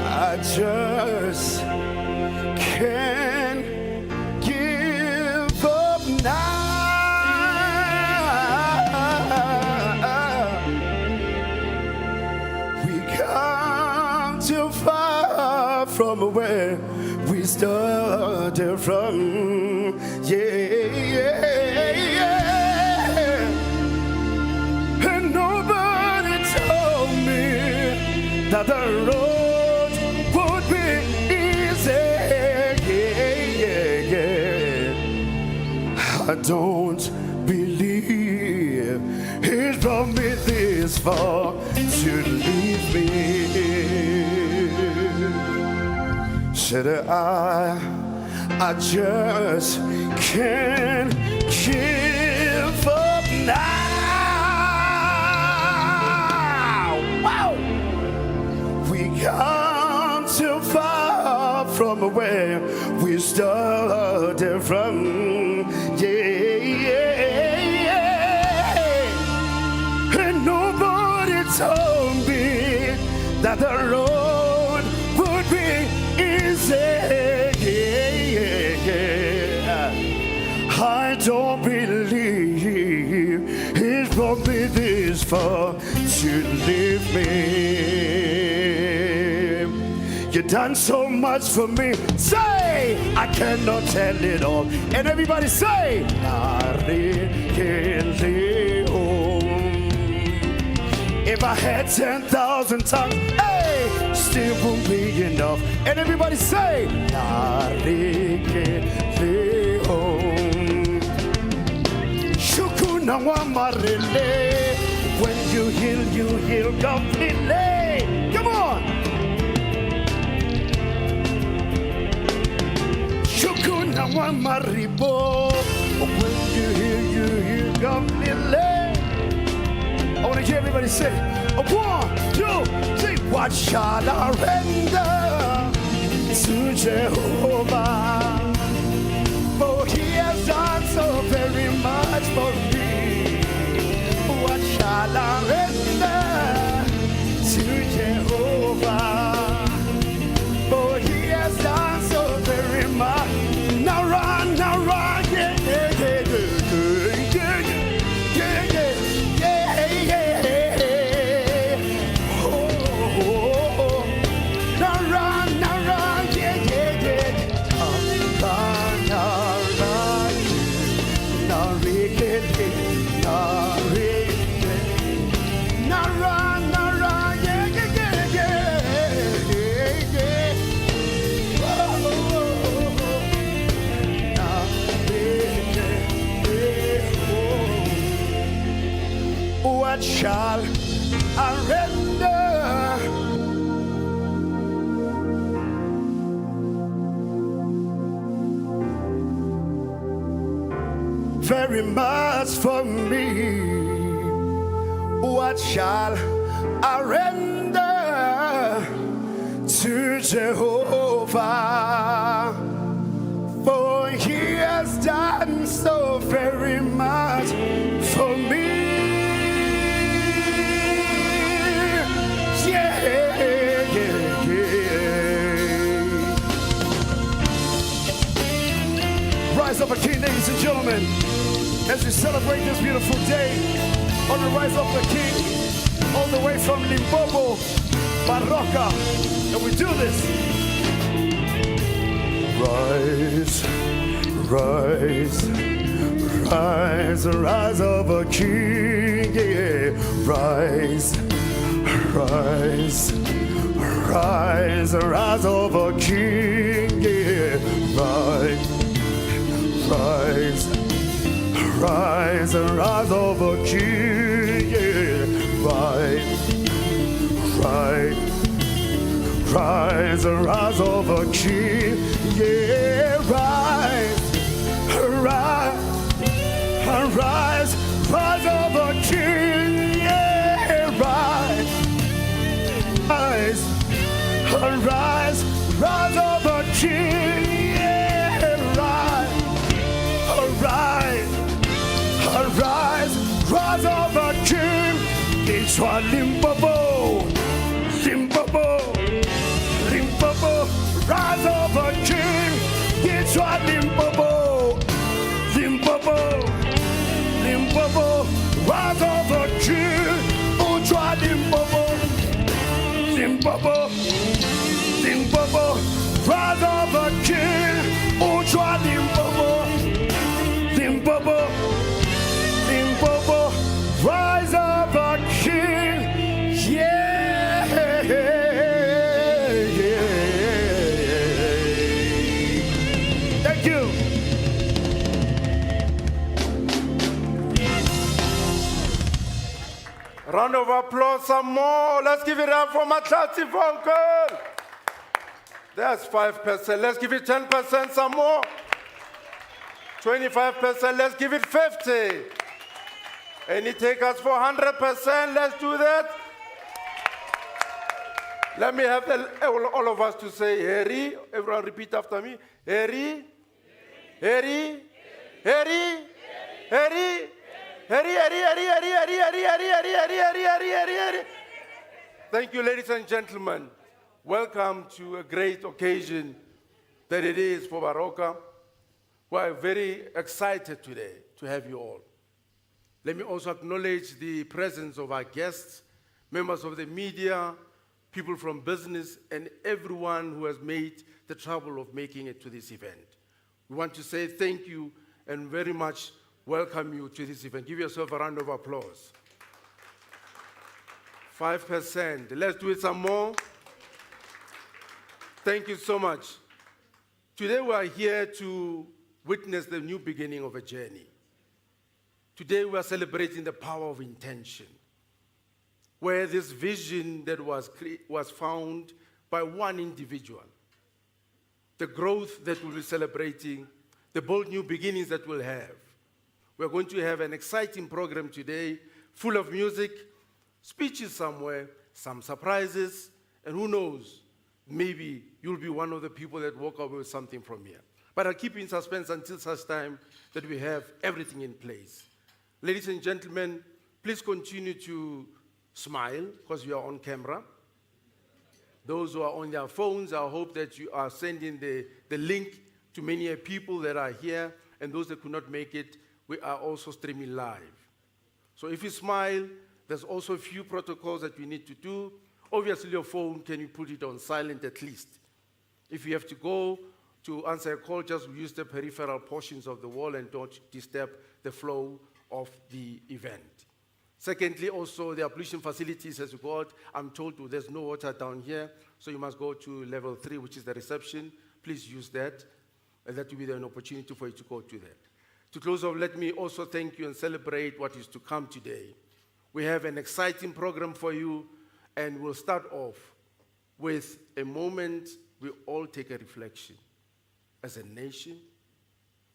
I just can't give up now. We come too far from where we started from. And nobody told me that the road would be easy. I don't believe it brought me this far to leave me. Said I just can't give up now. Wow. We come too far from where we started from. And nobody told me that the road would be easy. I don't believe it brought me this far to leave me. You done so much for me. Say, I cannot tell it all. And everybody say, if I had 10,000 tongues, hey, still won't be enough. And everybody say, Shukuna wamarele. When you heal completely. Come on. Shukuna wamaribo. When you heal completely. I want to hear everybody say, 1, 2, 3. What shall I render to Jehovah? For he has done so very much for me. What shall I render to Jehovah? For he has done so very much. Now run, yeah, yeah, yeah, yeah, yeah, yeah, yeah, yeah. Oh, now run, yeah, yeah, yeah. What shall I render? Very much for me. What shall I render to Jehovah? For rise of a king, ladies and gentlemen. As we celebrate this beautiful day on the rise of the king, all the way from Limpopo, Baroka. And we do this. Rise, rise, rise, rise of a king, yeah. Rise, rise, rise, rise of a king, yeah. Rise, rise, rise, rise of a king, yeah. Rise, rise, rise, rise of a king, yeah. Rise, rise, rise, rise of a king, yeah. Rise, rise, rise, rise of a king, yeah. Rise, rise, rise, rise of a king. It's one Limpopo, Limpopo, Limpopo, rise of a king. It's one Limpopo, Limpopo, Limpopo, rise of a king. It's one Limpopo, Limpopo, Limpopo, rise of a king. It's one Limpopo, Limpopo, Limpopo, rise of a king. Yeah, yeah. Thank you. Round of applause, some more. Let's give it up for Matlati Vocal. That's 5%. Let's give it 10%, some more. 25%. Let's give it 50. Any takers for 100%? Let's do that. Let me have all of us to say, Harry. Everyone repeat after me. Harry. Harry. Harry. Harry. Harry, Harry, Harry, Harry, Harry, Harry, Harry, Harry, Harry, Harry, Harry, Harry, Harry. Thank you, ladies and gentlemen. Welcome to a great occasion that it is for Baroka. We are very excited today to have you all. Let me also acknowledge the presence of our guests, members of the media, people from business, and everyone who has made the trouble of making it to this event. We want to say thank you and very much welcome you to this event. Give yourself a round of applause. 5%. Let's do it some more. Thank you so much. Today we are here to witness the new beginning of a journey. Today we are celebrating the power of intention, where this vision that was found by one individual, the growth that we'll be celebrating, the bold new beginnings that we'll have. We're going to have an exciting program today, full of music, speeches somewhere, some surprises, and who knows, maybe you'll be one of the people that walk away with something from here. But I'll keep you in suspense until such time that we have everything in place. Ladies and gentlemen, please continue to smile because you are on camera. Those who are on their phones, I hope that you are sending the link to many people that are here, and those that could not make it, we are also streaming live. So if you smile, there's also a few protocols that we need to do. Obviously, your phone, can you put it on silent at least? If you have to go to answer a call, just use the peripheral portions of the wall and don't disturb the flow of the event. Secondly, also, the ablution facilities has got, I'm told there's no water down here, so you must go to level 3, which is the reception. Please use that, and that will be an opportunity for you to go to that. To close off, let me also thank you and celebrate what is to come today. We have an exciting program for you, and we'll start off with a moment we all take a reflection as a nation,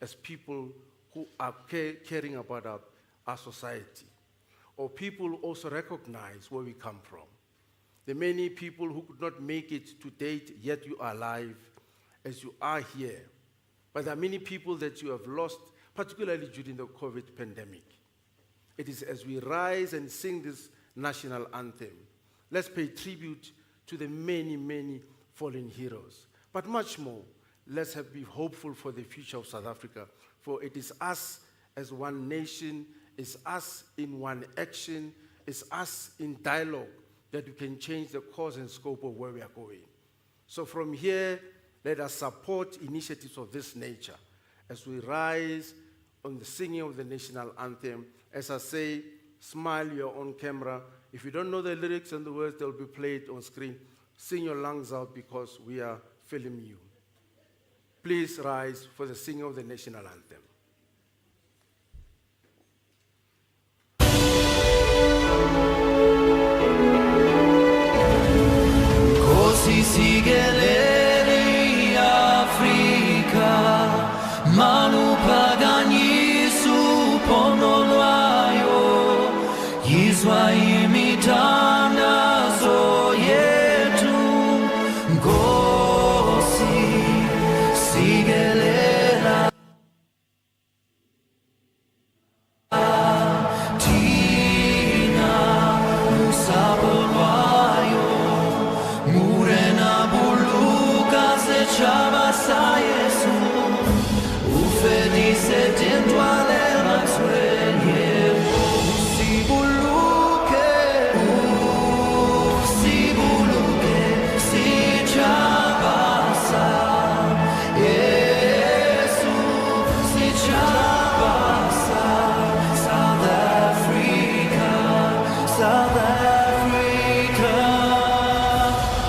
as people who are caring about our society, or people who also recognize where we come from. The many people who could not make it to date, yet you are alive as you are here. But there are many people that you have lost, particularly during the COVID pandemic. It is as we rise and sing this national anthem, let's pay tribute to the many, many fallen heroes. But much more, let's be hopeful for the future of South Africa. For it is us as one nation, it's us in one action, it's us in dialogue that we can change the course and scope of where we are going. So from here, let us support initiatives of this nature as we rise on the singing of the national anthem. As I say, smile, you're on camera. If you don't know the lyrics and the words, they'll be played on screen. Sing your lungs out because we are filming you. Please rise for the singing of the national anthem. Sigeleli Africa, Manu pagani su ponolwayo, Yizwa imitanda zoyetu, Ngosi sigelela, Tina musabonwayo, Murena Chabasa Yesu, ufedise tentwale maswenye, usibuluke, si chabasa, Yesu, si chabasa, South Africa, South Africa,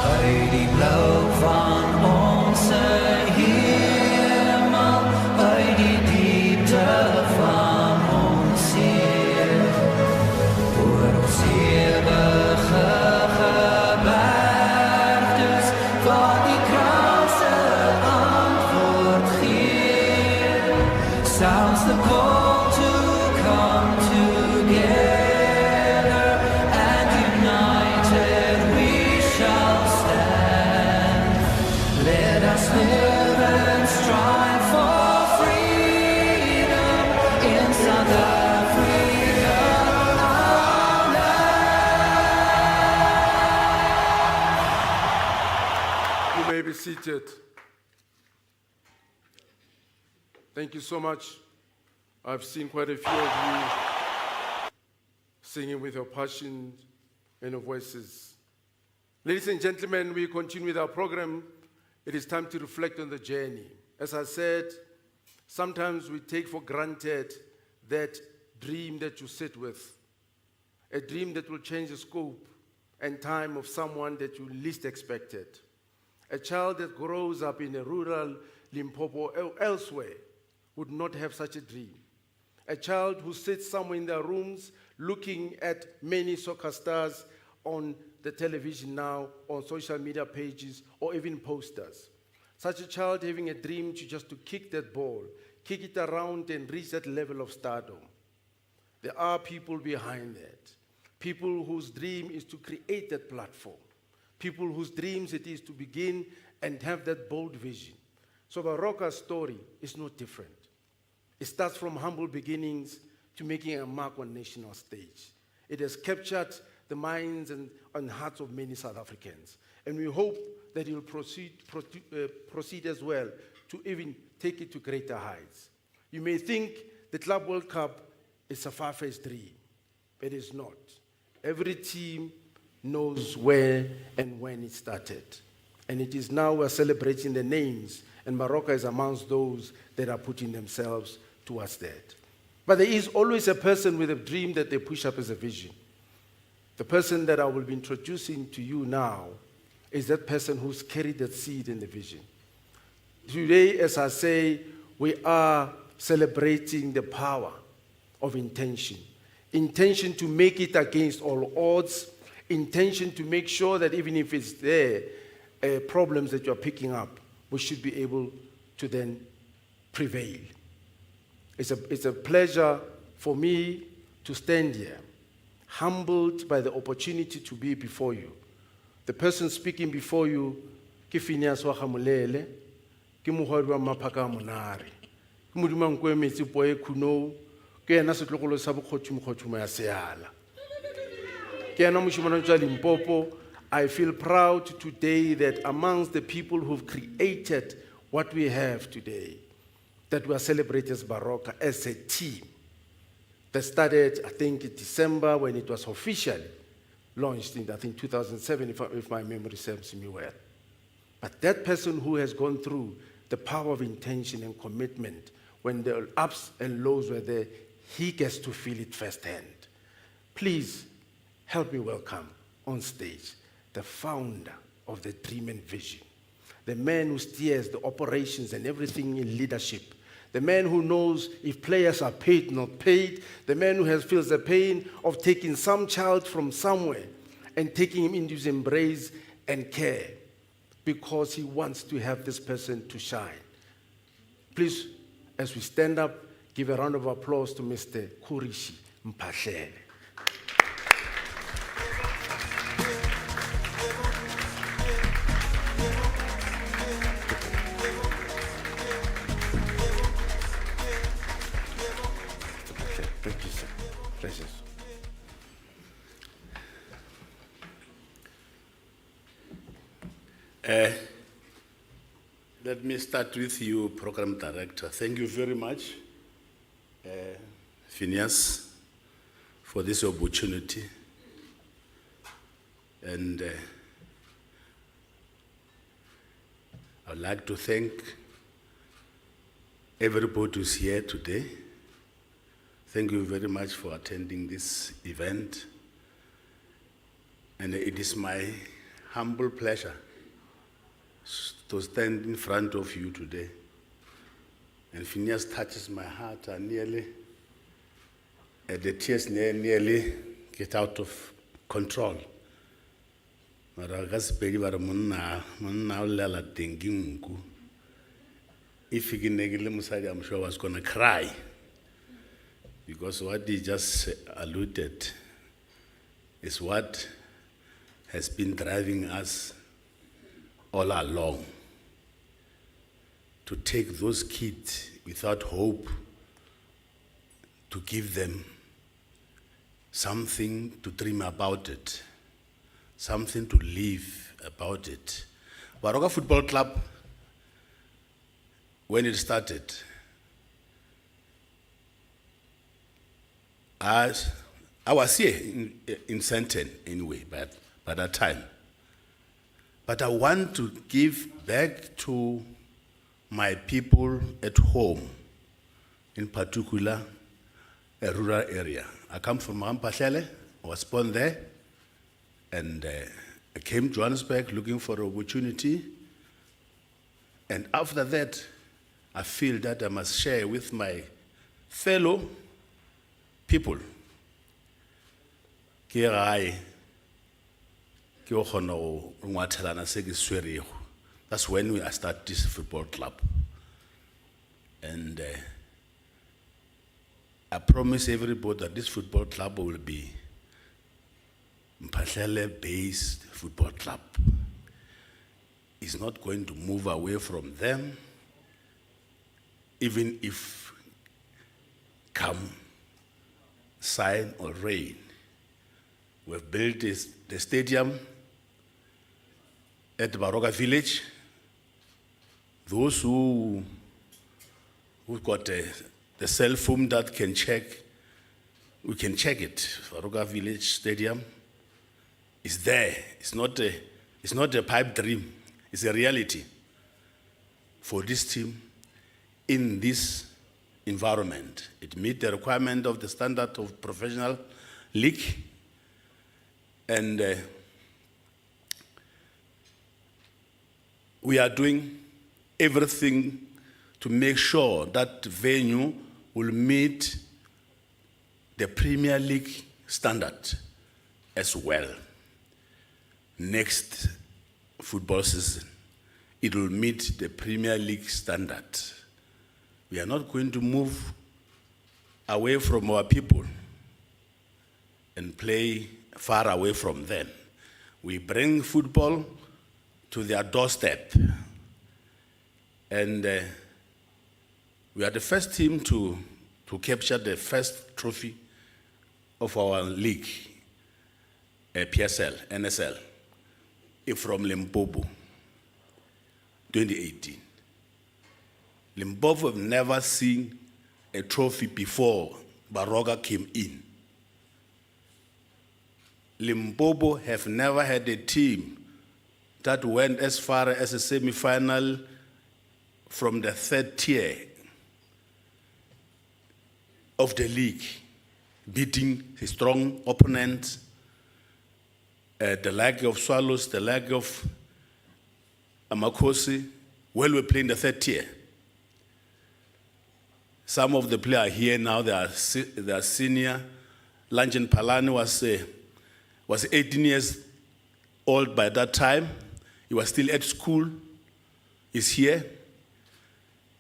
Heidi Blau van sounds the call to come together, and united we shall stand. Let us live and strive for freedom in South Africa, our land. You may be seated. Thank you so much. I've seen quite a few of you singing with your passion and your voices. Ladies and gentlemen, we continue with our program. It is time to reflect on the journey. As I said, sometimes we take for granted that dream that you sit with, a dream that will change the scope and time of someone that you least expected. A child that grows up in a rural Limpopo or elsewhere would not have such a dream. A child who sits somewhere in their rooms looking at many soccer stars on the television now, on social media pages, or even posters. Such a child having a dream to kick that ball, kick it around and reach that level of stardom. There are people behind that. People whose dream is to create that platform. People whose dreams it is to begin and have that bold vision. So Baroka's story is no different. It starts from humble beginnings to making a mark on national stage. It has captured the minds and hearts of many South Africans. And we hope that it will proceed as well to even take it to greater heights. You may think the Club World Cup is a far-fetched dream. It is not. Every team knows where and when it started. And it is now we're celebrating the names, and Baroka is amongst those that are putting themselves towards that. But there is always a person with a dream that they push up as a vision. The person that I will be introducing to you now is that person who's carried that seed in the vision. Today, as I say, we are celebrating the power of intention. Intention to make it against all odds. Intention to make sure that even if it's there, problems that you're picking up, we should be able to then prevail. It's a pleasure for me to stand here, humbled by the opportunity to be before you. The person speaking before you, ke Phineas wa Gamolele, ke mohwadi wa Maphaka Monare, ke modimo nko e metsi po e khunou, ke ena setlogolo sa bokgothumo ya Seala. Ke ena moshimane tswa Limpopo. I feel proud today that amongst the people who've created what we have today, that we are celebrating as Baroka as a team. That started, I think, in December when it was officially launched in, I think, 2007, if my memory serves me well. But that person who has gone through the power of intention and commitment, when the ups and lows were there, he gets to feel it firsthand. Please help me welcome on stage the founder of the Dream and Vision, the man who steers the operations and everything in leadership, the man who knows if players are paid, not paid, the man who feels the pain of taking some child from somewhere and taking him into his embrace and care because he wants to have this person to shine. Please, as we stand up, give a round of applause to Mr. Kurishi Mphahlele. Thank you, sir. Pleasure. Let me start with you, Program Director. Thank you very much, Phineas, for this opportunity. And I'd like to thank everybody who's here today. Thank you very much for attending this event. And it is my humble pleasure to stand in front of you today. And Phineas touches my heart and nearly, the tears nearly get out of control. If I'm sure I was going to cry, because what he just alluded is what has been driving us all along, to take those kids without hope, to give them something to dream about it, something to live about it. Baroka Football Club, when it started, I was here in Sandton anyway, by that time. But I want to give back to my people at home, in particular, a rural area. I come from Mphahlele, I was born there, and I came to Johannesburg looking for an opportunity. And after that, I feel that I must share with my fellow people. That's when I started this football club. And I promise everybody that this football club will be Mphahlele-based football club. It's not going to move away from them, even if come sign or rain. We've built the stadium at Baroka village. Those who've got the cell phone that can check, we can check it. Baroka village stadium is there. It's not a pipe dream. It's a reality for this team in this environment. It meets the requirement of the standard of professional league. And we are doing everything to make sure that venue will meet the Premier League standard as well. Next football season, it will meet the Premier League standard. We are not going to move away from our people and play far away from them. We bring football to their doorstep. And we are the first team to capture the first trophy of our league, PSL, NSL, from Limpopo, 2018. Limpopo have never seen a trophy before Baroka came in. Limpopo have never had a team that went as far as a semi-final from the third tier of the league, beating a strong opponent, the like of Swallows, the like of Amakosi, while we're playing the third tier. Some of the players are here now, they are senior. Lanjan Palani was 18 years old by that time. He was still at school. He's here.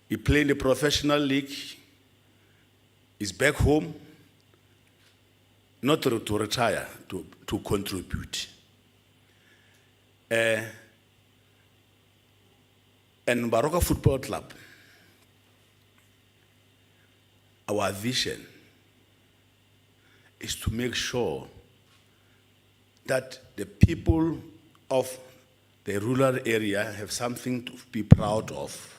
He played in the professional league. He's back home, not to retire, to contribute. And Baroka Football Club, our vision is to make sure that the people of the rural area have something to be proud of.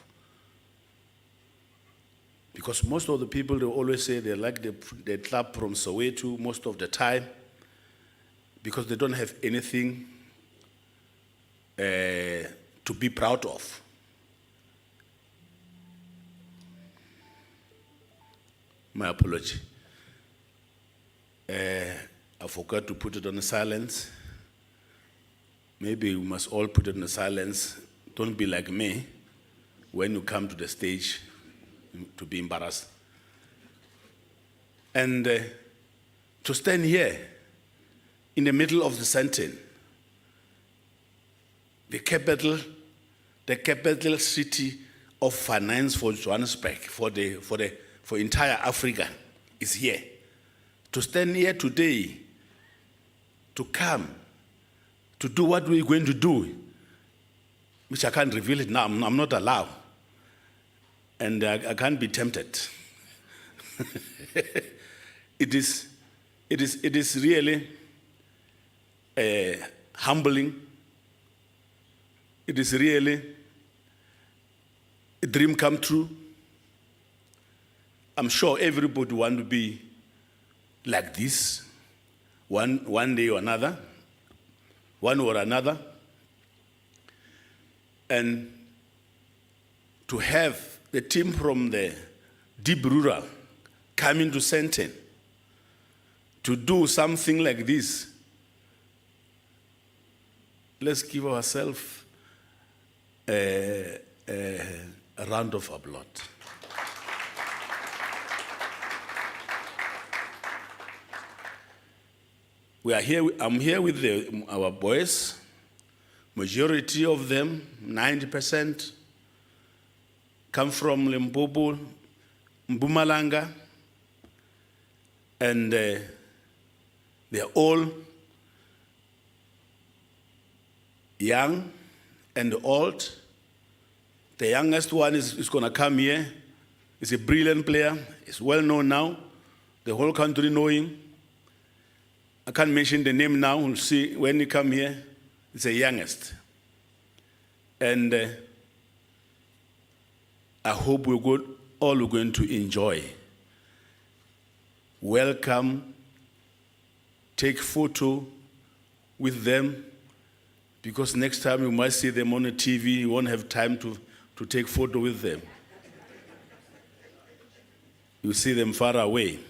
Because most of the people, they always say they like the club from Soweto most of the time, because they don't have anything to be proud of. My apology. I forgot to put it on the silence. Maybe we must all put it on the silence. Don't be like me when you come to the stage to be embarrassed. And to stand here in the middle of the sentence, the capital city of finance for Johannesburg, for entire Africa, is here. To stand here today, to come, to do what we're going to do, which I can't reveal it now, I'm not allowed. And I can't be tempted. It is really humbling. It is really a dream come true. I'm sure everybody wants to be like this, one day or another, one or another. And to have the team from the deep rural coming to Sandton to do something like this, let's give ourselves a round of applause. I'm here with our boys. Majority of them, 90%, come from Limpopo, Mpumalanga, and they're all young and old. The youngest one is going to come here. He's a brilliant player. He's well known now. The whole country know him. I can't mention the name now. We'll see when he come here. He's the youngest. And I hope we're all going to enjoy. Welcome. Take photo with them, because next time you might see them on the TV, you won't have time to take photo with them. You see them far away.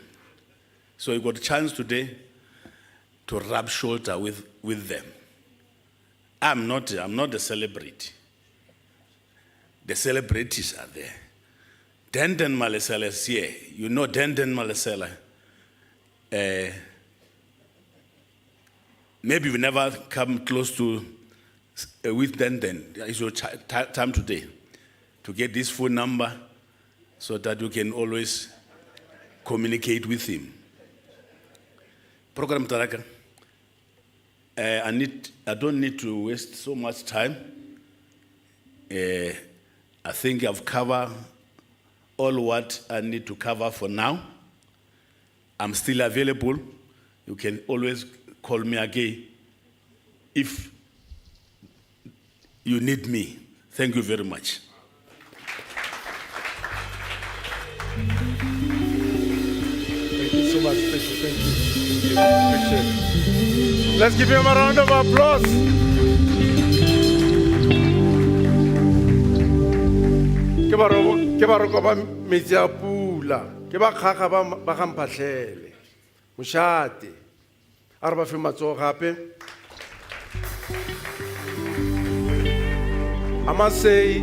So you got a chance today to rub shoulder with them. I'm not a celebrity. The celebrities are there. Denton Malesela is here. You know Denton Malesela. Maybe we never come close to with Denton. It's your time today to get this phone number so that you can always communicate with him. Program Taraka. I don't need to waste so much time. I think I've covered all what I need to cover for now. I'm still available. You can always call me again if you need me. Thank you very much. Thank you so much. Thank you. Thank you. Appreciate it. Let's give him a round of applause. Ke Baroka ba metsi a pula. Ke ba kgaga ba ga Mphahlele. Moshate. A re ba fe matsogo gape. I must say,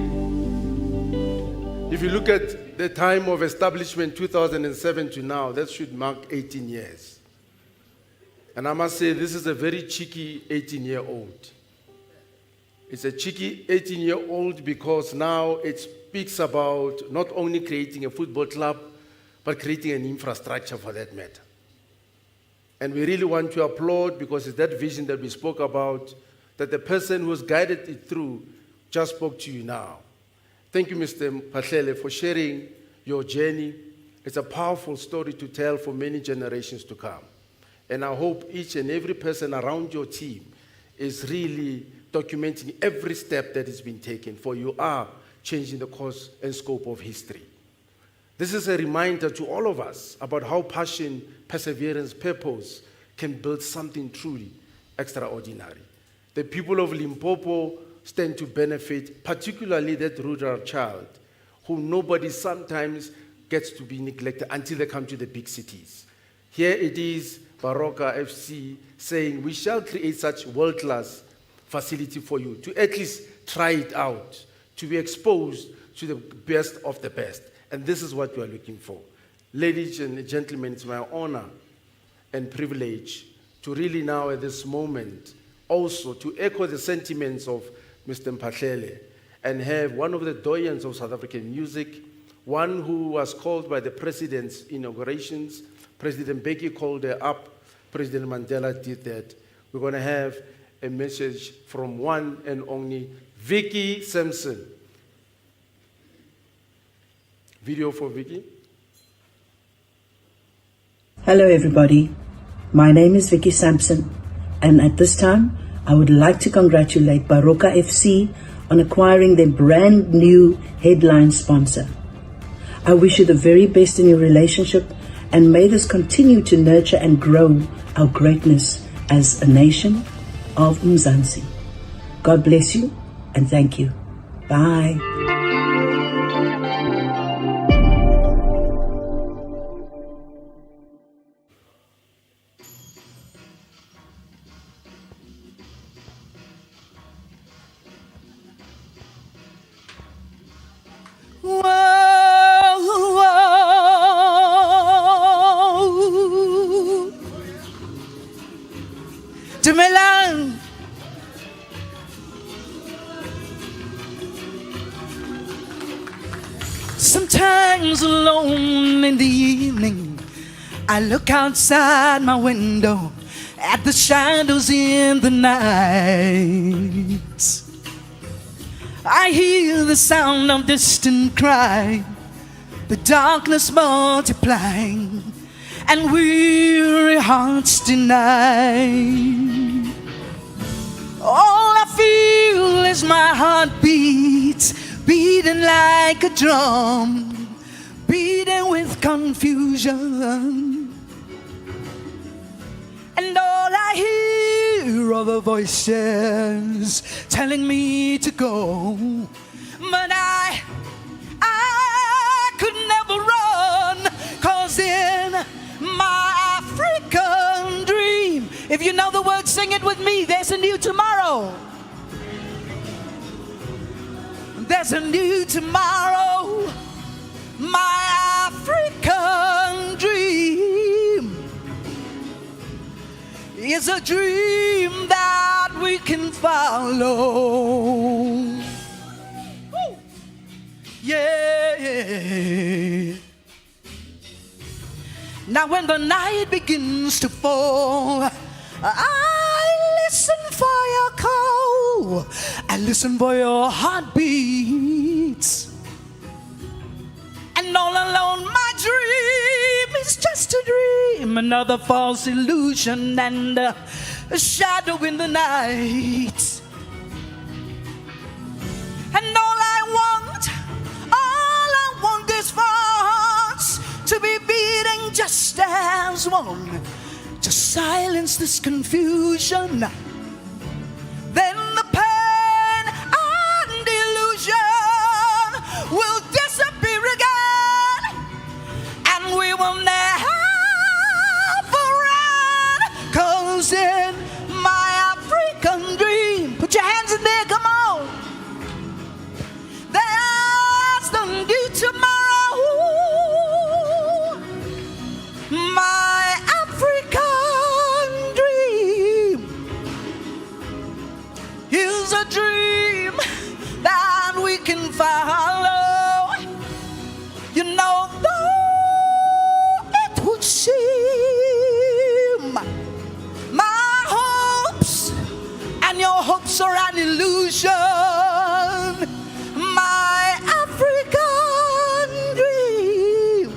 if you look at the time of establishment, 2007 to now, that should mark 18 years. And I must say, this is a very cheeky 18-year-old. It's a cheeky 18-year-old because now it speaks about not only creating a football club, but creating an infrastructure for that matter. And we really want to applaud because it's that vision that we spoke about, that the person who has guided it through just spoke to you now. Thank you, Mr. Mphahlele, for sharing your journey. It's a powerful story to tell for many generations to come. And I hope each and every person around your team is really documenting every step that has been taken, for you are changing the course and scope of history. This is a reminder to all of us about how passion, perseverance, purpose can build something truly extraordinary. The people of Limpopo stand to benefit, particularly that rural child, who nobody sometimes gets to be neglected until they come to the big cities. Here it is, Baroka FC saying, we shall create such world-class facility for you to at least try it out, to be exposed to the best of the best. And this is what we are looking for. Ladies and gentlemen, it's my honor and privilege to really now at this moment also to echo the sentiments of Mr. Mphahlele and have one of the doyens of South African music, one who was called by the president's inaugurations. President Mbeki called her up, President Mandela did that. We're going to have a message from one and only Vicky Sampson. Video for Vicky. Hello everybody, my name is Vicky Sampson, and at this time I would like to congratulate Baroka FC on acquiring their brand new headline sponsor. I wish you the very best in your relationship, and may this continue to nurture and grow our greatness as a nation of Mzansi. God bless you and thank you. Bye. Dumelang. Sometimes alone in the evening, I look outside my window at the shadows in the night. I hear the sound of distant cry, the darkness multiplying, and weary hearts deny. All I feel is my heartbeat beating like a drum, beating with confusion. And all I hear are the voices telling me to go. But I could never run, 'cause in my African dream, if you know the words, sing it with me, there's a new tomorrow. There's a new tomorrow. My African dream is a dream that we can follow. Woo. Yeah. Now when the night begins to fall, I listen for your call. I listen for your heartbeats. And all alone my dream is just a dream, another false illusion and a shadow in the night. And all I want is for hearts as one to silence this confusion. Then the pain and illusion will disappear again, and we will never run. 'Cause in my African dream, put your hands in there, come on. There's the new tomorrow. My African dream is a dream that we can follow. You know, though it would seem my hopes and your hopes are an illusion, my African dream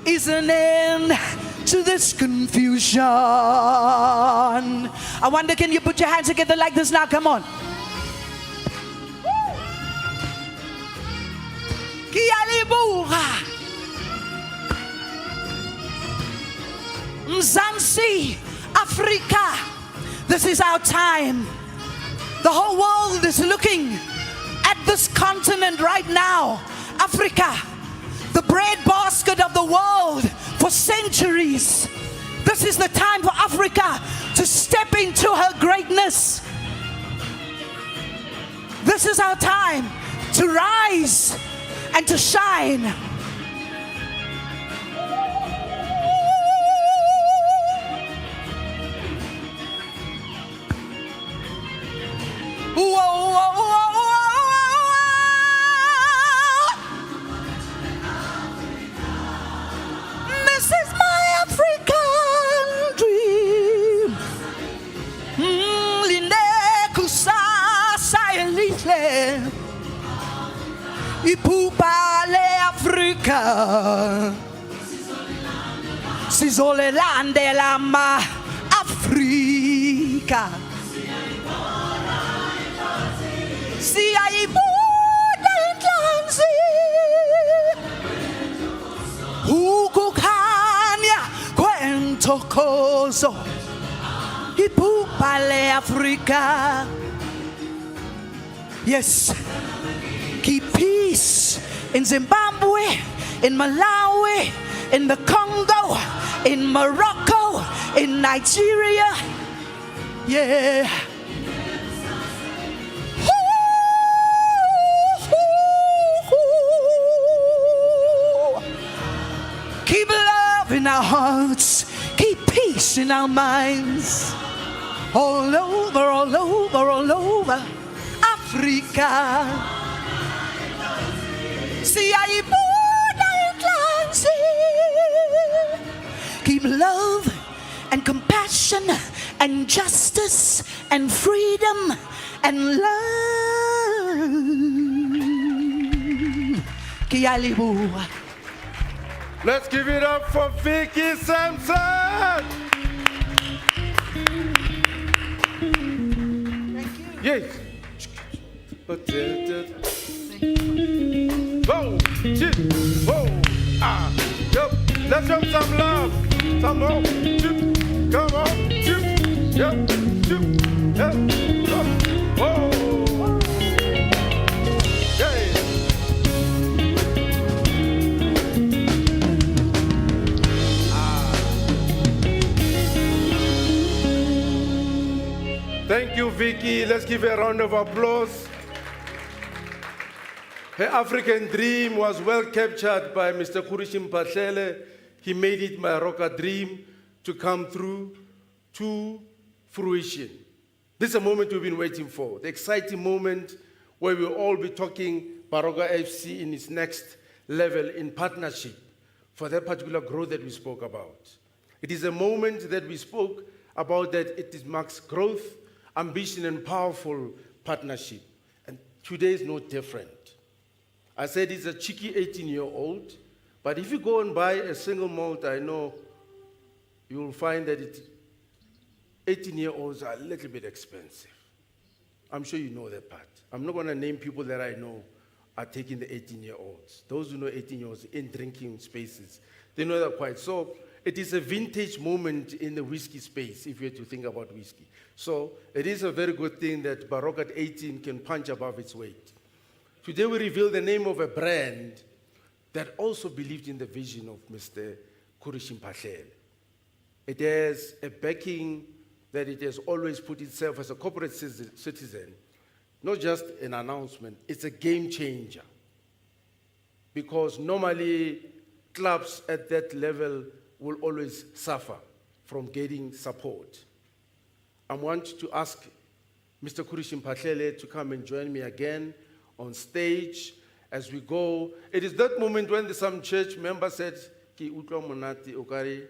is an end to this confusion. I wonder, can you put your hands together like this now? Come on. Kialibuha. Mzansi, Africa. This is our time. The whole world is looking at this continent right now. Africa, the breadbasket of the world for centuries. This is the time for Africa to step into her greatness. This is our time to rise and to shine. Whoa, whoa, whoa, whoa, whoa. This is my African dream. Linde kusasa elite. Ipupa le Africa. Sizolelande lama Africa. Siyayibuda inhlanzi ukukhanya kwentokozo iphupha le-Afrika. Yes, keep peace in Zimbabwe, in Malawi, in the Congo, in Morocco, in Nigeria. Yeah. Keep love in our hearts, keep peace in our minds. All over, all over, all over Africa. Siyayibuda inhlanzi. Keep love and compassion and justice and freedom and love. Kiyalibu. Let's give it up for Vicky Sampson. Thank you. Yes. Whoa, shit, whoa, ah, yep. Let's show some love. Some more. Come on, yep, yep, whoa. Yeah. Thank you, Vicky. Let's give her a round of applause. Her African dream was well captured by Mr. Kurishim Patlele. He made it Baroka dream to come through to fruition. This is a moment we've been waiting for, the exciting moment where we'll all be talking Baroka FC in its next level in partnership for that particular growth that we spoke about. It is a moment that we spoke about that it marks growth, ambition, and powerful partnership. And today is no different. I said it's a cheeky 18-year-old, but if you go and buy a single malt, I know you will find that 18-year-olds are a little bit expensive. I'm sure you know that part. I'm not going to name people that I know are taking the 18-year-olds. Those who know 18-year-olds in drinking spaces, they know that quite. So it is a vintage moment in the whiskey space, if you have to think about whiskey. So it is a very good thing that Baroka at 18 can punch above its weight. Today we reveal the name of a brand that also believed in the vision of Mr. Kurishim Pahlele. It has a backing that it has always put itself as a corporate citizen, not just an announcement, it's a game changer. Because normally clubs at that level will always suffer from getting support. I want to ask Mr. Kurishim Pahlele to come and join me again on stage as we go. It is that moment when some church member said, Ki utlwa monate okare.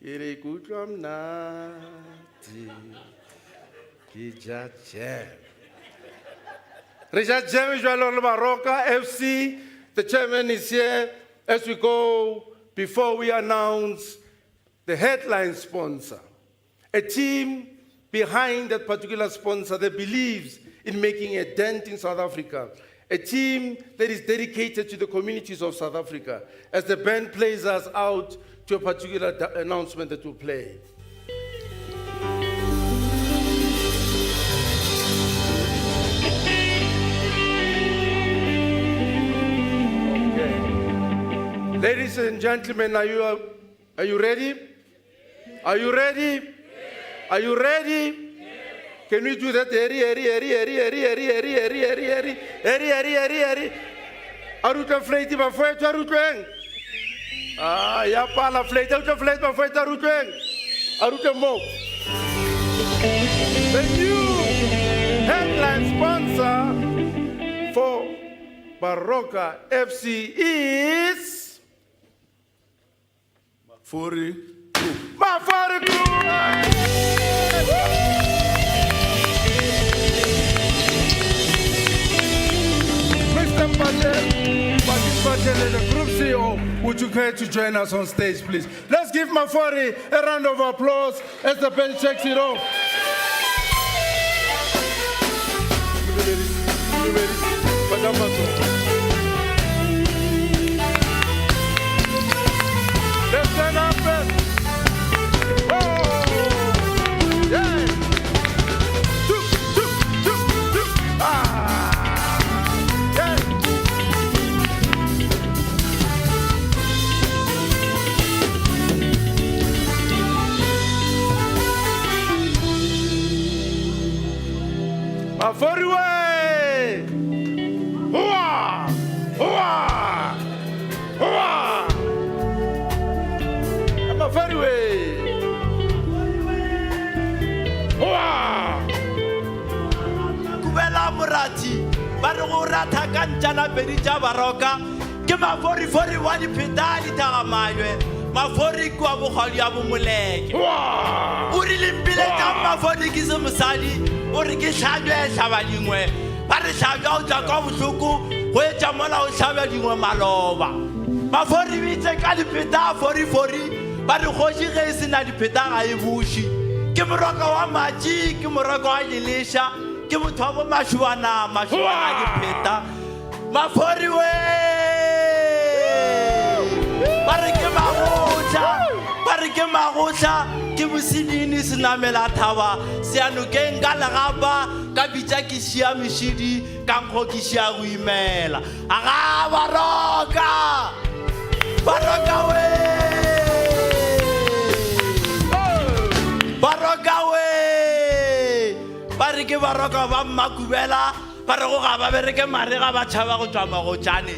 Ire utlwa monate. Ki jam. Richard James Baroka FC, the chairman is here as we go before we announce the headline sponsor. A team behind that particular sponsor that believes in making a dent in South Africa. A team that is dedicated to the communities of South Africa as the band plays us out to a particular announcement that will play. Okay. Ladies and gentlemen, are you ready? Are you ready? Are you ready? Can we do that? Aruta flate ba foi aruteng. Ah, ya pala flate ba foi aruteng. Aruta mo. The new headline sponsor for Baroka FC is Mafori. Mafori Group. The group CEO, would you care to join us on stage, please? Let's give Mafori a round of applause as the band checks it off. Let's stand up. Oh, yeah. Mafori way! Hoa! Hoa! Hoa! Mafori way! Hoa! Kubela murati, baru rata kanjana berija Baroka, ke mafori fori wani pedali tagamaywe, mafori kwa bukhali abu muleke. Hoa! Uri limpile tamba mafori kizo musali. Uri ke hlajwe hlaba dingwe ba re hlajwa o tla ka bohloko go etsa mola o hlaba dingwe maloba mafori bitse ka dipeta fori ba re kgoši ge e sena dipeta ga e buši ke moroka wa matši ke moroka wa dilesha ke motho wa bo mashuana dipeta mafori we ba re ke magotla ke bosinini senamela thaba seanokeng ka legapa ka bitsa ke šia mešidi ka nkgo ke šia go imela aga Baroka we ba re ke Baroka ba mmakubela ba re go ga ba bereke marega ba tšhaba go tšwa magotšane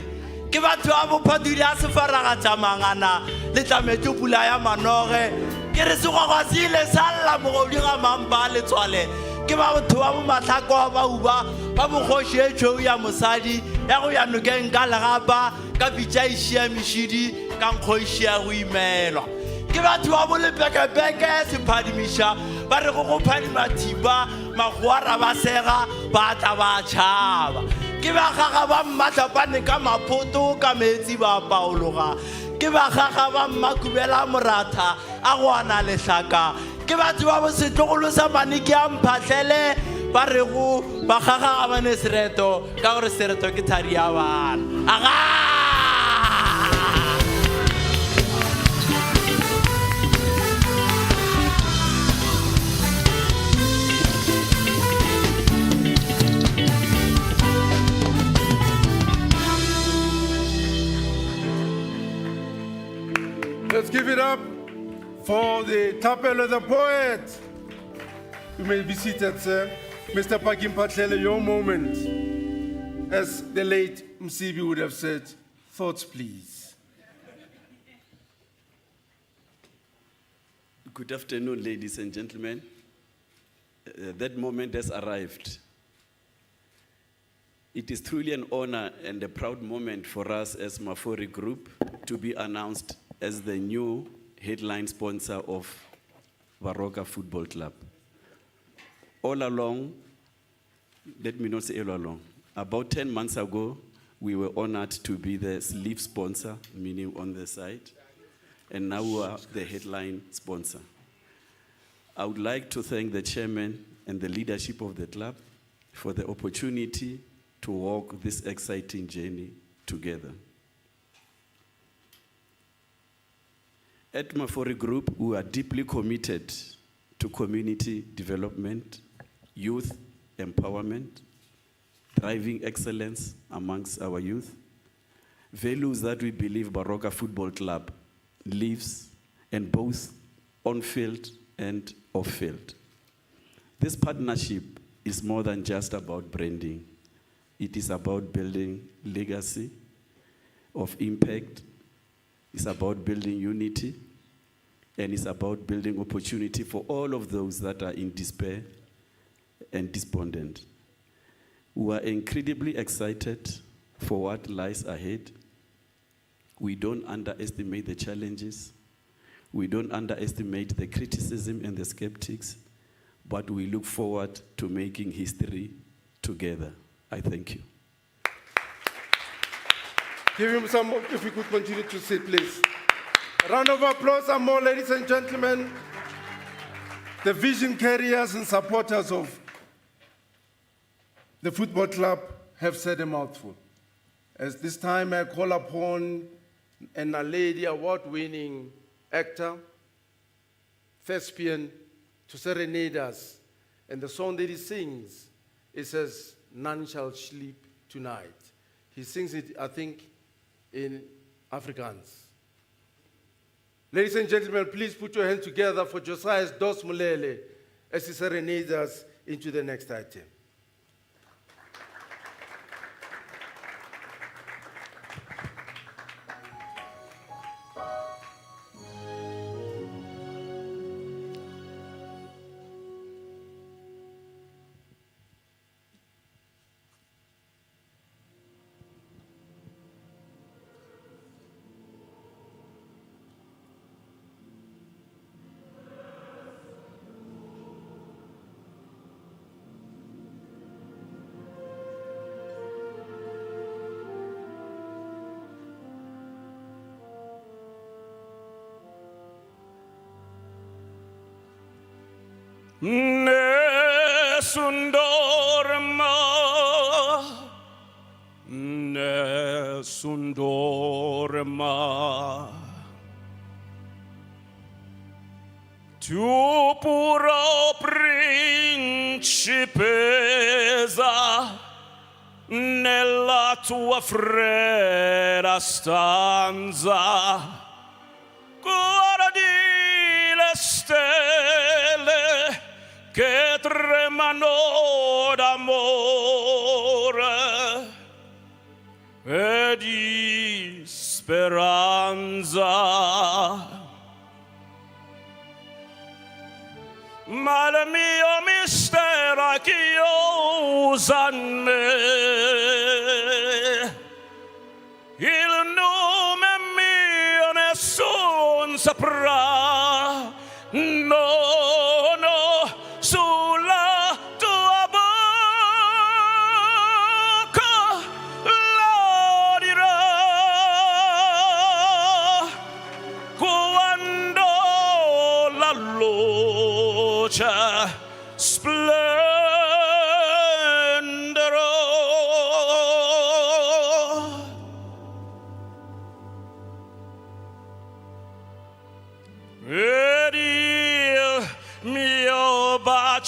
ke batho ba bophatudi a sefaraga tša mangana le tlametše pula ya manoge ke re segwagwa se ile sa lla mogodi ga mampa le tswale ke ba batho ba bo mahlako ba uba ba bokgoši e tšhweu ya mosadi ya go ya nokeng ka legapa ka bitša e šia mešidi ka nkgo e šia go imelwa ke batho ba bolepekepeke sephadimiša ba re go phadima thipa magoara ba sega ba tla ba tšhaba ke bagaga ba mmatlapane ka mapoto ka metsi ba paologa ke bagaga ba mmakubela moratha a go ana lehlaka ke batho ba bo setlogolo sa maniki a mphatlele ba re go bakgaga ga bane sereto ka gore sereto ke thari ya bana aga. Let's give it up for the Tapelo the poet. You may be seated, sir. Mr. Pakim Patlele, your moment. As the late Msibi would have said, thoughts please. Good afternoon, ladies and gentlemen. That moment has arrived. It is truly an honor and a proud moment for us as Mafori Group to be announced as the new headline sponsor of Baroka Football Club. All along, let me not say all along, about 10 months ago, we were honored to be the sleeve sponsor, meaning on the side, and now we are the headline sponsor. I would like to thank the chairman and the leadership of the club for the opportunity to walk this exciting journey together. At Mafori Group, we are deeply committed to community development, youth empowerment, driving excellence amongst our youth, values that we believe Baroka Football Club lives, and both on-field and off-field. This partnership is more than just about branding. It is about building legacy of impact. It's about building unity, and it's about building opportunity for all of those that are in despair and despondent. We are incredibly excited for what lies ahead. We don't underestimate the challenges. We don't underestimate the criticism and the skeptics, but we look forward to making history together. I thank you. Give him some, if we could continue to sit, please. A round of applause and more, ladies and gentlemen. The vision carriers and supporters of the football club have said a mouthful. As this time I call upon a lady award-winning actor, thespian, to serenade us. And the song that he sings, it says, "None shall sleep tonight." He sings it, I think, in Afrikaans. Ladies and gentlemen, please put your hands together for Josiah's Dos Mulele as he serenades us into the next item. Nesundorma tu pura principessa nella tua fredda stanza guardi le stelle che tremano d'amore e di speranza. Ma il mio mistero è chiuso in me, il nome mio nessun saprà, no, no, sulla tua bocca lo dirò quando la luce splende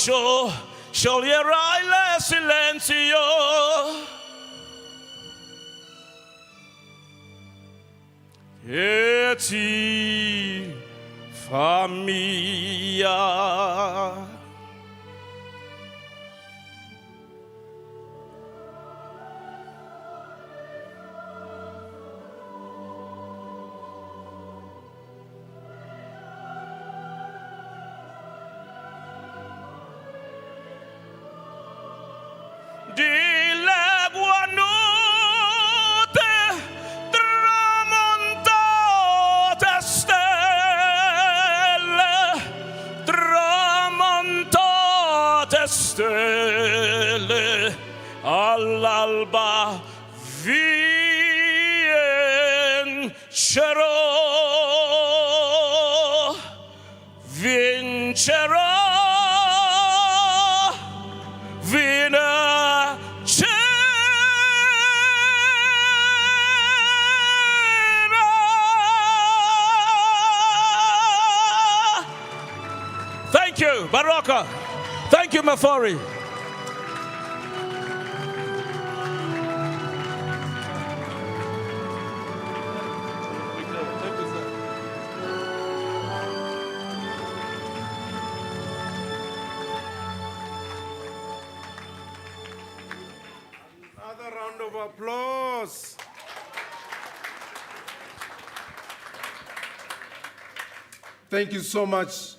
macho, scioglierai il silenzio. E ti famiglia. Di legua notte tramontate stelle all'alba vincerò Thank you, Baroka. Thank you, Mafori. Another round of applause. Thank you so much.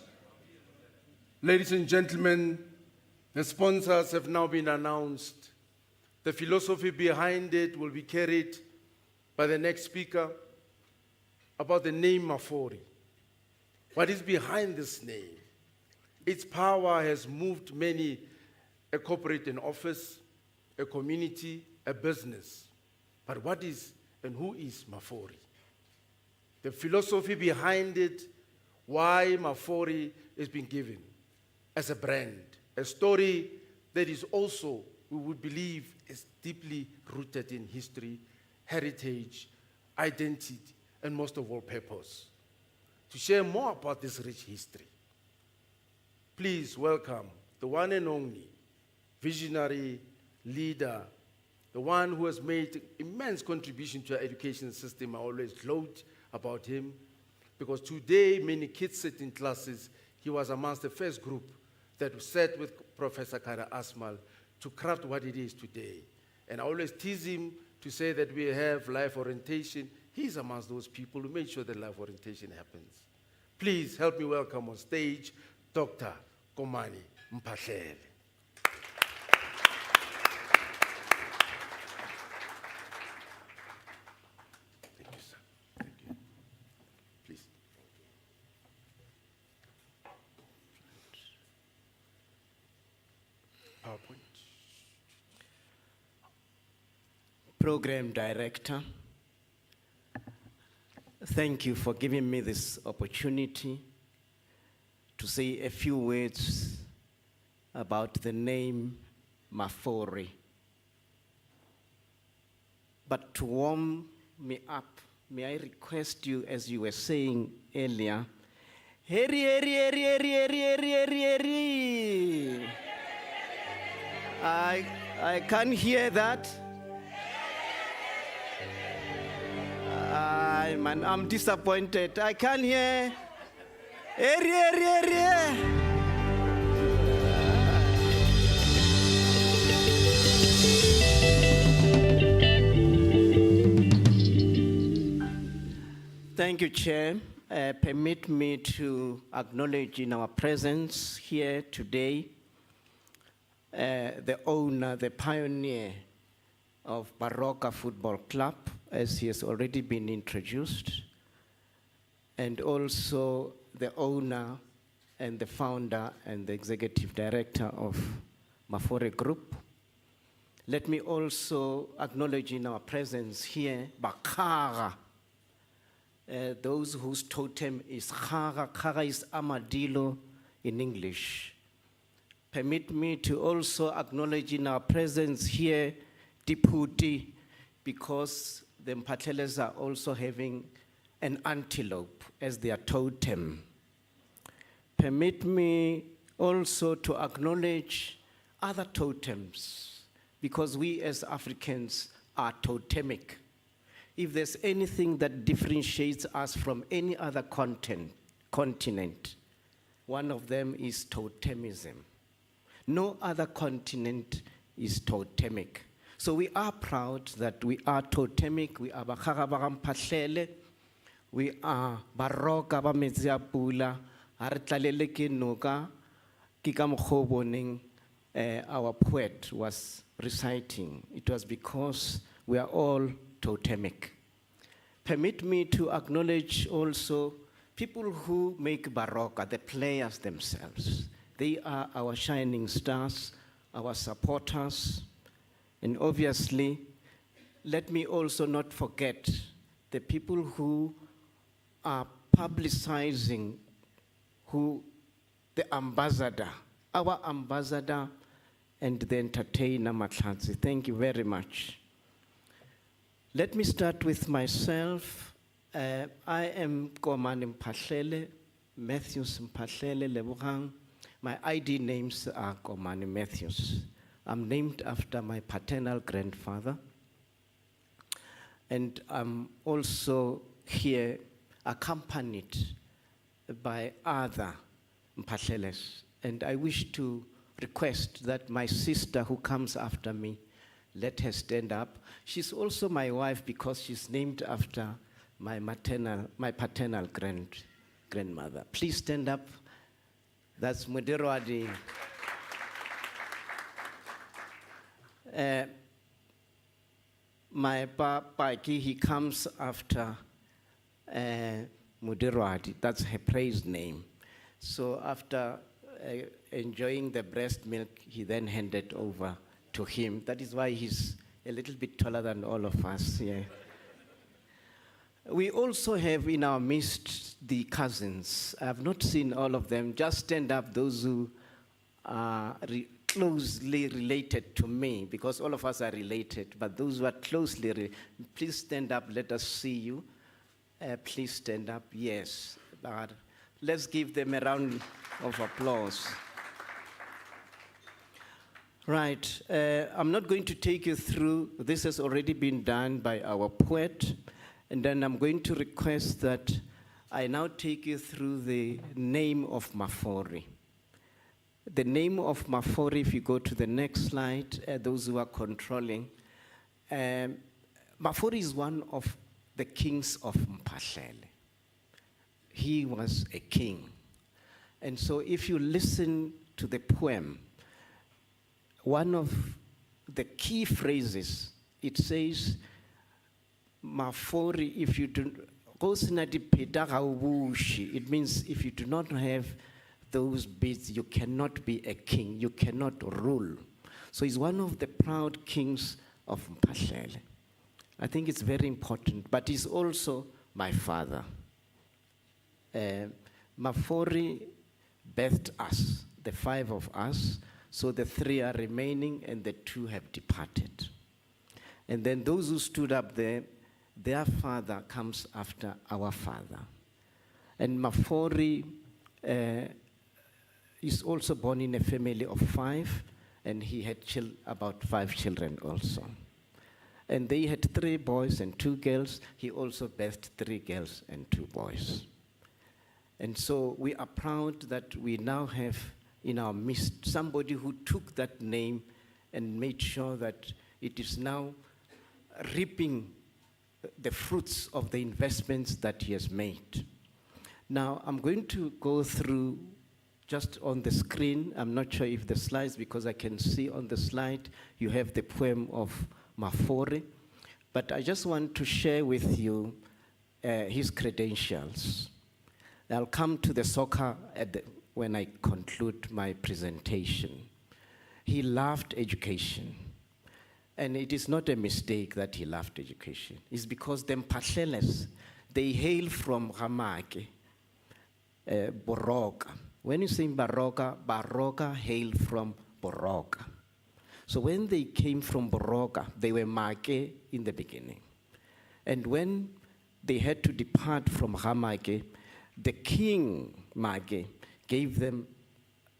Ladies and gentlemen, the sponsors have now been announced. The philosophy behind it will be carried by the next speaker about the name Mafori. What is behind this name? Its power has moved many, a corporate in office, a community, a business. But what is and who is Mafori? The philosophy behind it, why Mafori is being given as a brand, a story that is also, we would believe, is deeply rooted in history, heritage, identity, and most of all, purpose. To share more about this rich history, please welcome the one and only visionary leader, the one who has made immense contribution to our education system. I always gloat about him, because today many kids sit in classes. He was amongst the first group that sat with Professor Kara Asmal to craft what it is today. And I always tease him to say that we have life orientation. He's amongst those people who made sure that life orientation happens. Please help me welcome on stage Dr. Komani Mpahlele. Thank you, sir. Thank you. Please. PowerPoint. Program Director, thank you for giving me this opportunity to say a few words about the name Mafori. But to warm me up, may I request you, as you were saying earlier, heri, heri, heri, heri, heri, heri, heri, heri. I can't hear that. I'm disappointed. I can't hear. Heri, heri, heri, heri. Thank you, Chair. Permit me to acknowledge in our presence here today the owner, the pioneer of Baroka Football Club, as he has already been introduced, and also the owner and the founder and the executive director of Mafori Group. Let me also acknowledge in our presence here, Bakara, those whose totem is Khaga. Khaga is armadillo in English. Permit me to also acknowledge in our presence here, Diputi, because the Mpatleles are also having an antelope as their totem. Permit me also to acknowledge other totems, because we as Africans are totemic. If there's anything that differentiates us from any other continent, one of them is totemism. No other continent is totemic. So we are proud that we are totemic. We are Bakhaga ba Mpahlele. We are Baroka ba metsi a pula. Ha re tlalele ke noka. Ke ka mokgwa o boneng, our poet was reciting. It was because we are all totemic. Permit me to acknowledge also people who make Baroka, the players themselves. They are our shining stars, our supporters. And obviously, let me also not forget the people who are publicizing, the ambassador, our ambassador and the entertainer Matlanzi. Thank you very much. Let me start with myself. I am Komani Mpahlele, Matthews Mpahlele Lebogang. My ID names are Komani Matthews. I'm named after my paternal grandfather. And I'm also here accompanied by other Mpahleles. And I wish to request that my sister who comes after me, let her stand up. She's also my wife because she's named after my paternal grandmother. Please stand up. That's Mudirwadi. My papa, he comes after Mudirwadi. That's her praise name. So after enjoying the breast milk, he then handed over to him. That is why he's a little bit taller than all of us. Yeah. We also have in our midst the cousins. I have not seen all of them. Just stand up, those who are closely related to me, because all of us are related, but those who are closely related, please stand up, let us see you. Please stand up, yes. But let's give them a round of applause. Right, I'm not going to take you through, this has already been done by our poet, and then I'm going to request that I now take you through the name of Mafori. The name of Mafori, if you go to the next slide, those who are controlling, Mafori is one of the kings of Mpahlele. He was a king. And so if you listen to the poem, one of the key phrases, it says, Mafori, if you do, it means if you do not have those beads, you cannot be a king, you cannot rule. So he's one of the proud kings of Mpahlele. I think it's very important, but he's also my father. Mafori birthed us, the 5 of us, so the 3 are remaining and the 2 have departed. And then those who stood up there, their father comes after our father. And Mafori is also born in a family of 5, and he had about 5 children also. And they had 3 boys and 2 girls. He also birthed 3 girls and 2 boys. And so we are proud that we now have in our midst somebody who took that name and made sure that it is now reaping the fruits of the investments that he has made. Now, I'm going to go through just on the screen. I'm not sure if the slides, because I can see on the slide you have the poem of Mafori. But I just want to share with you his credentials. I'll come to the soccer when I conclude my presentation. He loved education. And it is not a mistake that he loved education. It's because the Mpahleles, they hail from Ramake, Baroka. When you say Baroka, Baroka hail from Baroka. So when they came from Baroka, they were Make in the beginning. And when they had to depart from Ramake, the king Make gave them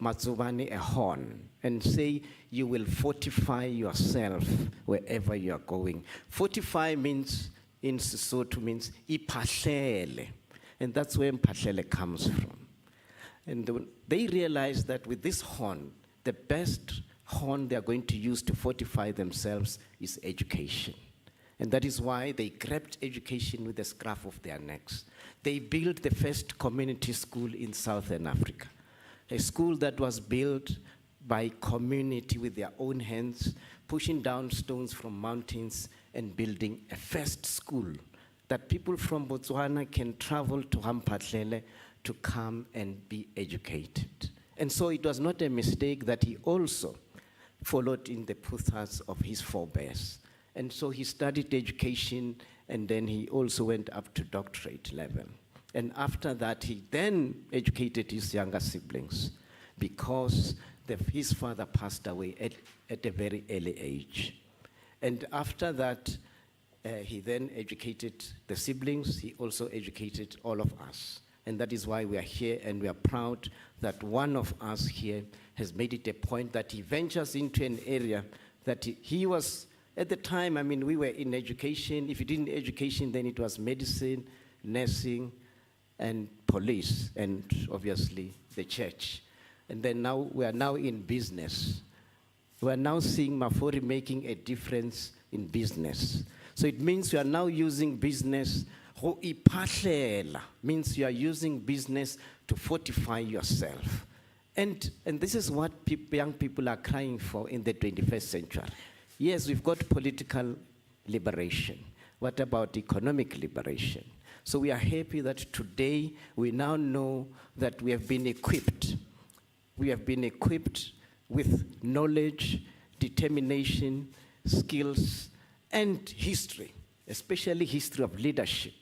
Matsubani a horn and say you will fortify yourself wherever you are going. Fortify means, in Sesotho, means ipahlele. And that's where mpahlele comes from. And they realized that with this horn, the best horn they are going to use to fortify themselves is education. And that is why they grabbed education with the scruff of their necks. They built the first community school in Southern Africa, a school that was built by community with their own hands, pushing down stones from mountains and building a first school that people from Botswana can travel to Hamphahlele to come and be educated. And so it was not a mistake that he also followed in the footsteps of his forebears. And so he studied education, and then he also went up to doctorate level. And after that, he then educated his younger siblings because his father passed away at a very early age. And after that, he then educated the siblings. He also educated all of us. And that is why we are here, and we are proud that one of us here has made it a point that he ventures into an area that he was, at the time, I mean, we were in education. If you didn't education, then it was medicine, nursing, and police, and obviously the church. And then now, we are now in business. We are now seeing Mafori making a difference in business. So it means we are now using business, means you are using business to fortify yourself. And this is what young people are crying for in the 21st century. Yes, we've got political liberation. What about economic liberation? So we are happy that today we now know that we have been equipped. We have been equipped with knowledge, determination, skills, and history, especially history of leadership,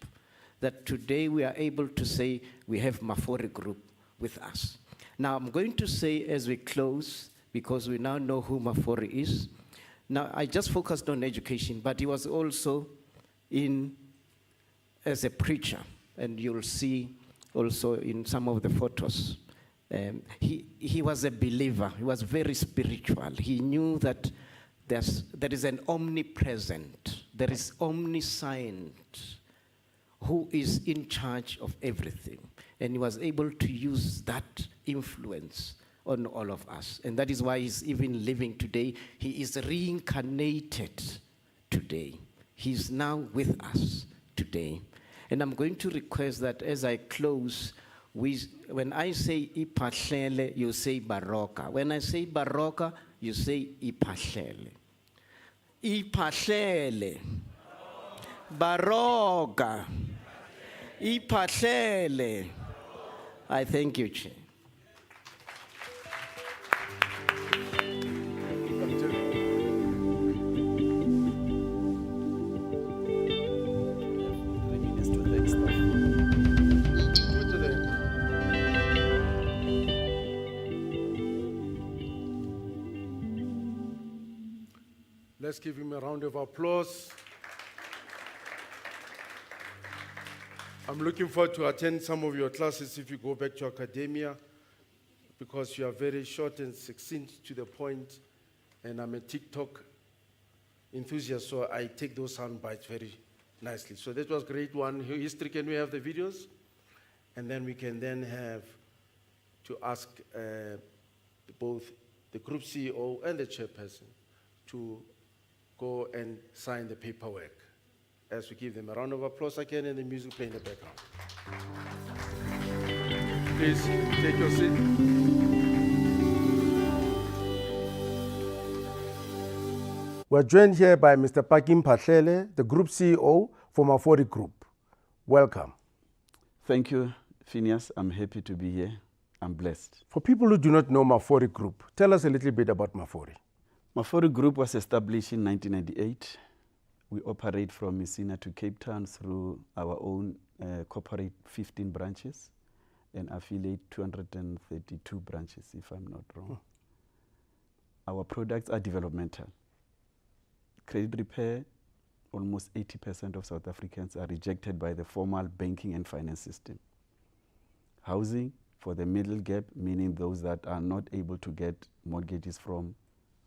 that today we are able to say we have Mafori Group with us. Now I'm going to say as we close, because we now know who Mafori is. Now I just focused on education, but he was also as a preacher, and you'll see also in some of the photos. He was a believer. He was very spiritual. He knew that there is an omnipresent, there is omniscient who is in charge of everything. And he was able to use that influence on all of us. And that is why he's even living today. He is reincarnated today. He's now with us today. And I'm going to request that as I close, when I say ipahlele, you say Baroka. When I say Baroka, you say ipahlele. Ipahlele. Baroka. Ipahlele. I thank you, Chair. Let's give him a round of applause. I'm looking forward to attend some of your classes if you go back to academia, because you are very short and succinct to the point, and I'm a TikTok enthusiast, so I take those sound bites very nicely. So that was great one. History, can we have the videos? And then we can then have to ask both the group CEO and the chairperson to go and sign the paperwork. As we give them a round of applause again and the music play in the background. Please take your seat. We're joined here by Mr. Pakim Phahlele, the Group CEO for Mafori Group. Welcome. Thank you, Phineas. I'm happy to be here. I'm blessed. For people who do not know Mafori Group, tell us a little bit about Mafori. Mafori Group was established in 1998. We operate from Messina to Cape Town through our own corporate 15 branches and affiliate 232 branches, if I'm not wrong. Our products are developmental. Credit repair, almost 80% of South Africans are rejected by the formal banking and finance system. Housing, for the middle gap, meaning those that are not able to get mortgages from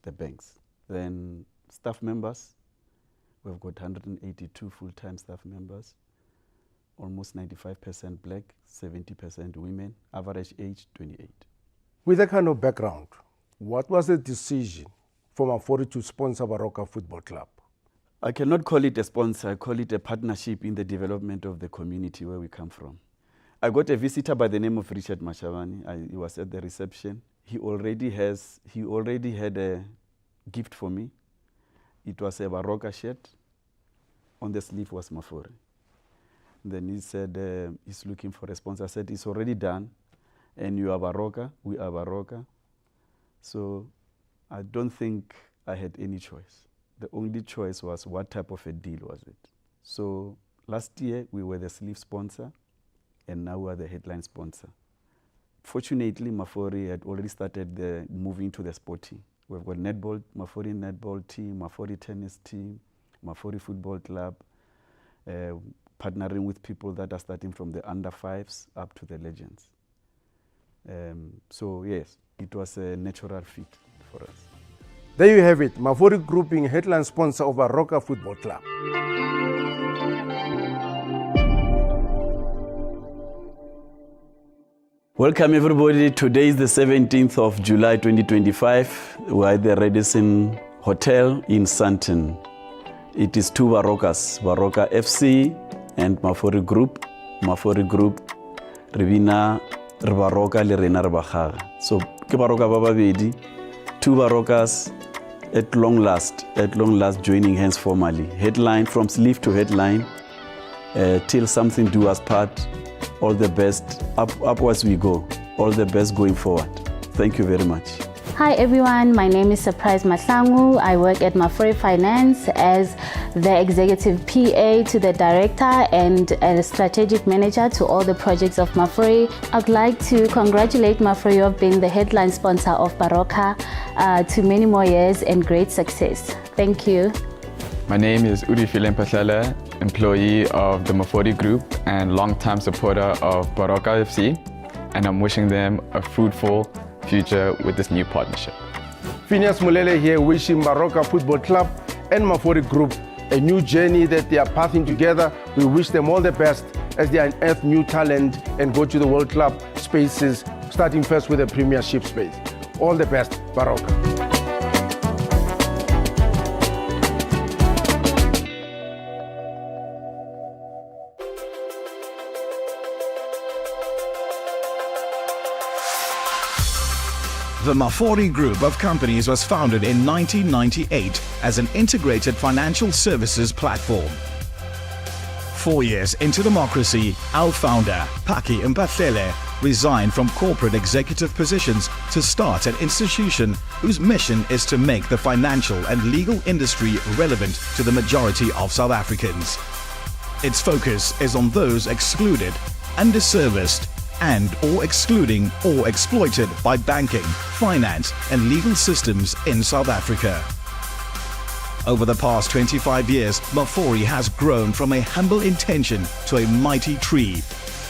the banks. Then staff members, we've got 182 full-time staff members, almost 95% black, 70% women, average age 28. With that kind of background, what was the decision for Mafori to sponsor Baroka Football Club? I cannot call it a sponsor, I call it a partnership in the development of the community where we come from. I got a visitor by the name of Richard Mashavani. He was at the reception. He already had a gift for me. It was a Baroka shirt. On the sleeve was Mafori. Then he said he's looking for a sponsor. I said it's already done, and you are Baroka, we are Baroka. So I don't think I had any choice. The only choice was what type of a deal was it. So last year we were the sleeve sponsor, and now we are the headline sponsor. Fortunately, Mafori had already started moving to the sporting. We've got netball, Mafori netball team, Mafori tennis team, Mafori football club, partnering with people that are starting from the under fives up to the legends. So yes, it was a natural fit for us. There you have it, Mafori Group being headline sponsor of Baroka Football Club. Welcome everybody. Today is the 17th of July 2025. We're at the Radisson Hotel in Sandton. It is two Barokas, Baroka FC and Mafori Group. Mafori Group, Ribina, Baroka, Lirena, Bahaga. So, ke Baroka Bababedi, two Barokas at long last joining hands formally. Headline, from sleeve to headline, till something do us part. All the best, upwards we go. All the best going forward. Thank you very much. Hi everyone, my name is Surprise Mahlangu. I work at Mafori Finance as the executive PA to the director and a strategic manager to all the projects of Mafori. I'd like to congratulate Mafori of being the headline sponsor of Baroka to many more years and great success. Thank you. My name is Uri Philempa, employee of the Mafori Group and longtime supporter of Baroka FC, and I'm wishing them a fruitful future with this new partnership. Phineas Mulele here, wishing Baroka Football Club and Mafori Group a new journey that they are pathing together. We wish them all the best as they unearth new talent and go to the World Club spaces, starting first with the Premiership space. All the best, Baroka. The Mafori Group of companies was founded in 1998 as an integrated financial services platform. 4 years into democracy, our founder, Paki Mpatlele, resigned from corporate executive positions to start an institution whose mission is to make the financial and legal industry relevant to the majority of South Africans. Its focus is on those excluded, underserviced, and or excluding or exploited by banking, finance and legal systems in South Africa. Over the past 25 years, Mafori has grown from a humble intention to a mighty tree,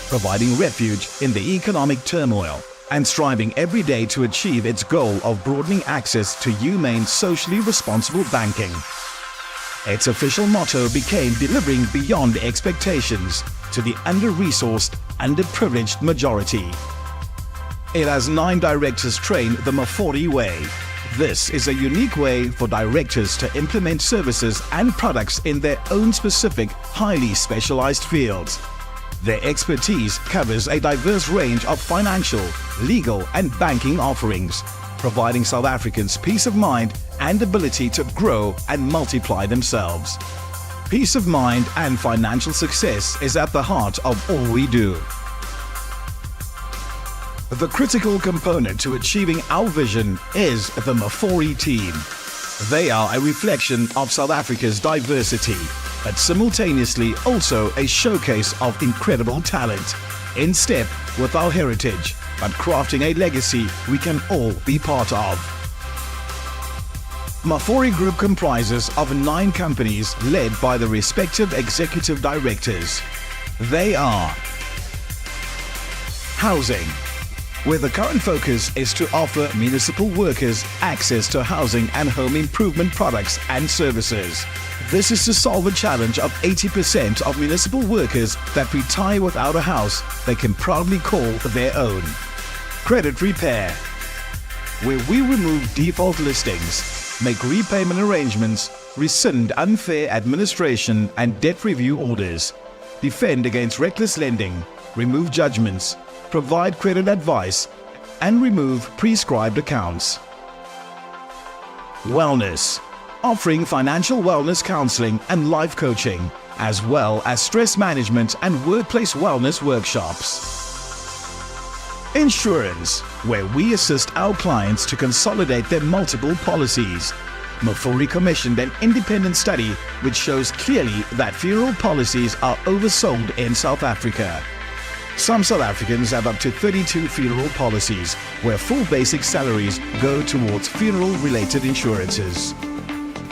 providing refuge in the economic turmoil and striving every day to achieve its goal of broadening access to humane, socially responsible banking. Its official motto became delivering beyond expectations to the under-resourced, underprivileged majority. It has 9 directors trained the Mafori way. This is a unique way for directors to implement services and products in their own specific, highly specialized fields. Their expertise covers a diverse range of financial, legal and banking offerings, providing South Africans peace of mind and ability to grow and multiply themselves. Peace of mind and financial success is at the heart of all we do. The critical component to achieving our vision is the Mafori team. They are a reflection of South Africa's diversity, but simultaneously also a showcase of incredible talent, in step with our heritage, but crafting a legacy we can all be part of. Mafori Group comprises of 9 companies led by the respective executive directors. They are housing, where the current focus is to offer municipal workers access to housing and home improvement products and services. This is to solve a challenge of 80% of municipal workers that retire without a house they can proudly call their own. Credit Repair, where we remove default listings, make repayment arrangements, rescind unfair administration and debt review orders, defend against reckless lending, remove judgments, provide credit advice, and remove prescribed accounts. Wellness, offering financial wellness counseling and life coaching, as well as stress management and workplace wellness workshops. Insurance, where we assist our clients to consolidate their multiple policies. Mafori commissioned an independent study which shows clearly that funeral policies are oversold in South Africa. Some South Africans have up to 32 funeral policies, where full basic salaries go towards funeral-related insurances.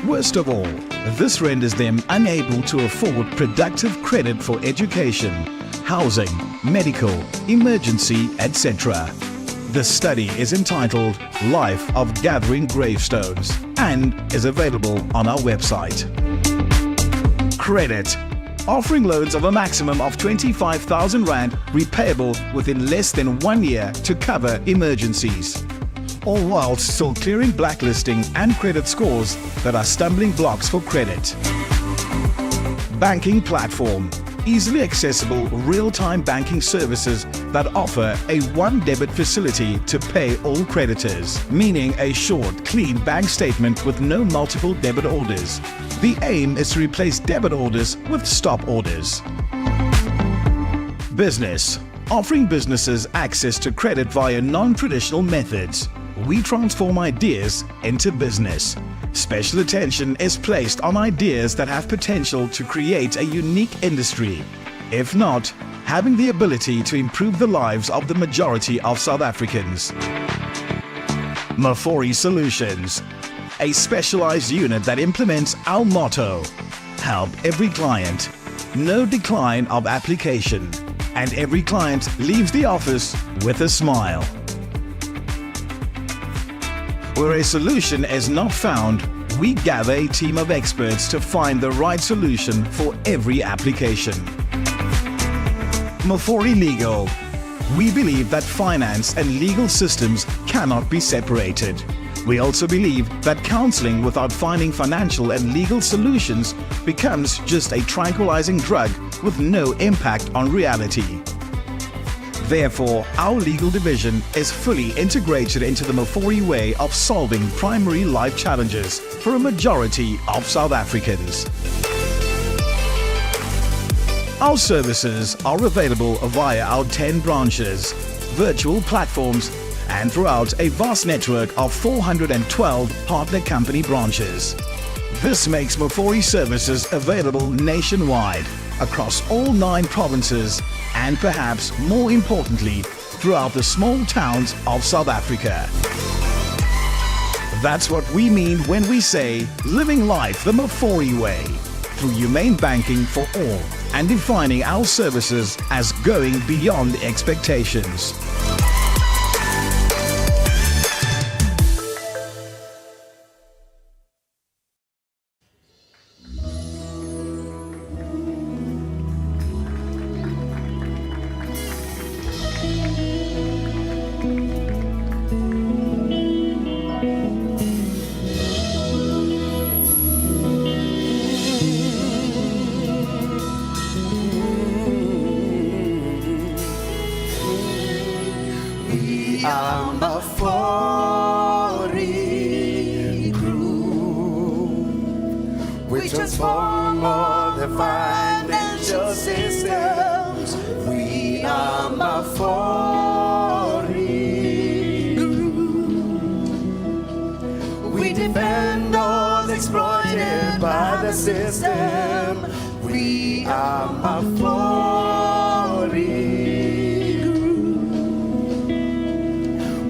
Worst of all, this renders them unable to afford productive credit for education, housing, medical, emergency, etc. The study is entitled Life of Gathering Gravestones and is available on our website. Credit, offering loans of a maximum of 25,000 Rand repayable within less than 1 year to cover emergencies, all whilst still clearing blacklisting and credit scores that are stumbling blocks for credit. Banking platform, easily accessible real-time banking services that offer a one debit facility to pay all creditors, meaning a short, clean bank statement with no multiple debit orders. The aim is to replace debit orders with stop orders. Business, offering businesses access to credit via non-traditional methods. We transform ideas into business. Special attention is placed on ideas that have potential to create a unique industry, if not, having the ability to improve the lives of the majority of South Africans. Mafori Solutions, a specialized unit that implements our motto, help every client, no decline of application, and every client leaves the office with a smile. Where a solution is not found, we gather a team of experts to find the right solution for every application. Mafori Legal. We believe that finance and legal systems cannot be separated. We also believe that counseling without finding financial and legal solutions becomes just a tranquilizing drug with no impact on reality. Therefore, our legal division is fully integrated into the Mafori way of solving primary life challenges for a majority of South Africans. Our services are available via our 10 branches, virtual platforms, and throughout a vast network of 412 partner company branches. This makes Mafori services available nationwide, across all 9 provinces, and perhaps more importantly, throughout the small towns of South Africa. That's what we mean when we say living life the Mafori way, through humane banking for all and defining our services as going beyond expectations. Mafori Group. We transform all the financial systems. We are Mafori Group. We defend those exploited by the system. We are Mafori.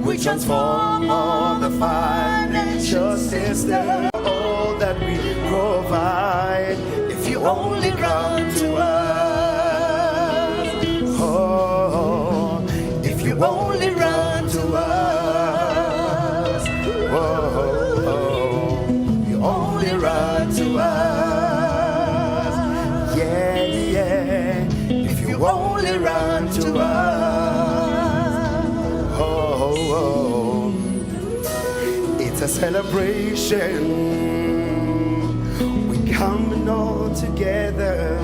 We transform all the financial system, all that we provide. If you only run to us, oh, if you only run you only run to us. Oh, oh, oh. It's a celebration. We come all together.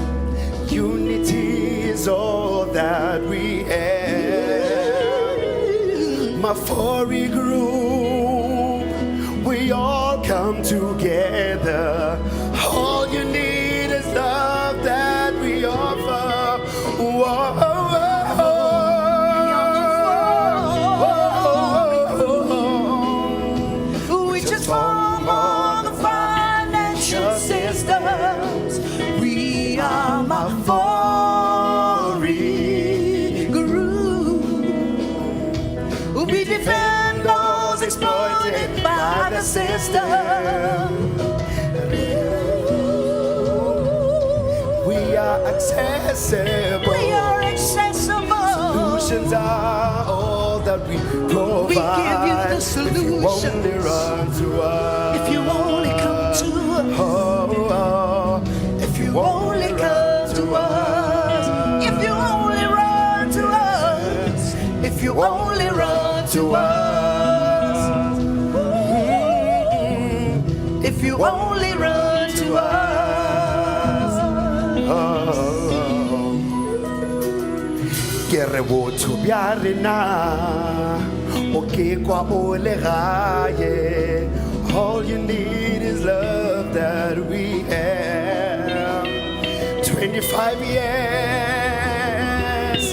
Unity is all that we have. Mafori group, we all come together. All you need is love that we offer. Whoa, We transform all the financial systems. We are Mafori group. We defend those exploited by the system. we are accessible. We are accessible. Solutions are all that we provide. We give you the If you solutions. only run to us. If you only come to us. Oh, oh. If you Only come to us. If you only run to us. If you only run to us. If you only run to us. Ke re botho bja rena o ke kwa o le gae. All you need is love that we have. 25 years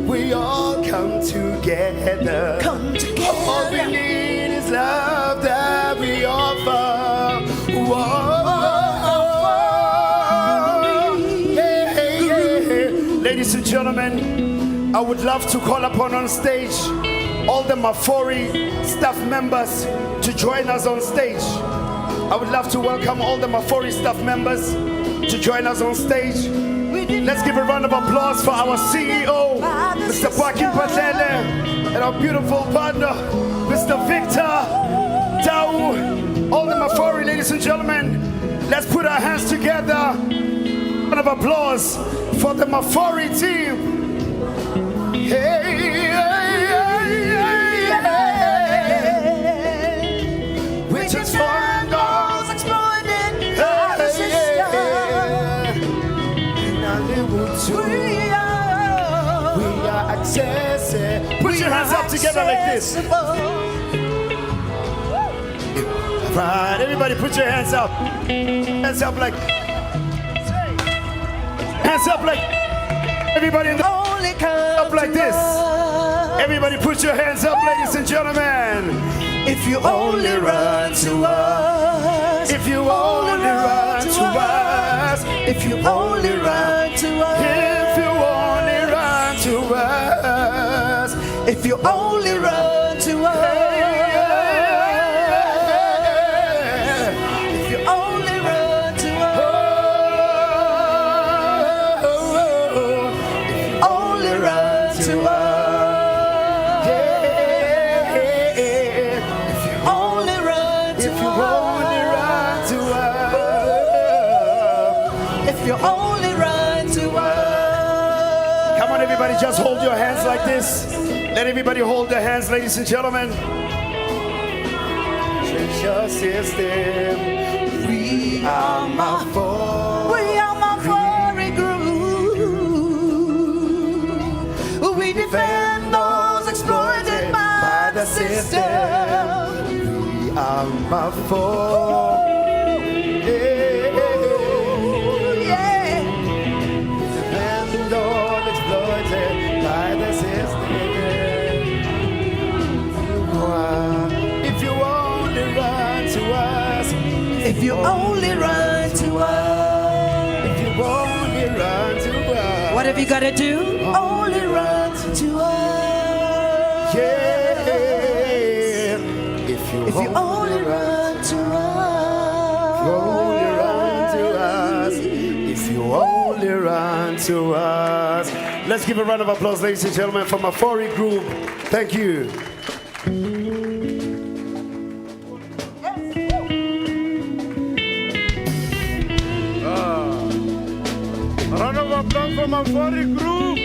we all come together. Come together. All we need is love that we offer. Whoa. Yeah, yeah. Ladies and gentlemen, I would love to call upon on stage all the Mafori staff members to join us on stage. I would love to welcome all the Mafori staff members to join us on stage. Let's give a round of applause for our CEO, Mr. Joaquin Patlele, and our beautiful partner, Mr. Victor Tau. All the Mafori, ladies and gentlemen, let's put our hands together. Round of applause for the Mafori team. Hey, We transform those exploited by the system. We are accessible. Put your hands up together like this. Right, everybody put your hands up. Hands up like. Hands up like. Everybody in the. Only come Up like to this. us. Everybody put your hands up, ladies and gentlemen. If you only run to us. If you only run to us. If you only run to us. If you only run to us. If you only run to us. If you only run to us. Only run to us. If you only run to If you only run to us. If you only run to us. Come on, everybody, just hold your hands like this. Let everybody hold their hands, ladies and gentlemen. Change your system. We are Mafori. We are Mafori group. We defend those exploited by the system. We are Mafori. Yeah. And all exploited by the system. If you only run to us. If you only run to us. If you only run to us. What have you got to do? Only run to us. Yeah. If you only run to us. Only run to us. If you only run to us. Let's give a round of applause, ladies and gentlemen, for Mafori Group. Thank you. Round of applause for Mafori Group.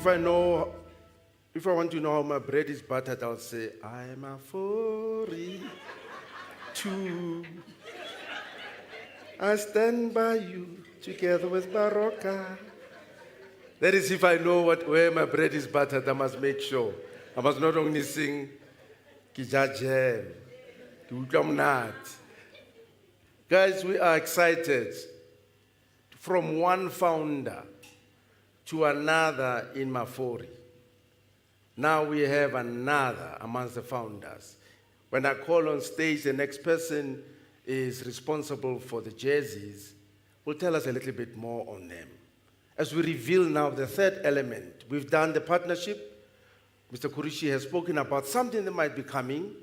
if I want to know how my bread is buttered, I'll say, I'm a 42. I stand by you together with Baroka. That is if I know where my bread is buttered, I must make sure. I must not only sing, Kijajem, Kiukamnat. Guys, we are excited. From one founder to another in Mafori. Now we have another amongst the founders. When I call on stage, the next person is responsible for the jerseys, will tell us a little bit more on them. As we reveal now the third element, we've done the partnership. Mr. Kurishi has spoken about something that might be coming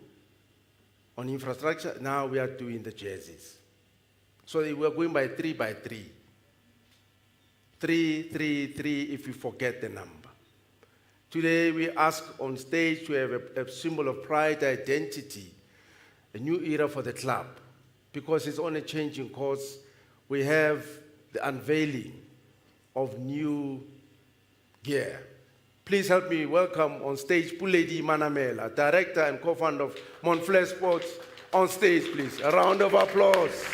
on infrastructure. Now we are doing the jerseys. So we are going by 3 by 3. 3, 3, 3 if you forget the number. Today we ask on stage to have a symbol of pride, identity, a new era for the club. Because it's on a changing course, we have the unveiling of new gear. Please help me welcome on stage Puledi Manamela, director and co-founder of Montflair Sports. On stage, please. A round of applause.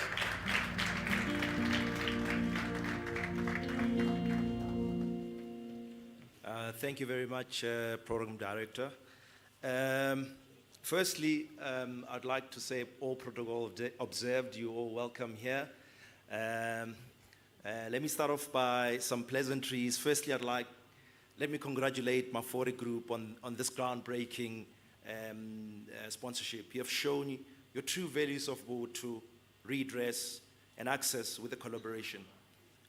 Thank you very much, Program Director. Firstly, I'd like to say all protocol observed, you're all welcome here. Let me start off by some pleasantries. Firstly, let me congratulate Mafori Group on this groundbreaking sponsorship. You have shown your true values of both to redress and access with the collaboration.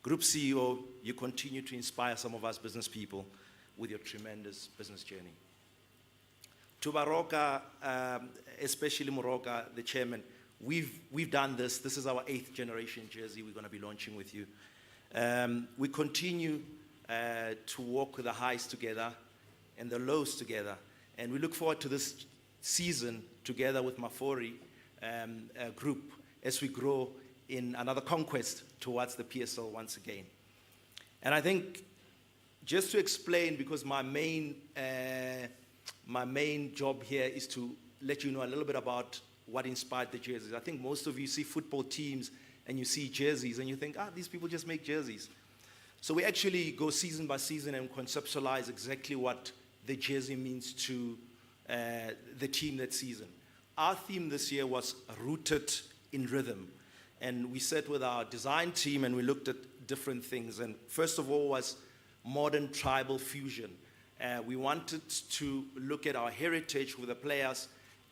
Group CEO, you continue to inspire some of us business people with your tremendous business journey. To Baroka, especially Moroka, the chairman, we've done this. This is our 8th generation jersey we're going to be launching with you. We continue to walk the highs together and the lows together. And we look forward to this season together with Mafori Group as we grow in another conquest towards the PSL once again. And I think just to explain, because my main job here is to let you know a little bit about what inspired the jerseys. I think most of you see football teams and you see jerseys and you think, these people just make jerseys. So we actually go season by season and conceptualize exactly what the jersey means to the team that season. Our theme this year was rooted in rhythm. And we sat with our design team and we looked at different things. And first of all was modern tribal fusion. We wanted to look at our heritage with the players,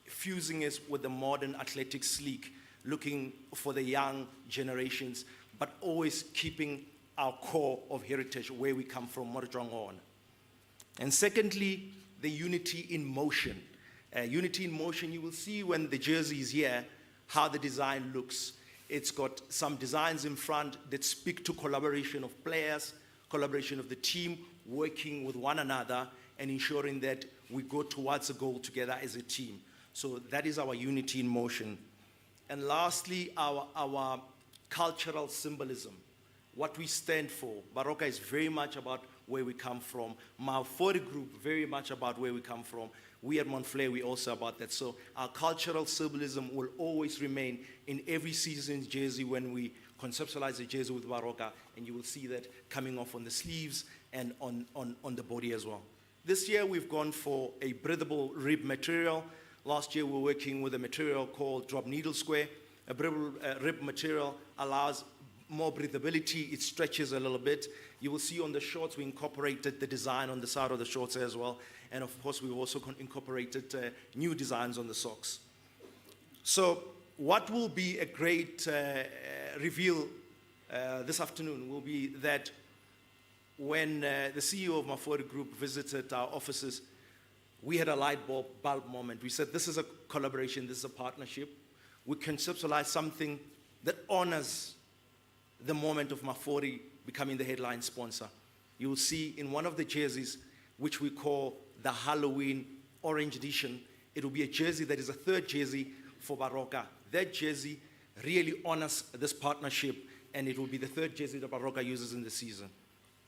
fusing it with the modern athletics league, looking for the young generations, but always keeping our core of heritage where we come from, Morjong on. And secondly, the unity in motion. Unity in motion, you will see when the jersey is here, how the design looks. It's got some designs in front that speak to collaboration of players, collaboration of the team, working with one another and ensuring that we go towards a goal together as a team. So that is our unity in motion. And lastly, our cultural symbolism, what we stand for. Baroka is very much about where we come from. Mafori Group, very much about where we come from. We at Montflair, we also about that. So our cultural symbolism will always remain in every season's jersey when we conceptualize the jersey with Baroka, and you will see that coming off on the sleeves and on the body as well. This year we've gone for a breathable rib material. Last year we were working with a material called drop needle square. A breathable rib material allows more breathability, it stretches a little bit. You will see on the shorts we incorporated the design on the side of the shorts as well. And of course we've also incorporated new designs on the socks. So what will be a great reveal this afternoon will be that when the CEO of Mafori Group visited our offices, we had a light bulb moment. We said, this is a collaboration, this is a partnership. We conceptualize something that honors the moment of Mafori becoming the headline sponsor. You will see in one of the jerseys, which we call the Halloween Orange Edition, it will be a jersey that is a third jersey for Baroka. That jersey really honors this partnership, and it will be the third jersey that Baroka uses in the season.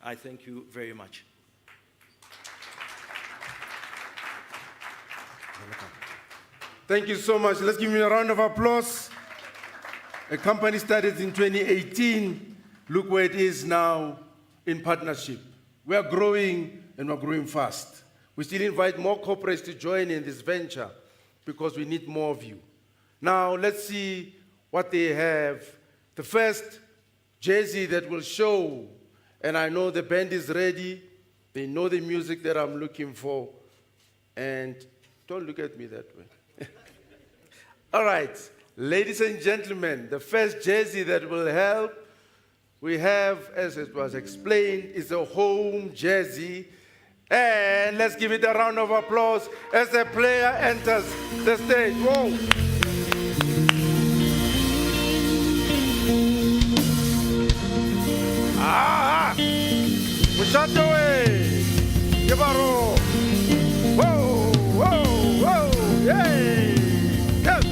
I thank you very much. Thank you so much. Let's give me a round of applause. A company started in 2018. Look where it is now in partnership. We are growing and we're growing fast. We still invite more corporates to join in this venture because we need more of you. Now let's see what they have. The first jersey that will show, and I know the band is ready. They know the music that I'm looking for. And don't look at me that way. All right, ladies and gentlemen, the first jersey that will help, we have, as it was explained, is a home jersey. And let's give it a round of applause as the player enters the stage. Whoa. Ah! We shot away. Yabaro. Whoa, whoa, whoa, yay! Yes.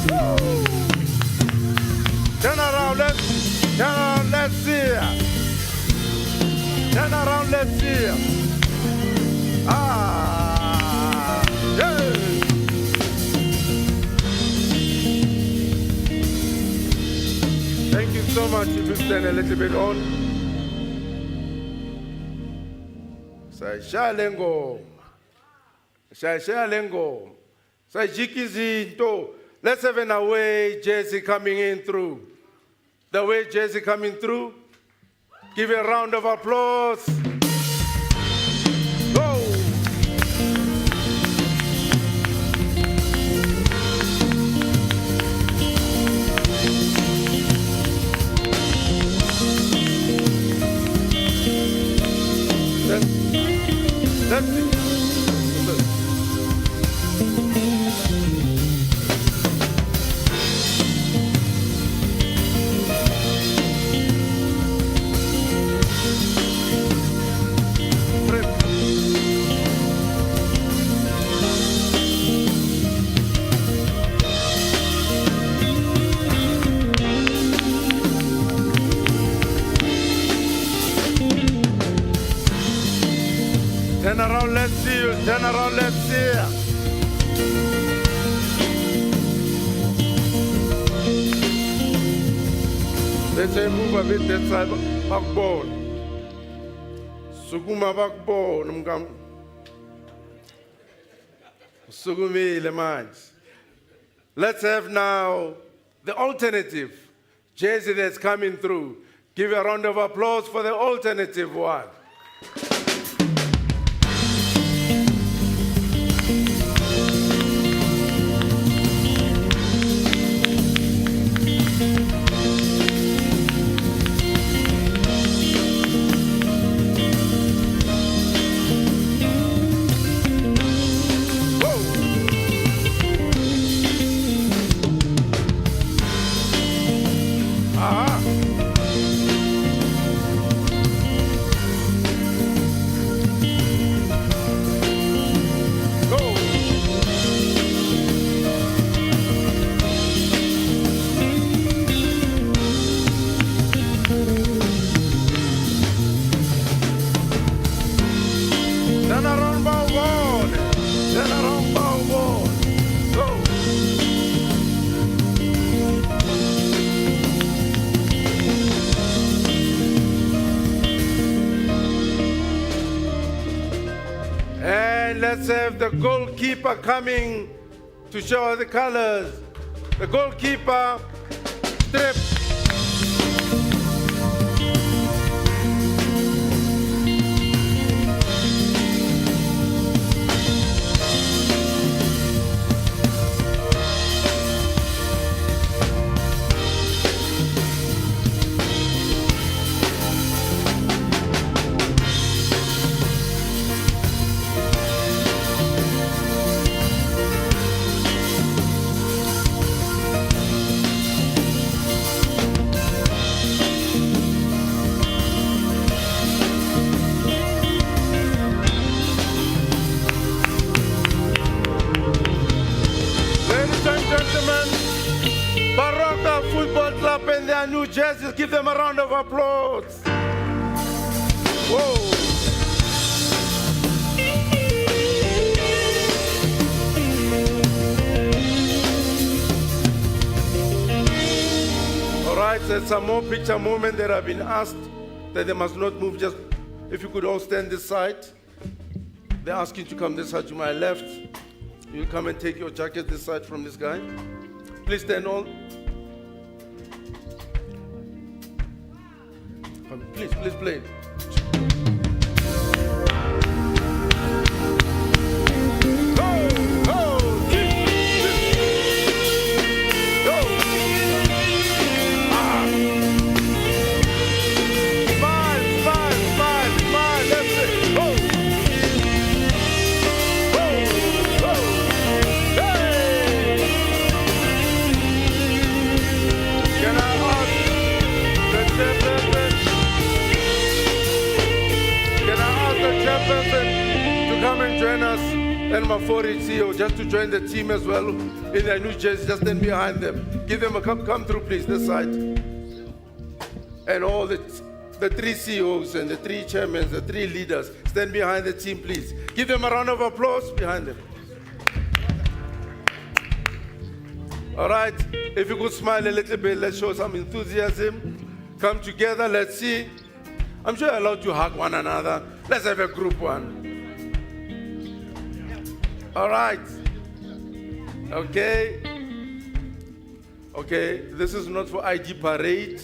Woo. Turn around, let's see. Turn around, let's see. Ah, yeah. Thank you so much. If you stand a little bit on. Sayishaya ngoma. Sayishaya ngoma. Sayijika izinto. Let's have an away jersey coming in through. The away jersey coming through. Give a round of applause. Go. Let's see. Turn around, let's see you. Turn around, let's see you. Let's say move a bit that side. Backbone. Sukuma backbone. Sugumile manje. Let's have now the alternative jersey that's coming through. Give a round of applause for the alternative one. Let's have the goalkeeper coming to show the colors. The goalkeeper, strip. new jerseys. Give them a round of applause. Whoa. All right, there's some more picture moment that have been asked that they must not move. Just if you could all stand this side. They're asking you to come this side to my left. You come and take your jacket this side from this guy. Please stand all. Come, please play. And Mafori CEO just to join the team as well in their new jersey. Just stand behind them. Give them a come through, please, this side. And all the three CEOs and the three chairmen, the three leaders, stand behind the team, please. Give them a round of applause behind them. All right, if you could smile a little bit, let's show some enthusiasm. Come together, let's see. I'm sure you're allowed to hug one another. Let's have a group one. All right. Okay, this is not for ID parade.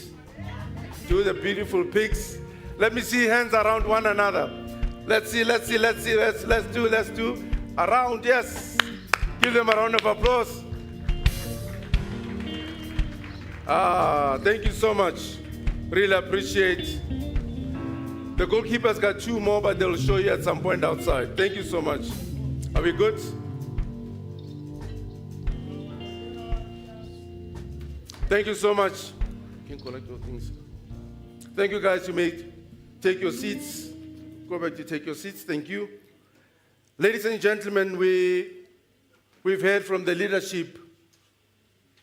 Do the beautiful pics. Let me see hands around one another. Let's see. Let's do. Around, yes. Give them a round of applause. Thank you so much. Really appreciate. The goalkeepers got 2 more, but they'll show you at some point outside. Thank you so much. Are we good? Thank you so much. You can collect your things. Thank you, guys. You may take your seats. Go back to take your seats. Thank you. Ladies and gentlemen, we've heard from the leadership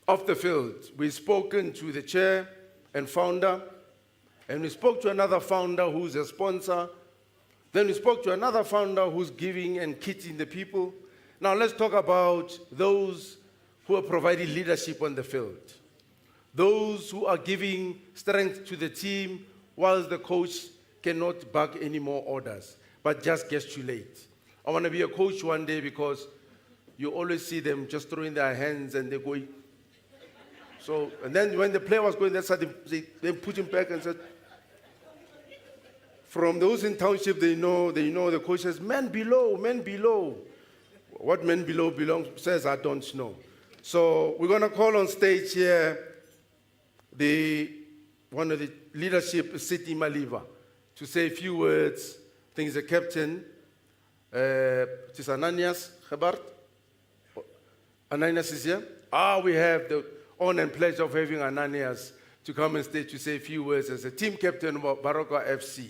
of the field. We've spoken to the chair and founder, and we spoke to another founder who's a sponsor. Then we spoke to another founder who's giving and kitting the people. Now let's talk about those who are providing leadership on the field. Those who are giving strength to the team whilst the coach cannot back any more orders, but just gesticulate. I want to be a coach one day because you always see them just throwing their hands and they're going. So, and then when the player was going, they put him back and said, from those in township, they know the coach says, men below. What men below says, I don't know. So we're going to call on stage here one of the leadership, City Maliva, to say a few words. I think he's the captain. It is Ananias Gebart. Ananias is here. We have the honor and pleasure of having Ananias to come on stage to say a few words as a team captain of Baroka FC.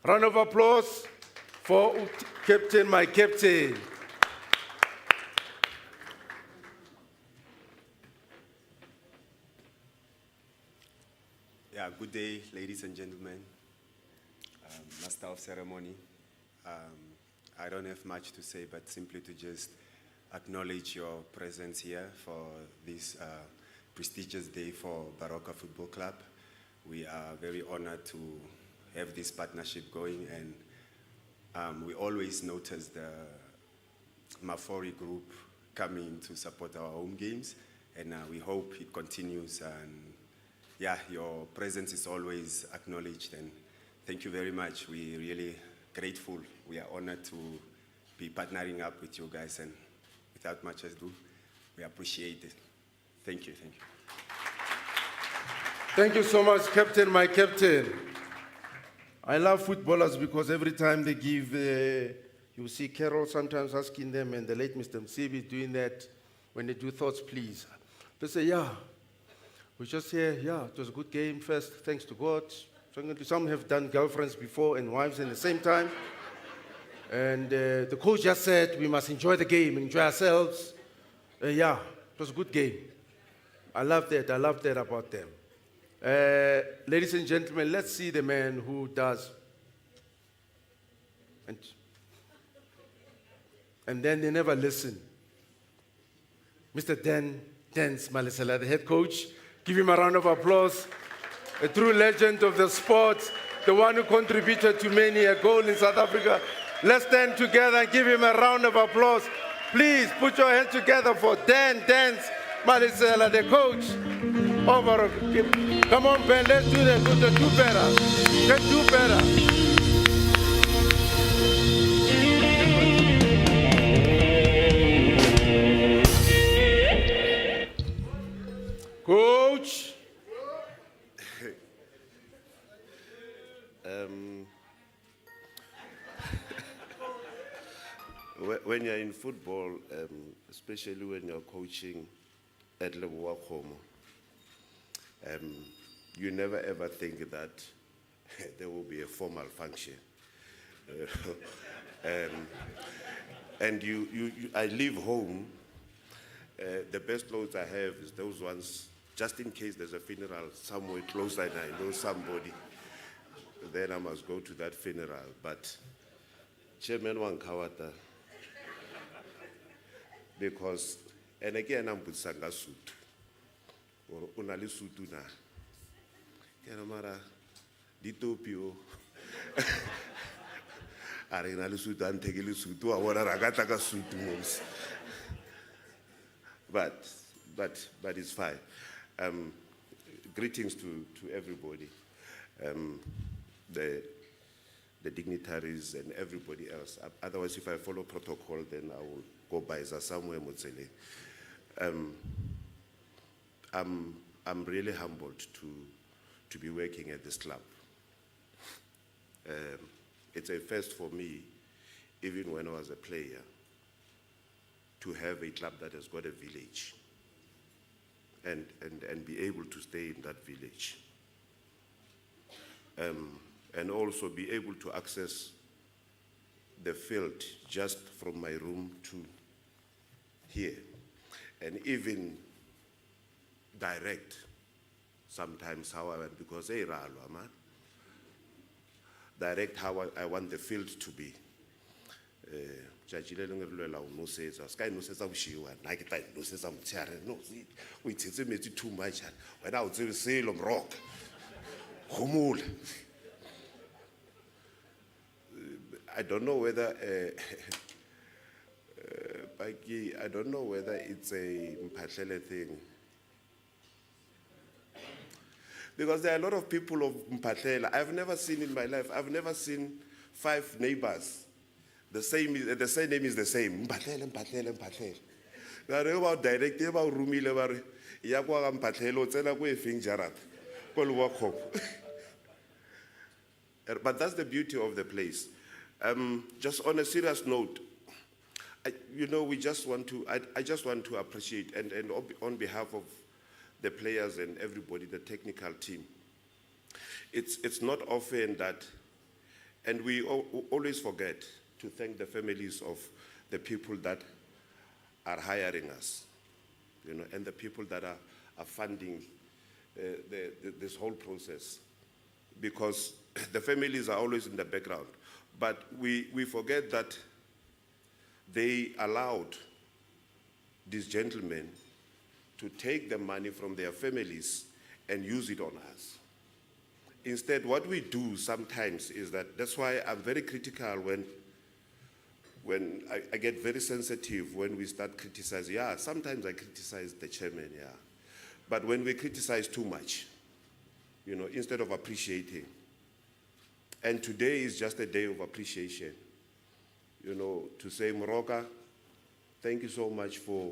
Round of applause for captain, my captain. Yeah, good day, ladies and gentlemen. Master of ceremony. I don't have much to say, but simply to just acknowledge your presence here for this prestigious day for Baroka Football Club. We are very honored to have this partnership going, and we always notice the Mafori group coming to support our home games, and we hope it continues. And yeah, your presence is always acknowledged, and thank you very much. We're really grateful. We are honored to be partnering up with you guys, and without much ado, we appreciate it. Thank you. Thank you so much, Captain, my captain. I love footballers because every time they give, you see Carol sometimes asking them, and the late Mr. Msibi is doing that when they do thoughts, please. They say, yeah, we just here, yeah, it was a good game first, thanks to God. Some have done girlfriends before and wives at the same time. And the coach just said we must enjoy the game, enjoy ourselves. Yeah, it was a good game. I love that about them. Ladies and gentlemen, let's see the man who does. And then they never listen. Mr. Dance Malisela, the head coach. Give him a round of applause. A true legend of the sport, the one who contributed to many a goal in South Africa. Let's stand together and give him a round of applause. Please put your hands together for Dance Malisela, the coach. Oh, Baroka. Come on, Ben, let's do that. Let's do better. Let's do better. Coach. When you're in football, especially when you're coaching at Leboa Khomo, you never ever think that there will be a formal function. And I leave home, the best clothes I have is those ones, just in case there's a funeral somewhere close and I know somebody, then I must go to that funeral. But Chairman Wankawata, because, and again, I'm with Sangasut, or Unali Sutuna, Kanamara, Ditopio, Arenali Sutan, Tegili Sutu, or Ragataka Sutu. But it's fine. Greetings to everybody, the dignitaries and everybody else. Otherwise, if I follow protocol, then I will go by somewhere Motsele. I'm really humbled to be working at this club. It's a first for me, even when I was a player, to have a club that has got a village and be able to stay in that village. And also be able to access the field just from my room to here. And even direct sometimes how I want, because direct how I want the field to be. Too much. When I would say rock. I don't know whether I don't know whether it's a Mphahlele thing. Because there are a lot of people of Mphahlele. I've never seen in my life, I've never seen 5 neighbors. The same name is the same. Mphahlele. Now they about direct, about Rumile, about Yakwa Mphahlele, Tsena Kwe Fing Jarat. But that's the beauty of the place. Just on a serious note, I just want to appreciate, and on behalf of the players and everybody, the technical team, it's not often that, and we always forget to thank the families of the people that are hiring us, and the people that are funding this whole process, because the families are always in the background. But we forget that they allowed these gentlemen to take the money from their families and use it on us. Instead, what we do sometimes is that's why I'm very critical when I get very sensitive when we start criticizing. Yeah, sometimes I criticize the chairman, yeah. But when we criticize too much, instead of appreciating. And today is just a day of appreciation. To say, Baroka, thank you so much for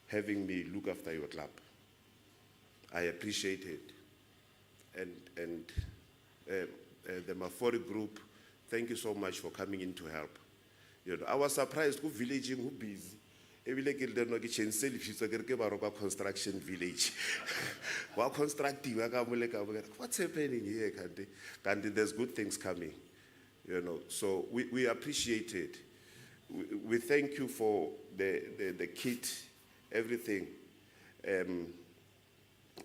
having me look after your club. I appreciate it. And the Mafori group, thank you so much for coming in to help. I was surprised who villaging, who busy. Baroka construction village. What's happening here, Kandi? There's good things coming, So we appreciate it. We thank you for the kit, everything.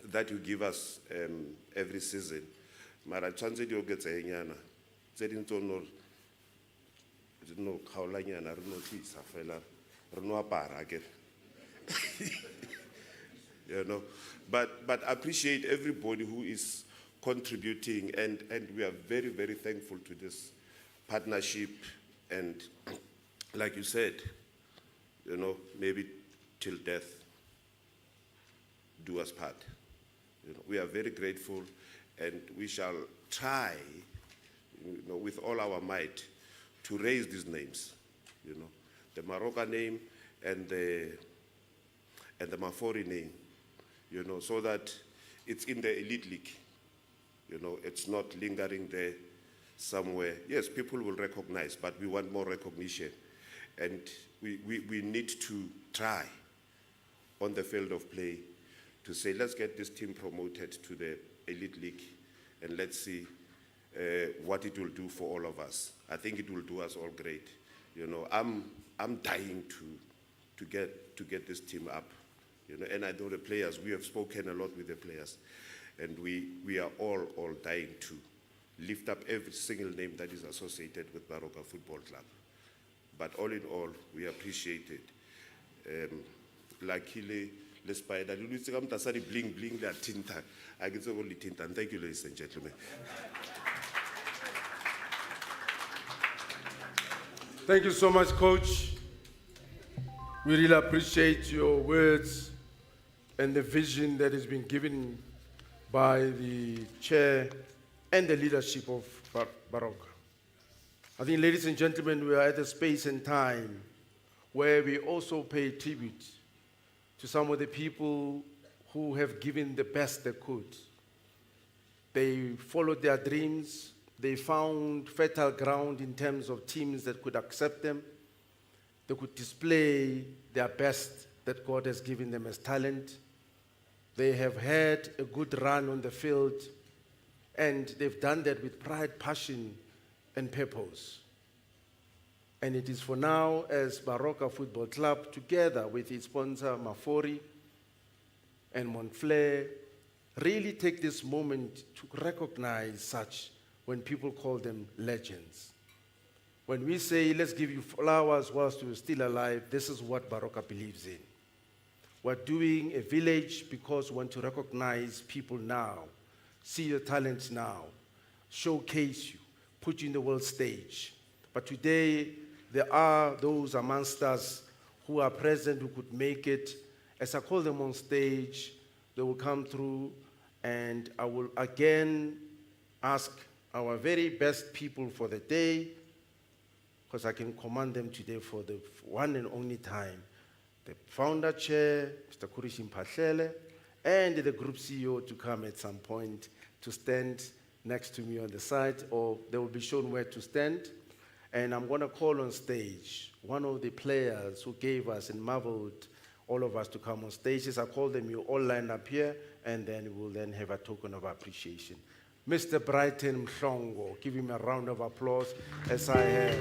that you give us every season. Mara tshwanetse di oketsehe nyana. Tse ding tsono re no kgaolanyana, re no tlisa fela, re no apara akere. You know, but I appreciate everybody who is contributing, and we are very, very thankful to this partnership. And like you said, you know, maybe till death do us part. You know, we are very grateful, and we shall try, you know, with all our might to raise these names. You know, the Baroka name and the Mafori name. You know, so that it's in the elite league. You know, it's not lingering there somewhere. Yes, people will recognize, but we want more recognition. And we need to try on the field of play to say, let's get this team promoted to the elite league, and let's see what it will do for all of us. I think it will do us all great. You know, I'm dying to get this team up. You know, and I know the players, we have spoken a lot with the players, and we are all dying to lift up every single name that is associated with Baroka Football Club. But all in all, we appreciate it. Luckily, the spider, you see, I'm bling bling that tinta. I get only tinta. And thank you, ladies and gentlemen. Thank you so much, Coach. We really appreciate your words and the vision that has been given by the chair and the leadership of Baroka. I think, ladies and gentlemen, we are at a space and time where we also pay tribute to some of the people who have given the best they could. They followed their dreams. They found fertile ground in terms of teams that could accept them. They could display their best that God has given them as talent. They have had a good run on the field, and they've done that with pride, passion, and purpose. And it is for now, as Baroka Football Club, together with its sponsor Mafori and Montflair, really take this moment to recognize such when people call them legends. When we say, let's give you flowers whilst you're still alive, this is what Baroka believes in. We're doing a village because we want to recognize people now, see your talents now, showcase you, put you in the world stage. But today, there are those amongst us who are present who could make it. As I call them on stage, they will come through, and I will again ask our very best people for the day, because I can command them today for the one and only time. The founder chair, Mr. Kurishi Mphahlele, and the group CEO to come at some point to stand next to me on the side, or they will be shown where to stand. And I'm going to call on stage one of the players who gave us and marveled all of us to come on stages. I call them, you all line up here, and then we'll then have a token of appreciation. Mr. Brighton Mhlongo, give him a round of applause as I have.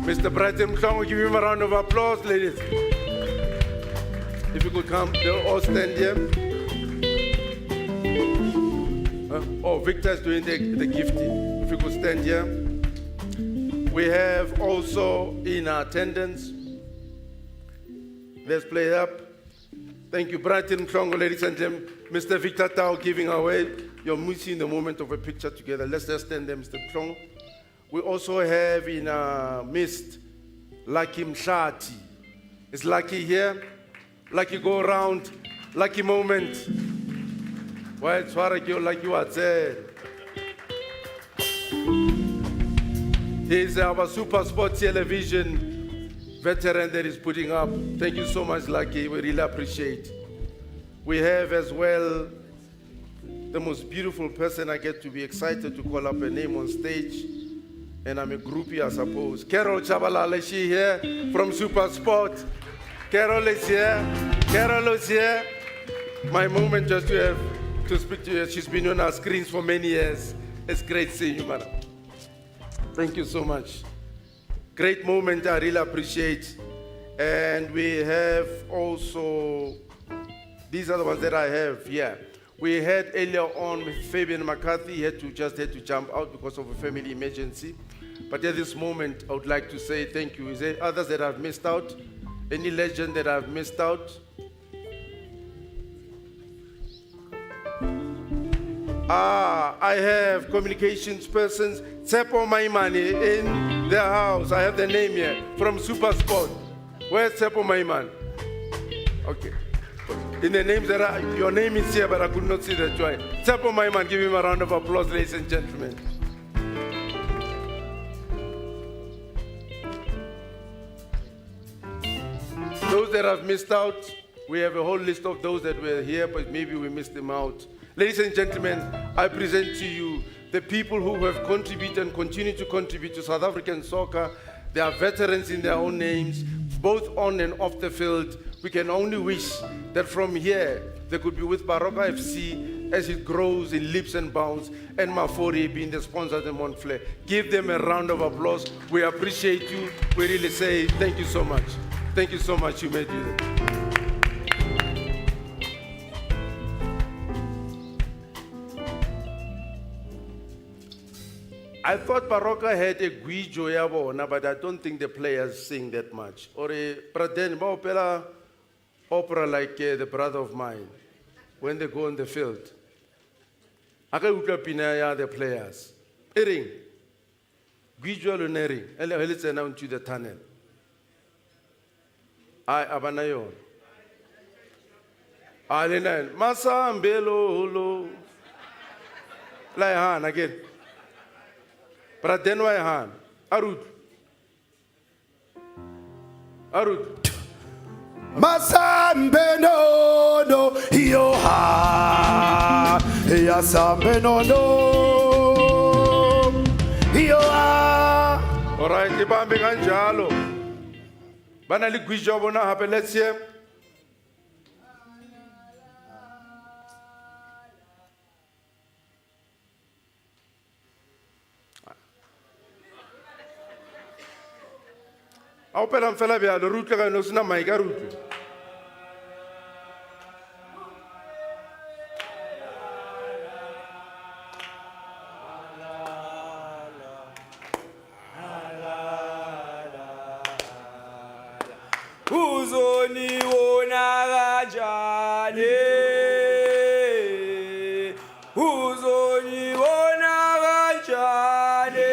Mr. Brighton Mhlongo, give him a round of applause, ladies. If you could come, they'll all stand here. Oh, Victor's doing the gifting. If you could stand here. We have also in attendance, let's play up. Thank you, Brighton Mhlongo, ladies and gentlemen. Mr. Victor Tao giving away. You're missing the moment of a picture together. Let's just stand there, Mr. Mhlongo. We also have in our midst Lucky Mshati. Is Lucky here? Lucky go around. Lucky moment. Why it's like you are there. He's our Super Sports Television veteran that is putting up. Thank you so much, Lucky. We really appreciate. We have as well the most beautiful person. I get to be excited to call up her name on stage. And I'm a groupie, I suppose. Carol Chabalala, is she here from Super Sport? Carol is here. Carol is here. My moment just to have to speak to her. She's been on our screens for many years. It's great seeing you, madam. Thank you so much. Great moment, I really appreciate. And we have also, these are the ones that I have here. We had earlier on Fabian McCarthy, he had to jump out because of a family emergency. But at this moment, I would like to say thank you. Is there others that I've missed out? Any legend that I've missed out? I have communications persons, Tsepo Maimani in their house. I have the name here from Super Sport. Where's Tsepo Maiman? Okay. In the names that your name is here, but I could not see the joy. Tsepo Maiman, give him a round of applause, ladies and gentlemen. Those that have missed out, we have a whole list of those that were here, but maybe we missed them out. Ladies and gentlemen, I present to you the people who have contributed and continue to contribute to South African soccer. They are veterans in their own names, both on and off the field. We can only wish that from here, they could be with Baroka FC as it grows in leaps and bounds, and Mafori being the sponsor of the Montflair. Give them a round of applause. We appreciate you. We really say thank you so much. Thank you so much. You made it. I thought Baroka had a guijo ya bona, but I don't think the players sing that much. Or a Praden opera like the brother of mine, when they go on the field. Aka utlwa pina ya the players. Ering. Guijo lo nering. Ele tsena into the tunnel. Ai abana yon. Alena masambelo lo. Lai han again. Praden wa han. Arut. Masambe no no yo ha ya sambe no no yo ha. All right, ibambe kanjalo. Bana li guijo bona hape, let's hear. Au pela mfela bia le rutle ka no sina mai ka rutle. Uzoni wona kanjani? Uzoni wona kanjani?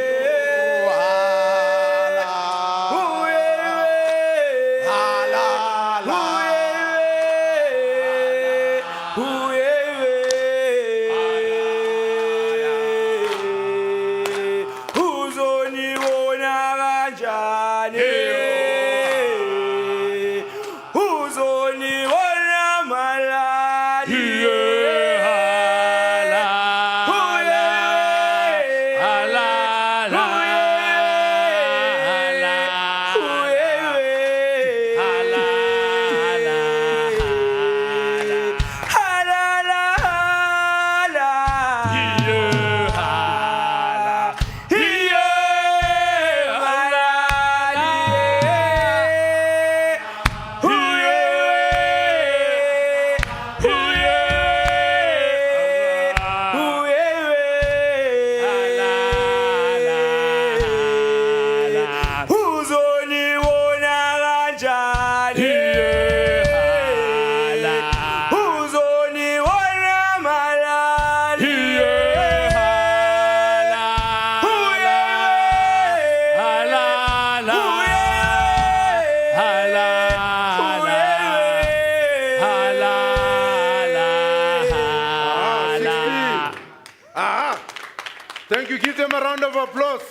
Thank you. Give them a round of applause.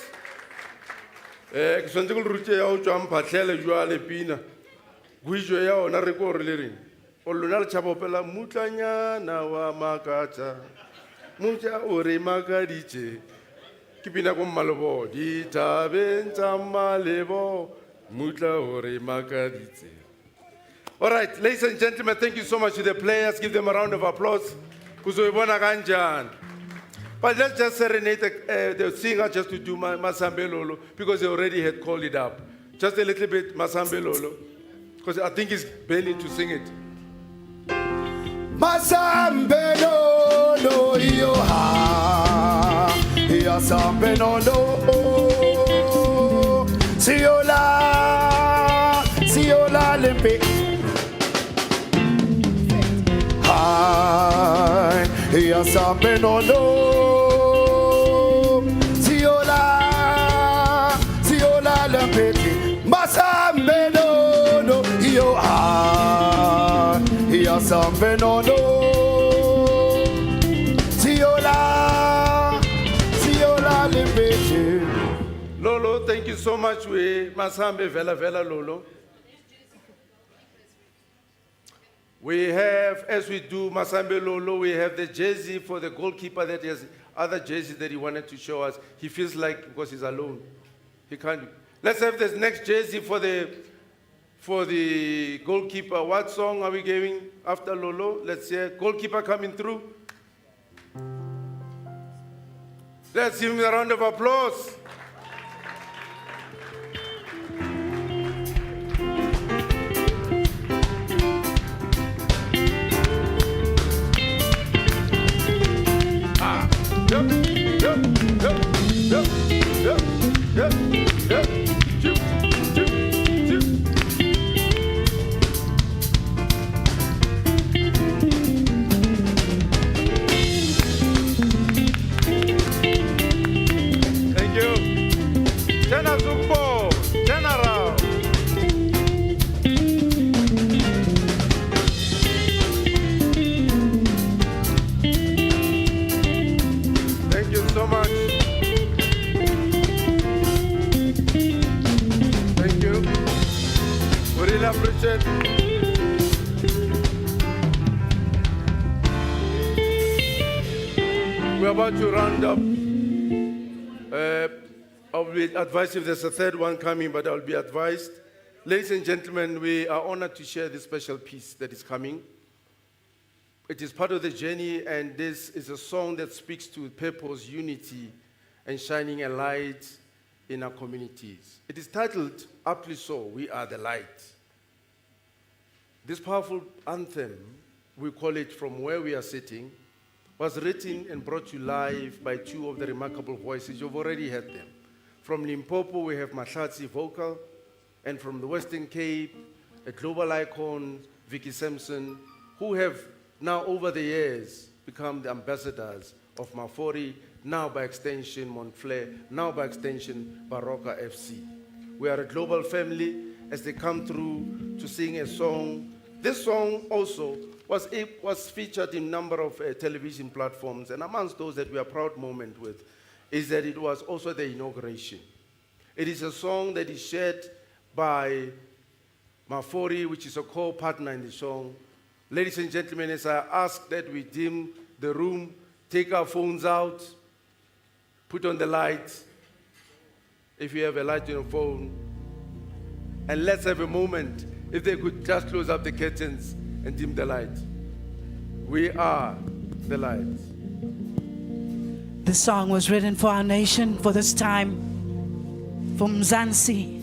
Ke swantse go rute ya o tswa mphatlhele jwale pina. Guijo ya ona re ko re le reng. O lona le tshaba opela mutlanyana wa makatsa. Mutla o re makaditse. Ke pina go mmalebo di tabeng tsa malebo. Mutla o re makaditse. All right, ladies and gentlemen, thank you so much to the players. Give them a round of applause. Kuzoibona kanjani. But let's just serenade the singer just to do Masambe Lolo, because they already had called it up. Just a little bit, Masambe Lolo. Because I think he's burning to sing it. Masambe no no yo ha ya sambe no no siola lempe ha ya sambe no no siola lempe masambe no no yo ha ya sambe no no siola lempe. Lolo, thank you so much. We Masambe Vela Vela Lolo. We have, as we do Masambe Lolo, we have the jersey for the goalkeeper that has other jerseys that he wanted to show us. He feels like because he's alone, he can't. Let's have this next jersey for the goalkeeper. What song are we giving after Lolo? Let's hear goalkeeper coming through. Let's give him a round of applause. Thank you. Tena Zumbo, Tena Rao. Thank you so much. Thank you. We really appreciate it. We're about to round up. I'll be advised if there's a third one coming, but I'll be advised. Ladies and gentlemen, we are honored to share this special piece that is coming. It is part of the journey, and this is a song that speaks to purpose, unity, and shining a light in our communities. It is titled, aptly so, We Are the Light. This powerful anthem, we call it From Where We Are Sitting, was written and brought to life by two of the remarkable voices. You've already heard them. From Limpopo, we have Mahlatsi vocal, and from the Western Cape, a global icon, Vicky Sampson, who have now over the years become the ambassadors of Mafori, now by extension Montflair, now by extension Baroka FC. We are a global family as they come through to sing a song. This song also was featured in a number of television platforms, and amongst those that we are proud moment with is that it was also the inauguration. It is a song that is shared by Mafori, which is a co-partner in the song. Ladies and gentlemen, as I ask that we dim the room, take our phones out, put on the lights, if you have a light on your phone, and let's have a moment, if they could just close up the curtains and dim the light. We are the light. This song was written for our nation, for this time, for Mzansi.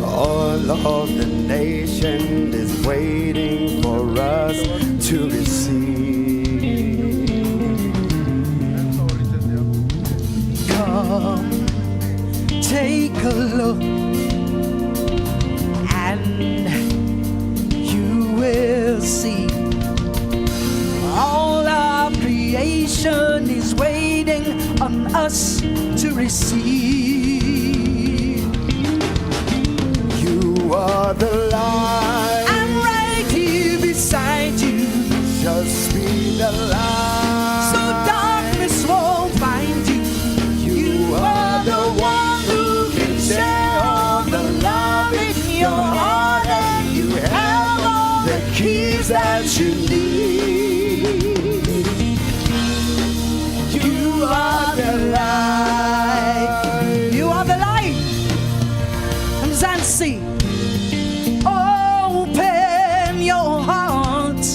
All of the nation is waiting for us to receive. Come, take a look, and you will see. All of creation is waiting on us to receive. You are the light. I'm right here beside you. Just be the light. So darkness won't find you. You are the one who can share all the light. that you need. You are the light. You are the light. And Zansi, open your heart.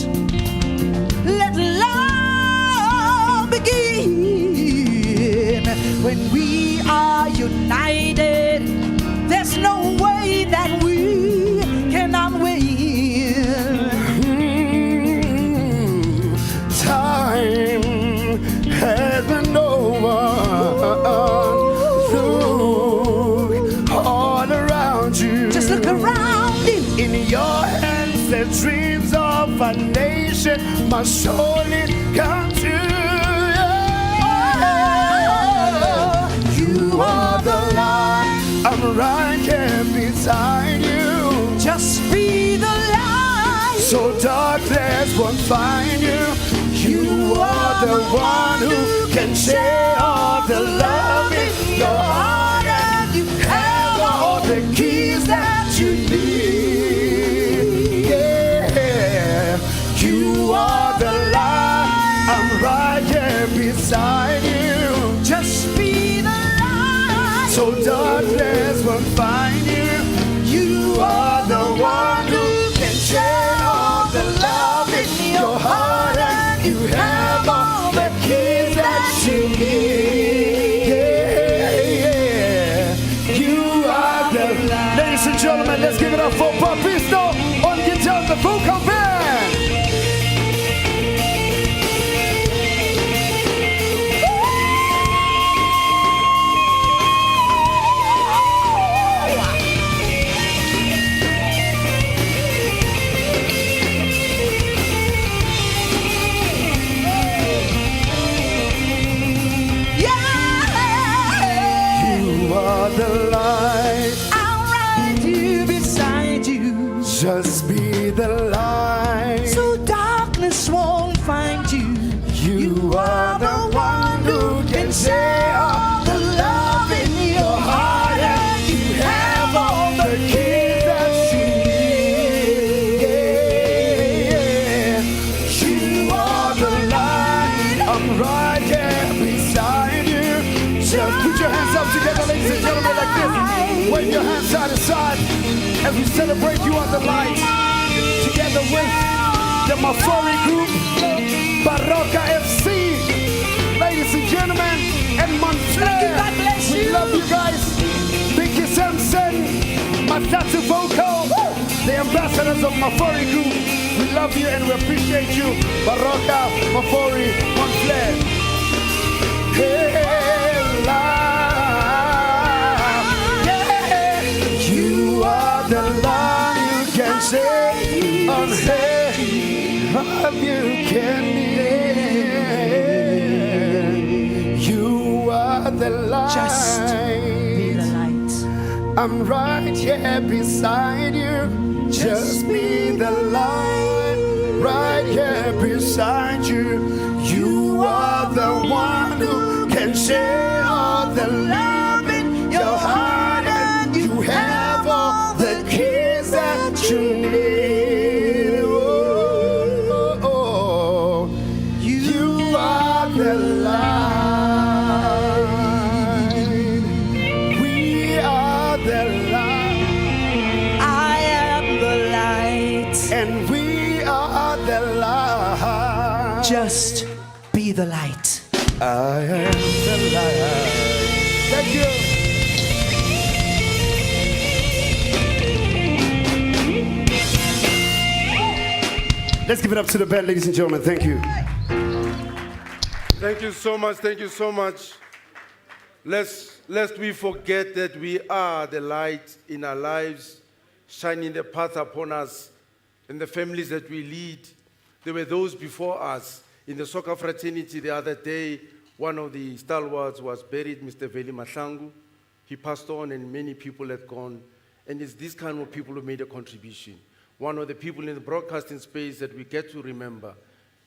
Let love begin. When we are united, there's no way that we cannot win. Time has been over. Look all around you. Just look around you. In your hands, the dreams of a nation must surely come true. You are the light. I'm right here beside you. Just be the light. So darkness won't find you. You are the one who can share all the love in your heart, and you have all the keys that you need. Yeah, you are the light. I'm right here beside you. Just be the light. So darkness won't find you. You are the one who can share all the love in your heart, and you have all the keys that you need. Yeah, you are the light. Ladies and gentlemen, let's give it up for Papisto on guitar, the vocal band. The light, I'll ride you beside you. just be the light. So darkness won't find you. You are the one who can share all the love in your heart, and you have all the keys that you need. Yeah, you are the light. I'm right here beside you. Just put your hands up together, ladies and gentlemen, like this. Wave your hands side to side as we celebrate you on the light. Together with the Mafori group, Baroka FC, ladies and gentlemen, and Montflair. God bless We you. love you guys. Vicky Sampson, Matatu Vocal, the ambassadors of Mafori group. We love you and we appreciate you. Baroka, Mafori, Montflair. Hey, yeah. You are the light. You can say on hey, love you can need. You are the light. Just be the light. I'm right here beside you. Just be the light. Right here beside you. You are the one who can share all the love in your heart, and you have all the keys that you need. Oh, oh, oh. You are the light. We are the light. I am the light. And we are the light. Just be the light. I am the light. Thank you. Let's give it up to the band, ladies and gentlemen. Thank you. Thank you so much. Thank you so much. Lest we forget that we are the light in our lives, shining the path upon us and the families that we lead. There were those before us. In the soccer fraternity the other day, one of the stalwarts was buried, Mr. Veli Mahlangu. He passed on and many people had gone. And it's these kind of people who made a contribution. One of the people in the broadcasting space that we get to remember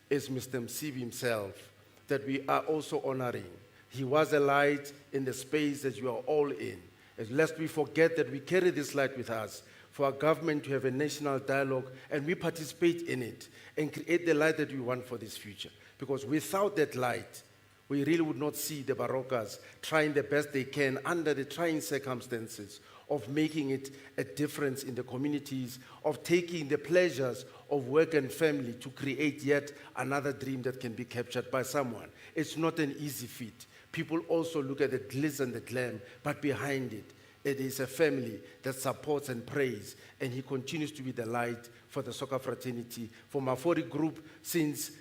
is Mr. Msibi himself, that we are also honoring. He was a light in the space that you are all in. And lest we forget that we carry this light with us for our government to have a national dialogue, and we participate in it and create the light that we want for this future. Because without that light, we really would not see the Barokas trying the best they can under the trying circumstances of making it a difference in the communities, of taking the pleasures of work and family to create yet another dream that can be captured by someone. It's not an easy feat. People also look at the glitz and the glam, but behind it, it is a family that supports and prays, and he continues to be the light for the soccer fraternity. For Mafori Group, since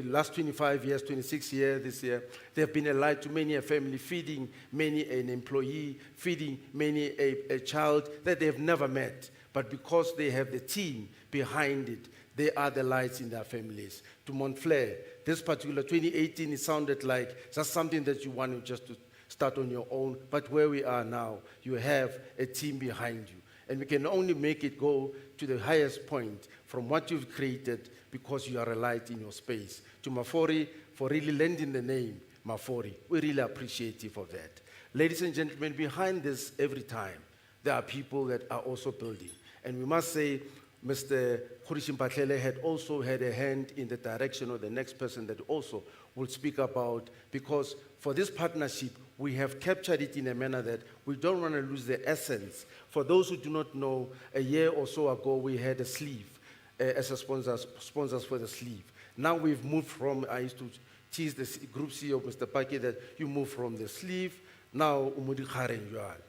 last 25 years, 26 years this year, they have been a light to many a family, feeding many an employee, feeding many a child that they have never met. But because they have the team behind it, they are the lights in their families. To Montflair, this particular 2018, it sounded like just something that you wanted just to start on your own, but where we are now, you have a team behind you. And we can only make it go to the highest point from what you've created because you are a light in your space. To Mafori, for really lending the name Mafori, we're really appreciative of that. Ladies and gentlemen, behind this every time, there are people that are also building. And we must say, Mr. Khurishim Patlele had also had a hand in the direction of the next person that also will speak about, because for this partnership, we have captured it in a manner that we don't want to lose the essence. For those who do not know, a year or so ago, we had a sleeve as a sponsors for the sleeve. Now we've moved from, I used to tease the group CEO, Mr. Paki, that you move from the sleeve, now umudi kharenjwal.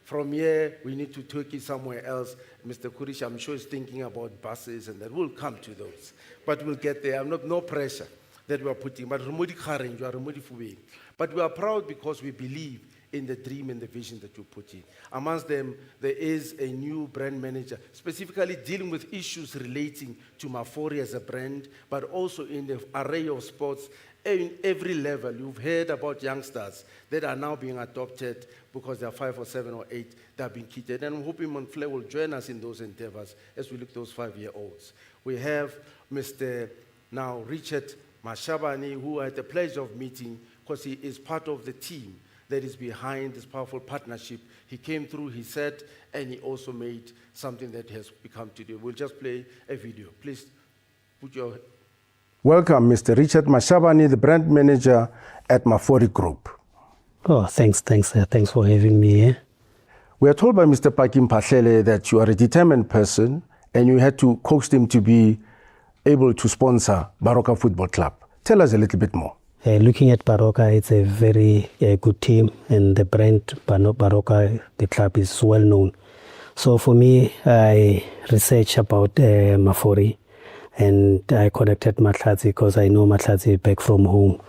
From here, we need to take it somewhere else. Mr. Kurish, I'm sure is thinking about buses, and that we'll come to those. But we'll get there. No pressure that we are putting. But we are proud because we believe in the dream and the vision that you put in. Amongst them, there is a new brand manager, specifically dealing with issues relating to Mafori as a brand, but also in the array of sports in every level. You've heard about youngsters that are now being adopted because they are 5 or 7 or 8 that have been kitted. And I'm hoping Montflair will join us in those endeavors as we look at those 5-year-olds. We have Mr. now Richard Mashabani, who I had the pleasure of meeting because he is part of the team that is behind this powerful partnership. He came through, he said, and he also made something that has become today. We'll just play a video. Please put your... Welcome, Mr. Richard Mashabani, the brand manager at Mafori Group. Oh, thanks for having me here. We are told by Mr. Pakim Patlele that you are a determined person and you had to coax him to be able to sponsor Baroka Football Club. Tell us a little bit more. Looking at Baroka, it's a very good team, and the brand Baroka, the club, is well known. So for me, I researched about Mafori, and I connected Matlatsi because I know Matlatsi back from home.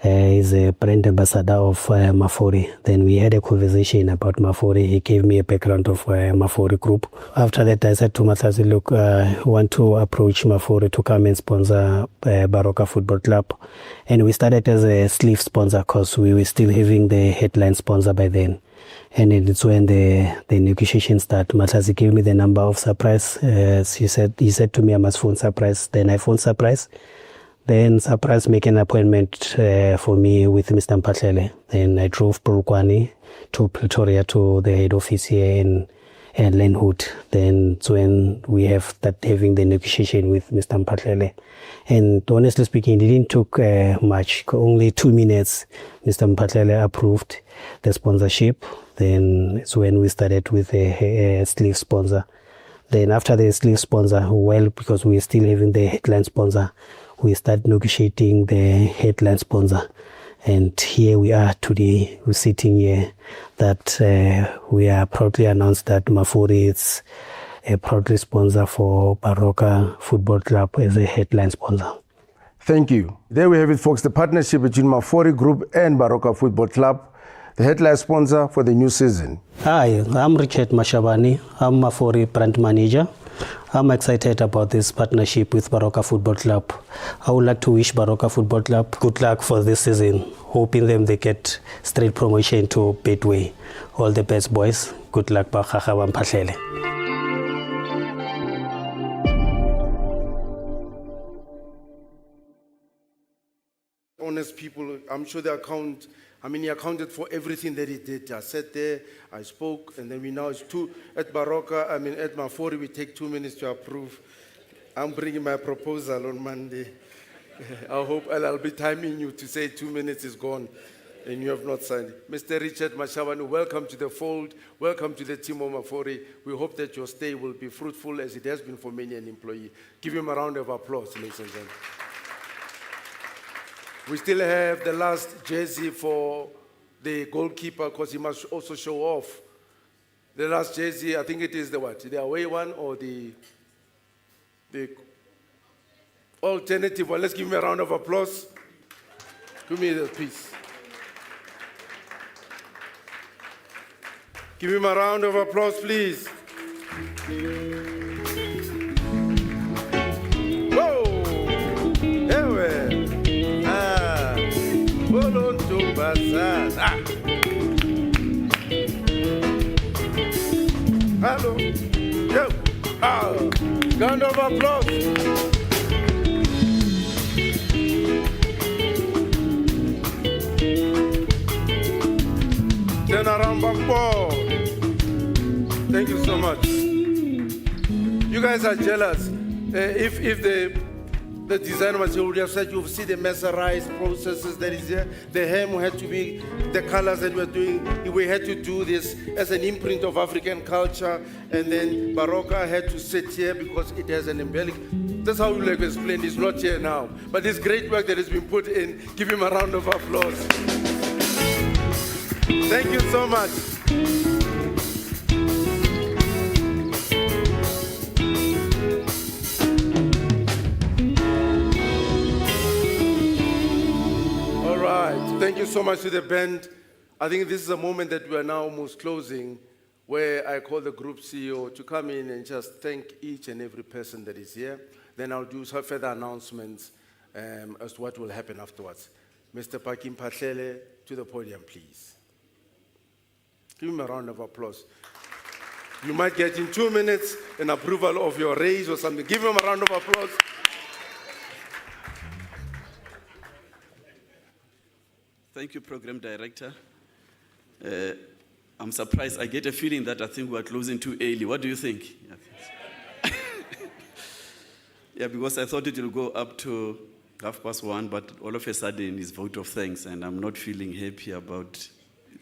He's a brand ambassador of Mafori. Then we had a conversation about Mafori. He gave me a background of Mafori Group. After that, I said to Matlatsi, look, I want to approach Mafori to come and sponsor Baroka Football Club. And we started as a sleeve sponsor because we were still having the headline sponsor by then. And it's when the negotiation started. Matlatsi gave me the number of Surprise. He said to me, I must phone Surprise. Then I phoned Surprise. Then Surprise make an appointment for me with Mr. Mpatlele. Then I drove Polokwane to Pretoria to the head office here in Lenhood. Then it's when we have started having the negotiation with Mr. Mpatlele. And honestly speaking, it didn't take much, only 2 minutes. Mr. Mpatlele approved the sponsorship. Then it's when we started with a sleeve sponsor. Then after the sleeve sponsor, well, because we are still having the headline sponsor, we started negotiating the headline sponsor. And here we are today, we're sitting here, that we are proudly announced that Mafori is a proudly sponsor for Baroka Football Club as a headline sponsor. Thank you. There we have it, folks, the partnership between Mafori Group and Baroka Football Club, the headline sponsor for the new season. Hi, I'm Richard Mashabani. I'm Mafori brand manager. I'm excited about this partnership with Baroka Football Club. I would like to wish Baroka Football Club good luck for this season, hoping them they get straight promotion to Bedway. All the best, boys. Good luck, Bachacha Mpatlele. honest people. I'm sure he accounted for everything that he did. I sat there, I spoke, and then it's 2 at Baroka, at Mafori, we take 2 minutes to approve. I'm bringing my proposal on Monday. I hope I'll be timing you to say 2 minutes is gone and you have not signed it. Mr. Richard Mashabanu, welcome to the fold. Welcome to the team of Mafori. We hope that your stay will be fruitful as it has been for many an employee. Give him a round of applause, ladies and gentlemen. We still have the last jersey for the goalkeeper because he must also show off. The last jersey, I think it is the away one or the alternative one. Let's give him a round of applause. Give me the piece. Give him a round of applause, please. Whoa! Ewe! Ah! Bolonto Bazan! Ah! Hello! Yo! Ah! Round of applause! Turn around back ball. Thank you so much. You guys are jealous. If the designer was here, would have said you've seen the mesmerized processes that is here. The hem had to be the colors that we're doing. We had to do this as an imprint of African culture, and then Baroka had to sit here because it has an embellish. That's how we like explain. It's not here now, but this great work that has been put in. Give him a round of applause. Thank you so much. All right. Thank you so much to the band. I think this is a moment that we are now almost closing, where I call the group CEO to come in and just thank each and every person that is here. Then I'll do some further announcements as to what will happen afterwards. Mr. Pakim Patlele, to the podium, please. Give him a round of applause. You might get in 2 minutes an approval of your raise or something. Give him a round of applause. Thank you, Program Director. I'm surprised. I get a feeling that I think we're closing too early. What do you think? Yeah, because I thought it will go up to 1:30, but all of a sudden it's vote of thanks, and I'm not feeling happy about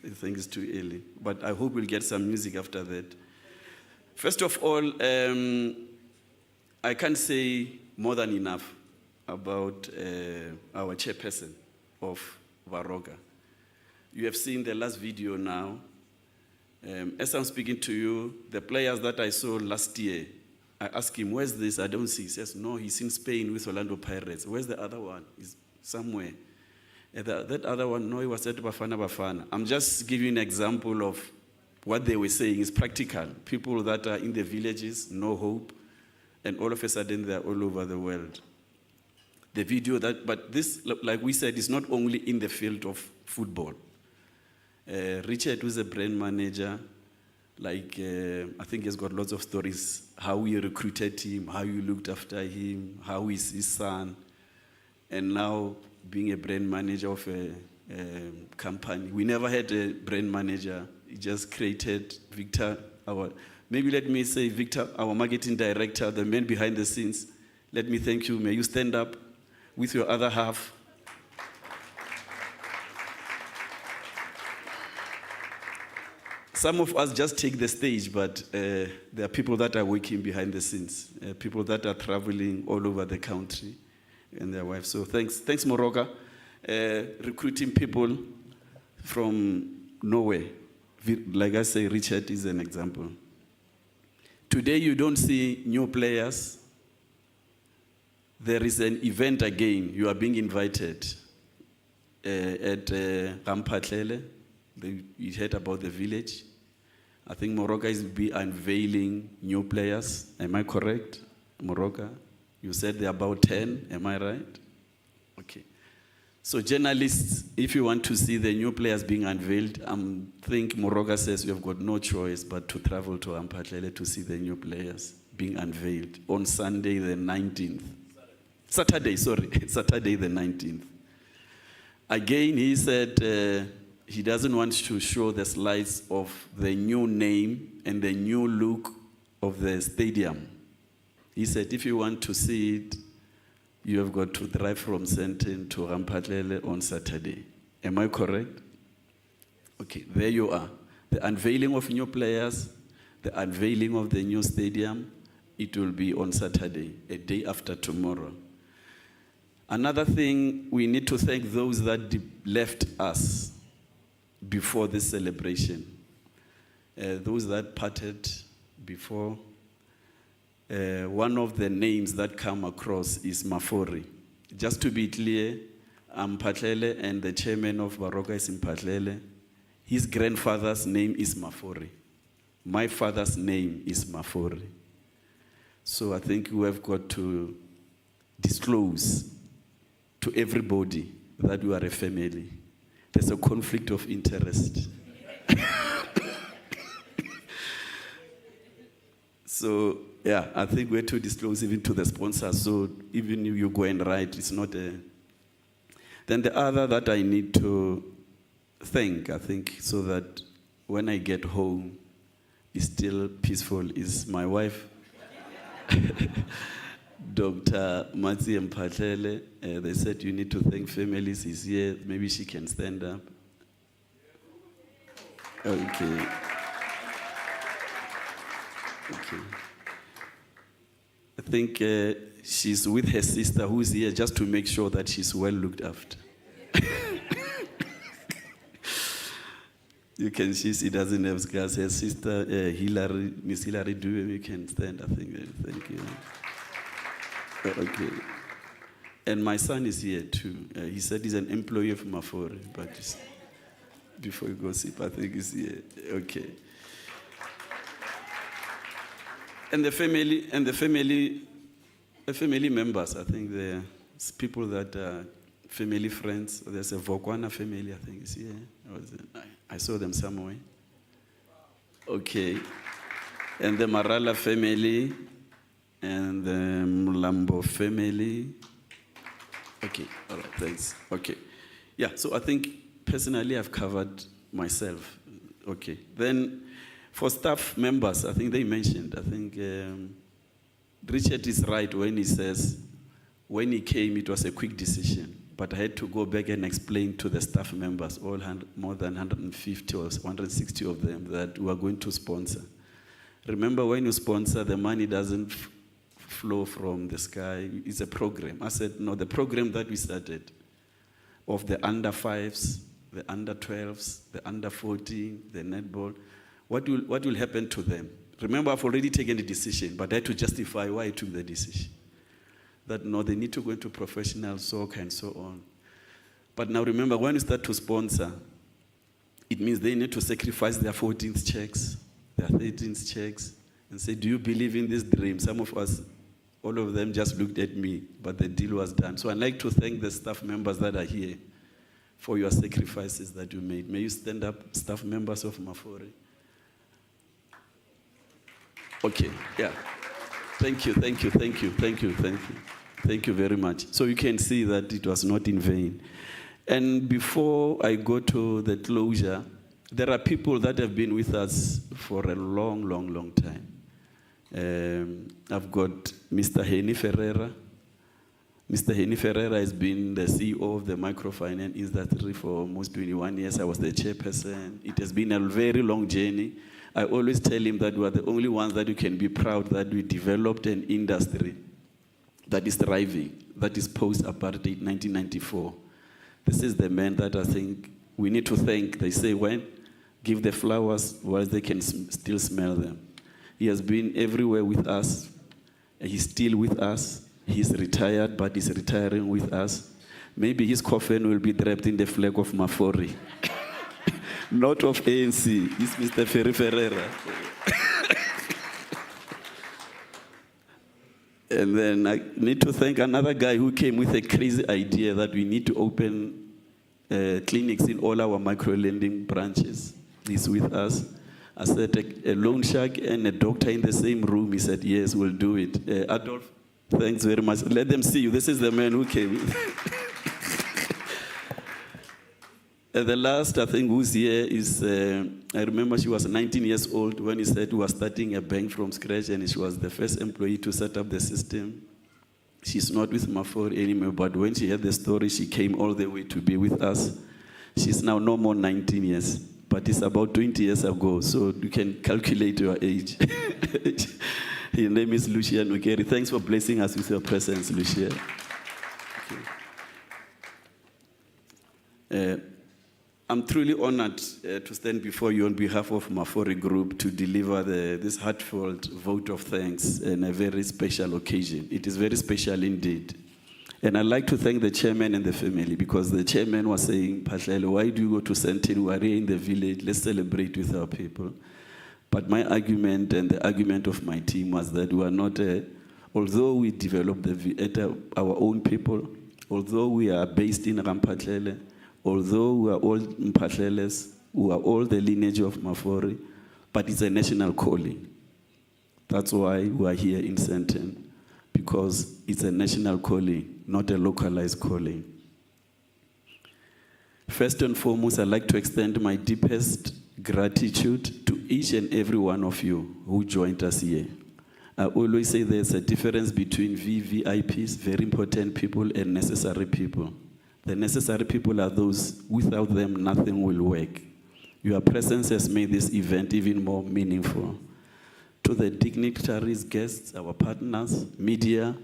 I think it's too early, but I hope we'll get some music after that. First of all, I can't say more than enough about our chairperson of Baroka. You have seen the last video now. As I'm speaking to you, the players that I saw last year, I asked him, where's this? I don't see. He says, no, he's in Spain with Orlando Pirates. Where's the other one? He's somewhere. That other one, no, he was at Bafana. I'm just giving you an example of what they were saying is practical. People that are in the villages, no hope, and all of a sudden they're all over the world. The video but this, like we said, is not only in the field of football. Richard, who's a brand manager, I think he's got lots of stories, how we recruited him, how you looked after him, how is his son, and now being a brand manager of a company. We never had a brand manager. He just created Victor, maybe let me say Victor, our marketing director, the man behind the scenes. Let me thank you. May you stand up with your other half. Some of us just take the stage, but there are people that are working behind the scenes, people that are traveling all over the country and their wives. So thanks Baroka, recruiting people from nowhere. Like I say, Richard is an example. Today you don't see new players. There is an event again. You are being invited at Rampatlele. You heard about the village. I think Baroka is be unveiling new players. Am I correct, Baroka? You said there are about 10. Am I right? Okay. So journalists, if you want to see the new players being unveiled, I think Baroka says you have got no choice but to travel to Rampatlele to see the new players being unveiled on Sunday the 19th. Saturday the 19th. Again, he said he doesn't want to show the slides of the new name and the new look of the stadium. He said, if you want to see it, you have got to drive from Sandton to Rampatlele on Saturday. Am I correct? Okay, there you are. The unveiling of new players, the unveiling of the new stadium, it will be on Saturday, a day after tomorrow. Another thing, we need to thank those that left us before this celebration. Those that parted before. One of the names that come across is Mafori. Just to be clear, I'm Mpatlele and the chairman of Baroka is Mpatlele. His grandfather's name is Mafori. My father's name is Mafori. So I think we have got to disclose to everybody that we are a family. There's a conflict of interest. So, yeah, I think we have to disclose even to the sponsors. So even if you go and write, it's not a... Then the other that I need to thank, I think, so that when I get home, it's still peaceful, is my wife, Dr. Matsi Mpatlele. They said you need to thank families. He's here. Maybe she can stand up. Okay. Okay. I think she's with her sister who's here just to make sure that she's well looked after. You can see she doesn't have scars. Her sister, Hillary, Miss Hillary Dube, you can stand, I think. Thank you. Okay. And my son is here too. He said he's an employee of Mafori, but before you go sleep, I think he's here. Okay. And the family members, I think they're people that are family friends. There's a Vokwana family, I think is here. I saw them somewhere. Okay. And the Marala family and the Mlambo family. Okay, all right, thanks. Okay. Yeah, so I think personally I've covered myself. Okay. Then for staff members, I think they mentioned, I think Richard is right when he says, when he came, it was a quick decision. But I had to go back and explain to the staff members, more than 150 or 160 of them, that we are going to sponsor. Remember, when you sponsor, the money doesn't flow from the sky. It's a program. I said, no, the program that we started of the under 5s, the under 12s, the under 14, the netball, what will happen to them? Remember, I've already taken the decision, but I had to justify why I took the decision. That no, they need to go into professional soccer and so on. But now remember, when you start to sponsor, it means they need to sacrifice their 14th checks, their 13th checks, and say, do you believe in this dream? Some of us, all of them just looked at me, but the deal was done. So I'd like to thank the staff members that are here for your sacrifices that you made. May you stand up, staff members of Mafori. Okay, yeah. Thank you, thank you, thank you, thank you, thank you. Thank you very much. So you can see that it was not in vain. And before I go to the closure, there are people that have been with us for a long, long, long time. I've got Mr. Henny Ferreira. Mr. Henny Ferreira has been the CEO of the microfinance industry for almost 21 years. I was the chairperson. It has been a very long journey. I always tell him that we are the only ones that you can be proud that we developed an industry that is thriving, that is post-apartheid 1994. This is the man that I think we need to thank. They say when, give the flowers while they can still smell them. He has been everywhere with us. He's still with us. He's retired, but he's retiring with us. Maybe his coffin will be draped in the flag of Mafori. Not of ANC. It's Mr. Ferreira. And then I need to thank another guy who came with a crazy idea that we need to open clinics in all our micro-lending branches. He's with us. I said, a loan shark and a doctor in the same room. He said, yes, we'll do it. Adolf, thanks very much. Let them see you. This is the man who came. The last, I think, who's here is, I remember she was 19 years old when he said he was starting a bank from scratch, and she was the first employee to set up the system. She's not with Mafori anymore, but when she heard the story, she came all the way to be with us. She's now no more 19 years, but it's about 20 years ago, so you can calculate your age. Her name is Lucia Nukeri. Thanks for blessing us with your presence, Lucia. I'm truly honored to stand before you on behalf of Mafori Group to deliver this heartfelt vote of thanks on a very special occasion. It is very special indeed. And I'd like to thank the chairman and the family, because the chairman was saying, Patlele, why do you go to Sentin? We are here in the village. Let's celebrate with our people. But my argument and the argument of my team was that we are not, although we developed our own people, although we are based in Rampatlele, although we are all Mpatleles, we are all the lineage of Mafori, but it's a national calling. That's why we are here in Sentin, because it's a national calling, not a localized calling. First and foremost, I'd like to extend my deepest gratitude to each and every one of you who joined us here. I always say there's a difference between VVIPs, very important people, and necessary people. The necessary people are those, without them, nothing will work. Your presence has made this event even more meaningful. To the dignitaries, guests, our partners, media,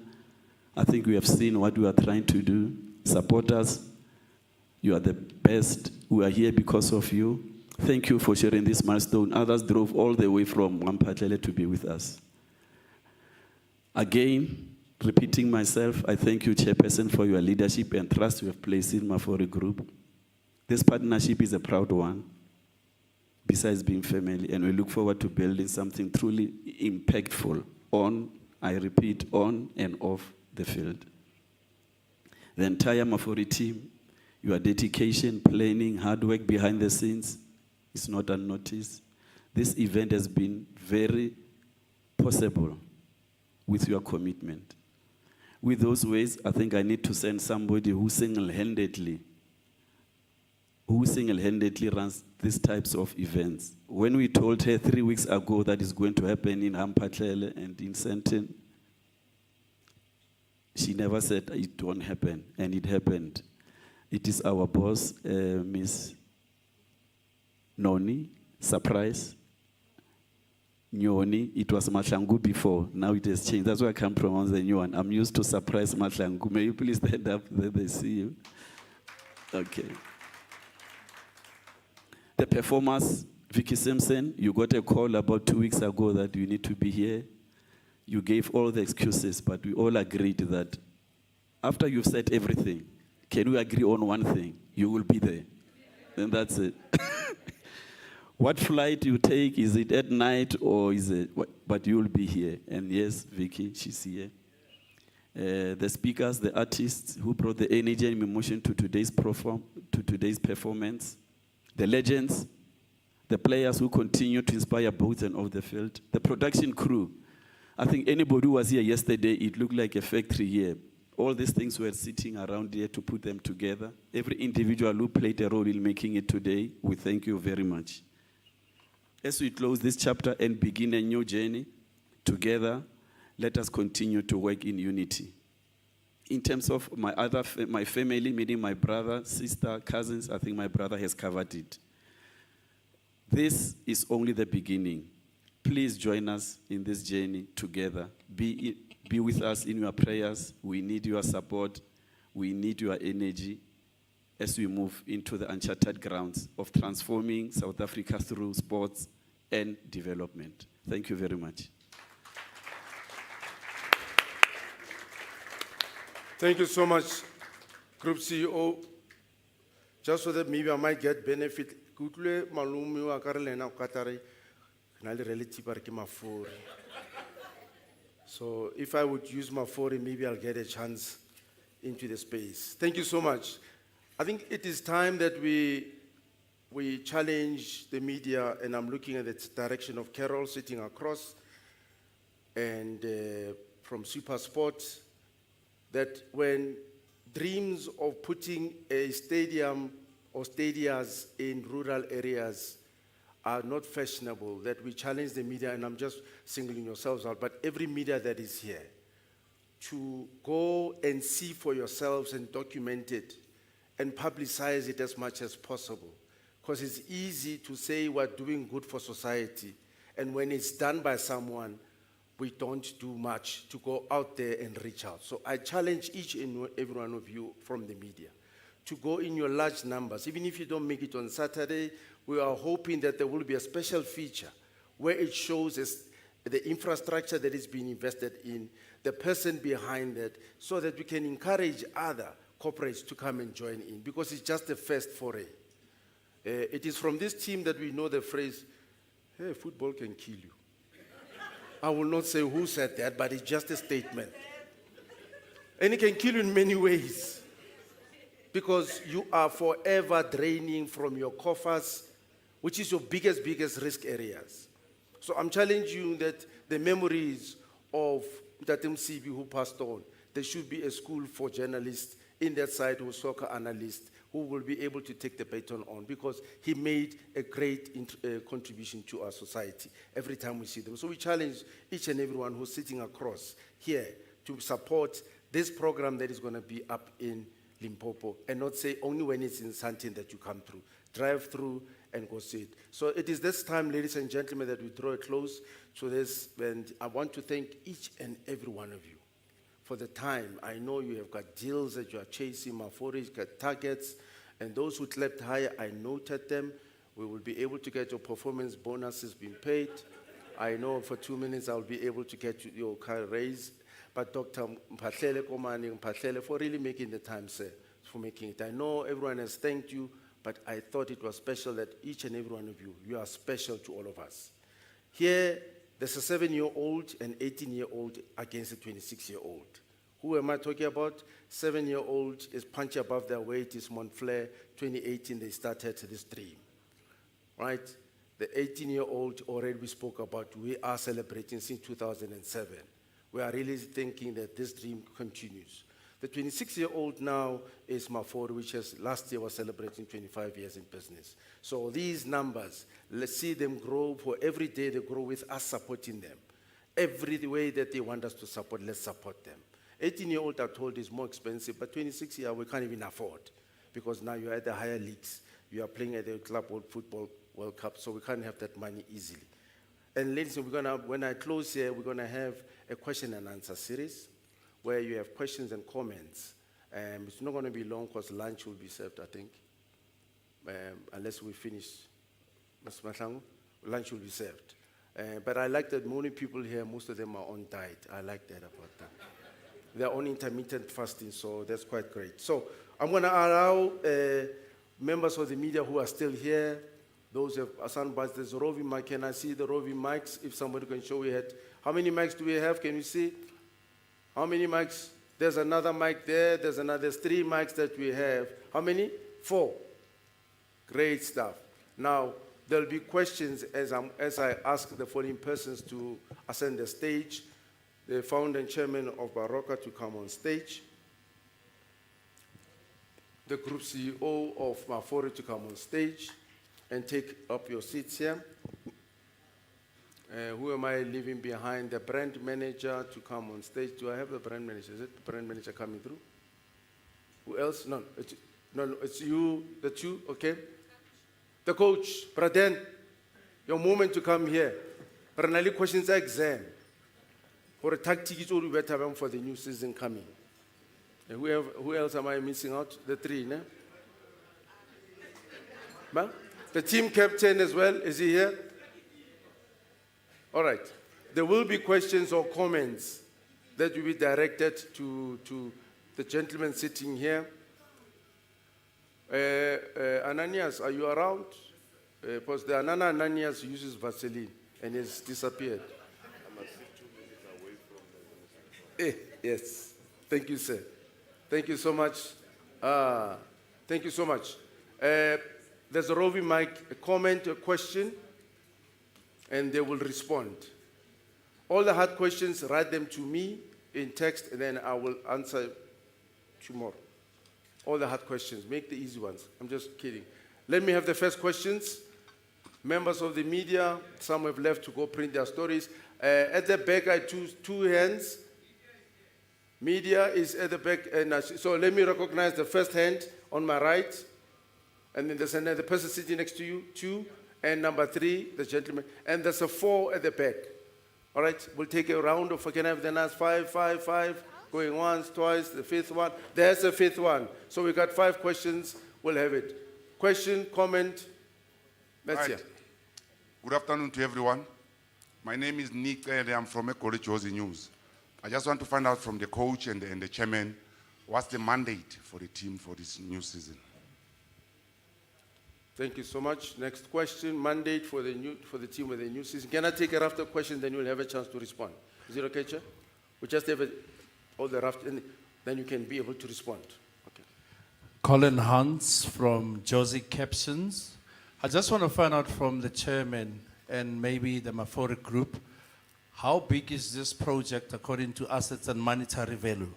I think we have seen what we are trying to do. Supporters, you are the best. We are here because of you. Thank you for sharing this milestone. Others drove all the way from Wampatlele to be with us. Again, repeating myself, I thank you, Chairperson, for your leadership and trust you have placed in Mafori Group. This partnership is a proud one, besides being family, and we look forward to building something truly impactful on, I repeat, on and off the field. The entire Mafori team, your dedication, planning, hard work behind the scenes is not unnoticed. This event has been very possible with your commitment. With those ways, I think I need to send somebody who single-handedly runs these types of events. When we told her 3 weeks ago that it's going to happen in Hampatlele and in Sentin, she never said it won't happen, and it happened. It is our boss, Miss Noni, surprise. Nyoni, it was Matlangu before, now it has changed. That's why I can't pronounce the new one. I'm used to surprise Matlangu. May you please stand up that they see you? Okay. The performers, Vicky Simpson, you got a call about 2 weeks ago that you need to be here. You gave all the excuses, but we all agreed that after you've said everything, can we agree on one thing? You will be there. And that's it. What flight you take, is it at night or is it, but you will be here. And yes, Vicky, she's here. The speakers, the artists who brought the energy and emotion to today's performance, the legends, the players who continue to inspire both and off the field, the production crew. I think anybody who was here yesterday, it looked like a factory here. All these things were sitting around here to put them together. Every individual who played a role in making it today, we thank you very much. As we close this chapter and begin a new journey together, let us continue to work in unity. In terms of my family, meaning my brother, sister, cousins, I think my brother has covered it. This is only the beginning. Please join us in this journey together. Be with us in your prayers. We need your support. We need your energy as we move into the uncharted grounds of transforming South Africa through sports and development. Thank you very much. Thank you so much, Group CEO. Just so that maybe I might get benefit. So if I would use Mafori, maybe I'll get a chance into the space. Thank you so much. I think it is time that we challenge the media, and I'm looking at the direction of Carol sitting across, and from Super Sports, that when dreams of putting a stadium or stadiums in rural areas are not fashionable, that we challenge the media, and I'm just singling yourselves out, but every media that is here, to go and see for yourselves and document it and publicize it as much as possible. Because it's easy to say we're doing good for society, and when it's done by someone, we don't do much to go out there and reach out. So I challenge each and every one of you from the media to go in your large numbers. Even if you don't make it on Saturday, we are hoping that there will be a special feature where it shows us the infrastructure that is being invested in, the person behind it, so that we can encourage other corporates to come and join in, because it's just the first foray. It is from this team that we know the phrase, hey, football can kill you. I will not say who said that, but it's just a statement. And it can kill you in many ways, because you are forever draining from your coffers, which is your biggest risk areas. So I'm challenging you that the memories of Tatem Sibi who passed on, there should be a school for journalists in that side who soccer analysts who will be able to take the baton on, because he made a great contribution to our society every time we see them. So we challenge each and everyone who's sitting across here to support this program that is going to be up in Limpopo, and not say only when it's in Sandton that you come through. Drive through and go see it. So it is this time, ladies and gentlemen, that we draw a close to this, and I want to thank each and every one of you for the time. I know you have got deals that you are chasing, Mafori's got targets, and those who slept higher, I noted them. We will be able to get your performance bonuses being paid. I know for 2 minutes I'll be able to get your car raised. But Dr. Mpahlele Komani Mpahlele, for really making the time, sir, for making it. I know everyone has thanked you, but I thought it was special that each and every one of you, you are special to all of us. Here, there's a 7-year-old and 18-year-old against a 26-year-old. Who am I talking about? 7-year-old is punch above their weight, is Montflair. 2018, they started this dream, right? The 18-year-old already we spoke about, we are celebrating since 2007. We are really thinking that this dream continues. The 26-year-old now is Mafori, which last year was celebrating 25 years in business. So these numbers, let's see them grow. For every day they grow with us supporting them. Every way that they want us to support, let's support them. 18-year-old, I'm told, is more expensive, but 26-year, we can't even afford, because now you're at the higher leagues. You are playing at the Club World Football World Cup, so we can't have that money easily. And ladies, when I close here, we're going to have a question and answer series where you have questions and comments. It's not going to be long because lunch will be served, I think. Unless we finish, Ms. Mahlangu, lunch will be served. But I like that many people here, most of them are on diet. I like that about them. They're on intermittent fasting, so that's quite great. So I'm going to allow members of the media who are still here, those who have soundbites. There's a roving mic. Can I see the roving mics? If somebody can show me it. How many mics do we have? Can you see? How many mics? There's another mic there. There's 3 mics that we have. How many? 4. Great stuff. Now, there'll be questions as I ask the following persons to ascend the stage. The founder and chairman of Baroka to come on stage. The group CEO of Mafori to come on stage and take up your seats here. Who am I leaving behind? The brand manager to come on stage. Do I have the brand manager? Is it the brand manager coming through? Who else? No, it's you, the 2, okay? The coach, Braden, your moment to come here. Ranali questions exam. For a tactic, it's all better for the new season coming. And who else am I missing out? The 3, ne? Ma? The team captain as well, is he here? All right. There will be questions or comments that will be directed to the gentleman sitting here. Ananias, are you around? Because the Ananias uses Vaseline and has disappeared. Yes. Thank you, sir. Thank you so much. Thank you so much. There's a roving mic, a comment, a question, and they will respond. All the hard questions, write them to me in text, and then I will answer tomorrow. all the hard questions. Make the easy ones. I'm just kidding. Let me have the first questions. Members of the media, some have left to go print their stories. At the back, I choose two hands. Media is at the back. So let me recognize the first hand on my right. And then there's another person sitting next to you, 2. And number 3, the gentleman. And there's a 4 at the back. All right, we'll take a round of, can I have the last 5, 5, 5, going once, twice, the 5th one. There's the 5th one. So we got 5 questions, we'll have it. Question, comment, that's it. Good afternoon to everyone. My name is Nick and I'm from Equity Josie News. I just want to find out from the coach and the chairman, what's the mandate for the team for this new season? Thank you so much. Next question, mandate for the team with the new season. Can I take a rough question, then you'll have a chance to respond? Is it okay, Chair? We just have all the rough, and then you can be able to respond. Okay. Colin Hans from Josie Captions. I just want to find out from the chairman and maybe the Mafori group, how big is this project according to assets and monetary value?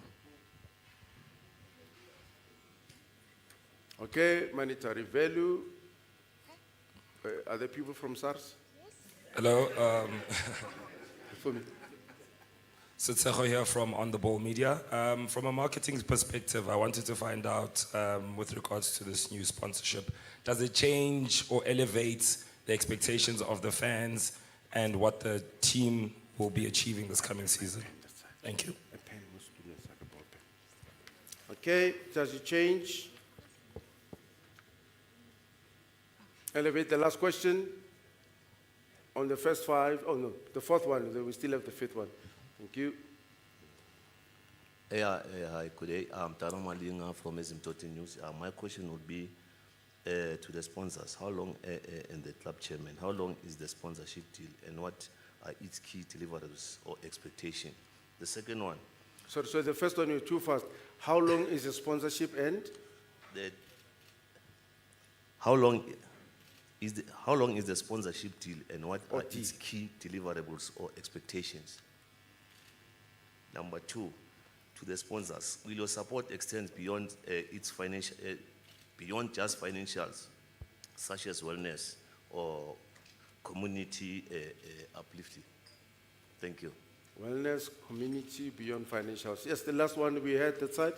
Okay, monetary value. Are there people from SARS? Hello. For me. Sitseho here from On The Ball Media. From a marketing perspective, I wanted to find out with regards to this new sponsorship, does it change or elevate the expectations of the fans and what the team will be achieving this coming season? Thank you. Okay, does it change? Elevate the last question on the first 5. Oh no, the 4th one, then we still have the 5th one. Thank you. Hi, good day. I'm Tano Malinga from Esimtoti News. My question would be to the sponsors. How long, and the club chairman, how long is the sponsorship deal and what are its key deliverables or expectation? The second one. So the first one, you're too fast. How long is the sponsorship end? How long is the sponsorship deal and what are its key deliverables or expectations? Number 2, to the sponsors, will your support extend beyond its financial, beyond just financials, such as wellness or community uplifting? Thank you. Wellness, community, beyond financials. Yes, the last one we had that side.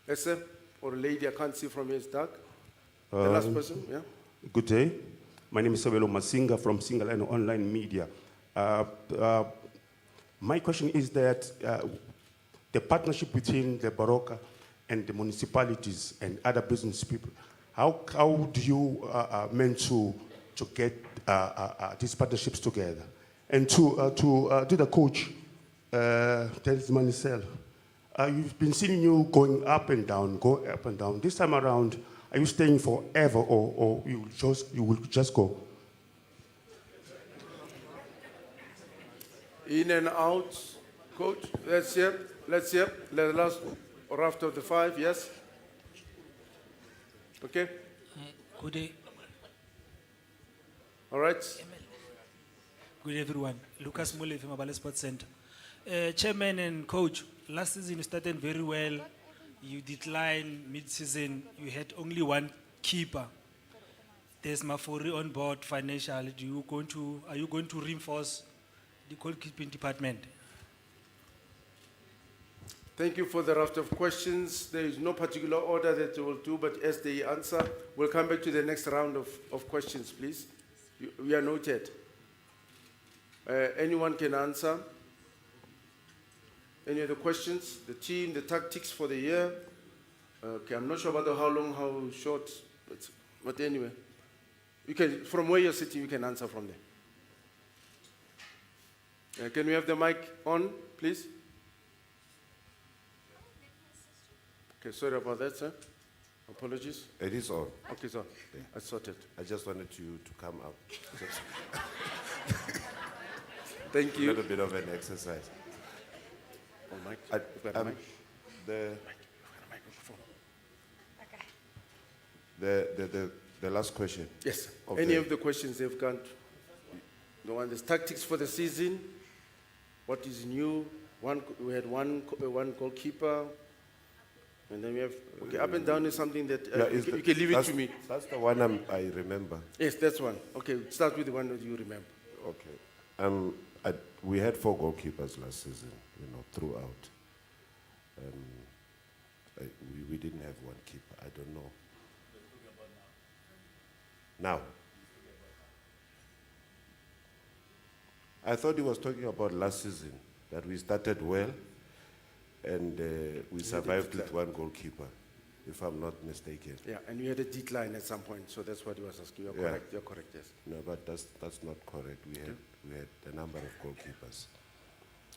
Yes, sir. Or a lady, I can't see from here, it's dark. The last person, yeah. Good day. My name is Sabelo Masinga from Single and Online Media. My question is that the partnership between the Baroka and the municipalities and other business people, how do you meant to get these partnerships together? And to the coach, Dennis Manisel, you've been seeing you going up and down. This time around, are you staying forever or you will just go? In and out, coach. Let's hear. The last raft of the 5, yes. Okay. Good day. All right. Good day, everyone. Lucas Mule from Mabale Sports Center. Chairman and coach, last season you started very well. You declined mid-season. You had only one keeper. There's Mafori on board financially. Are you going to reinforce the goalkeeping department? Thank you for the raft of questions. There is no particular order that we will do, but as they answer, we'll come back to the next round of questions, please. We are noted. Anyone can answer. Any other questions? The team, the tactics for the year. Okay, I'm not sure about how long, how short, but anyway. You can, from where you're sitting, you can answer from there. Can we have the mic on, please? Okay, sorry about that, sir. Apologies. It is on. Okay, sir. I sorted. I just wanted you to come out. Thank you. A little bit of an exercise. Oh, mic. You've got a mic. The last question. Yes. Any of the questions they've got? The one, the tactics for the season. What is new? We had one goalkeeper. And then we have, okay, up and down is something that, you is can leave it that's- to me. That's the one I remember. Yes, that's one. Okay, start with the one that you remember. Okay. We had 4 goalkeepers last season, throughout. We didn't have one keeper. I don't know. Now. I thought he was talking about last season, that we started well and we survived with 1 goalkeeper, if I'm not mistaken. Yeah, and you had a decline at some point, so that's what he was asking. You're Yeah. correct, you're correct, yes. No, but that's not correct. We had a number of goalkeepers.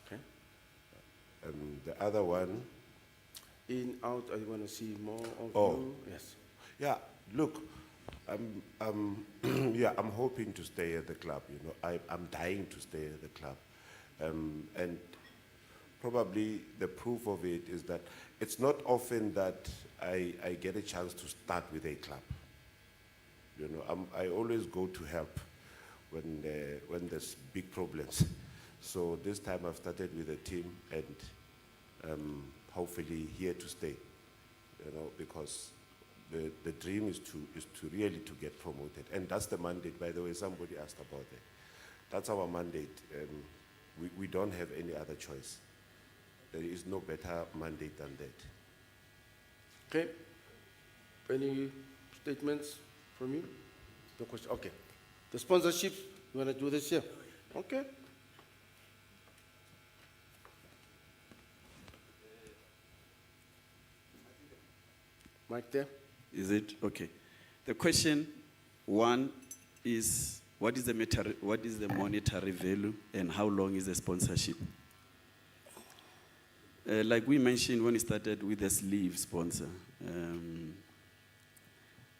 Okay. The other one. In, out, I want to see more of you. Yes. Yeah, look, I'm hoping to stay at the club. I'm dying to stay at the club, and probably the proof of it is that it's not often that I get a chance to start with a club. I always go to help when there's big problems. So this time I've started with a team and hopefully here to stay, because the dream is to really to get promoted. And that's the mandate, by the way, somebody asked about that. That's our mandate. We don't have any other choice. There is no better mandate than that. Okay. Any statements from you? No question. Okay. The sponsorship, you want to do this here? Okay. Mike there? Is it? Okay. The question 1 is, what is the monetary value and how long is the sponsorship? Like we mentioned when we started with the sleeve sponsor,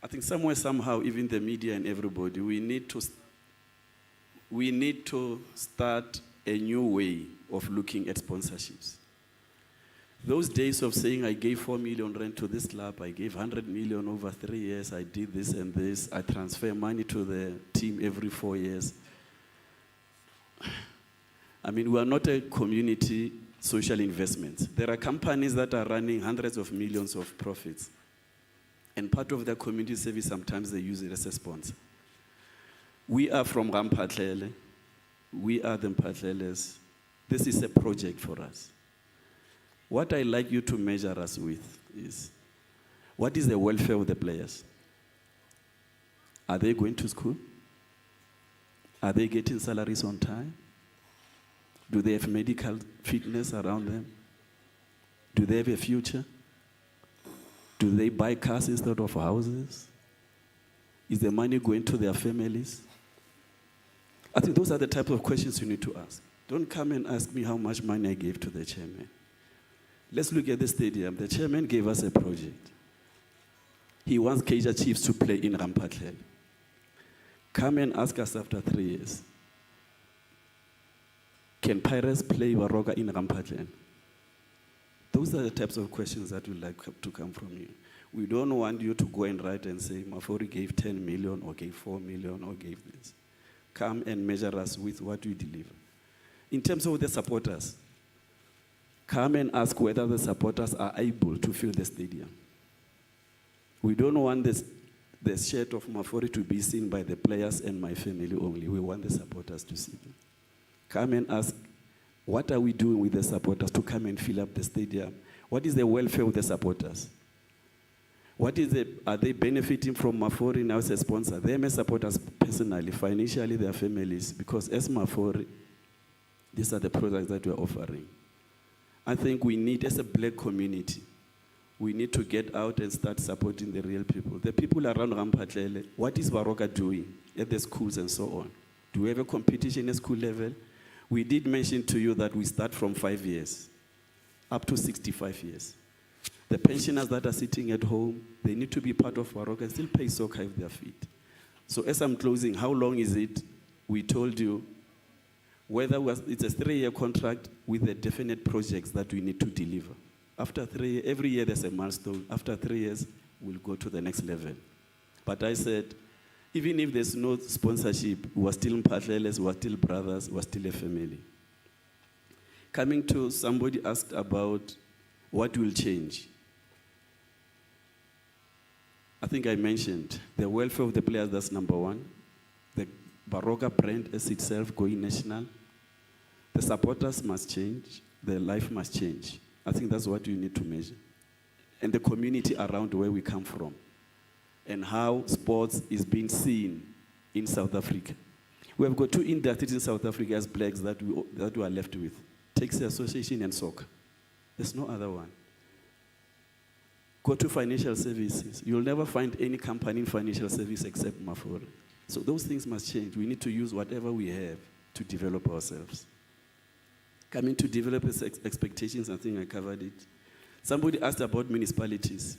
I think somewhere, somehow, even the media and everybody, we need to start a new way of looking at sponsorships. Those days of saying, I gave 4 million rent to this club, I gave 100 million over 3 years, I did this and this, I transfer money to the team every 4 years. I mean, we are not a community social investment. There are companies that are running hundreds of millions of profits. And part of their community service, sometimes they use it as a sponsor. We are from Rampatlele. We are the Mpatleles. This is a project for us. What I like you to measure us with is, what is the welfare of the players? Are they going to school? Are they getting salaries on time? Do they have medical fitness around them? Do they have a future? Do they buy cars instead of houses? Is the money going to their families? I think those are the type of questions you need to ask. Don't come and ask me how much money I gave to the chairman. Let's look at the stadium. The chairman gave us a project. He wants Kaizer Chiefs to play in Rampatlele. Come and ask us after 3 years. Can Pirates play Baroka in Rampatlele? Those are the types of questions that we'd like to come from you. We don't want you to go and write and say, Mafori gave 10 million or gave 4 million or gave this. Come and measure us with what we deliver. In terms of the supporters, come and ask whether the supporters are able to fill the stadium. We don't want the shirt of Mafori to be seen by the players and my family only. We want the supporters to see them. Come and ask, what are we doing with the supporters to come and fill up the stadium? What is the welfare of the supporters? Are they benefiting from Mafori now as a sponsor? They may support us personally, financially, their families, because as Mafori, these are the products that we are offering. I think we need, as a black community, we need to get out and start supporting the real people. The people around Rampatlele, what is Baroka doing at the schools and so on? Do we have a competition at school level? We did mention to you that we start from 5 years up to 65 years. The pensioners that are sitting at home, they need to be part of Baroka and still pay soccer if they are fit. So as I'm closing, how long is it? We told you whether it's a 3-year contract with the definite projects that we need to deliver. After 3 years, every year there's a milestone. After 3 years, we'll go to the next level. But I said, even if there's no sponsorship, we're still Mpatleles, we're still brothers, we're still a family. Coming to, somebody asked about what will change. I think I mentioned the welfare of the players, that's number one. The Baroka brand as itself going national. The supporters must change, their life must change. I think that's what you need to measure. And the community around where we come from and how sports is being seen in South Africa. We have got two industries in South Africa as blacks that we are left with. Taxi Association and soccer. There's no other one. Go to financial services. You'll never find any company in financial service except Mafore. So those things must change. We need to use whatever we have to develop ourselves. Coming to developers' expectations, I think I covered it. Somebody asked about municipalities.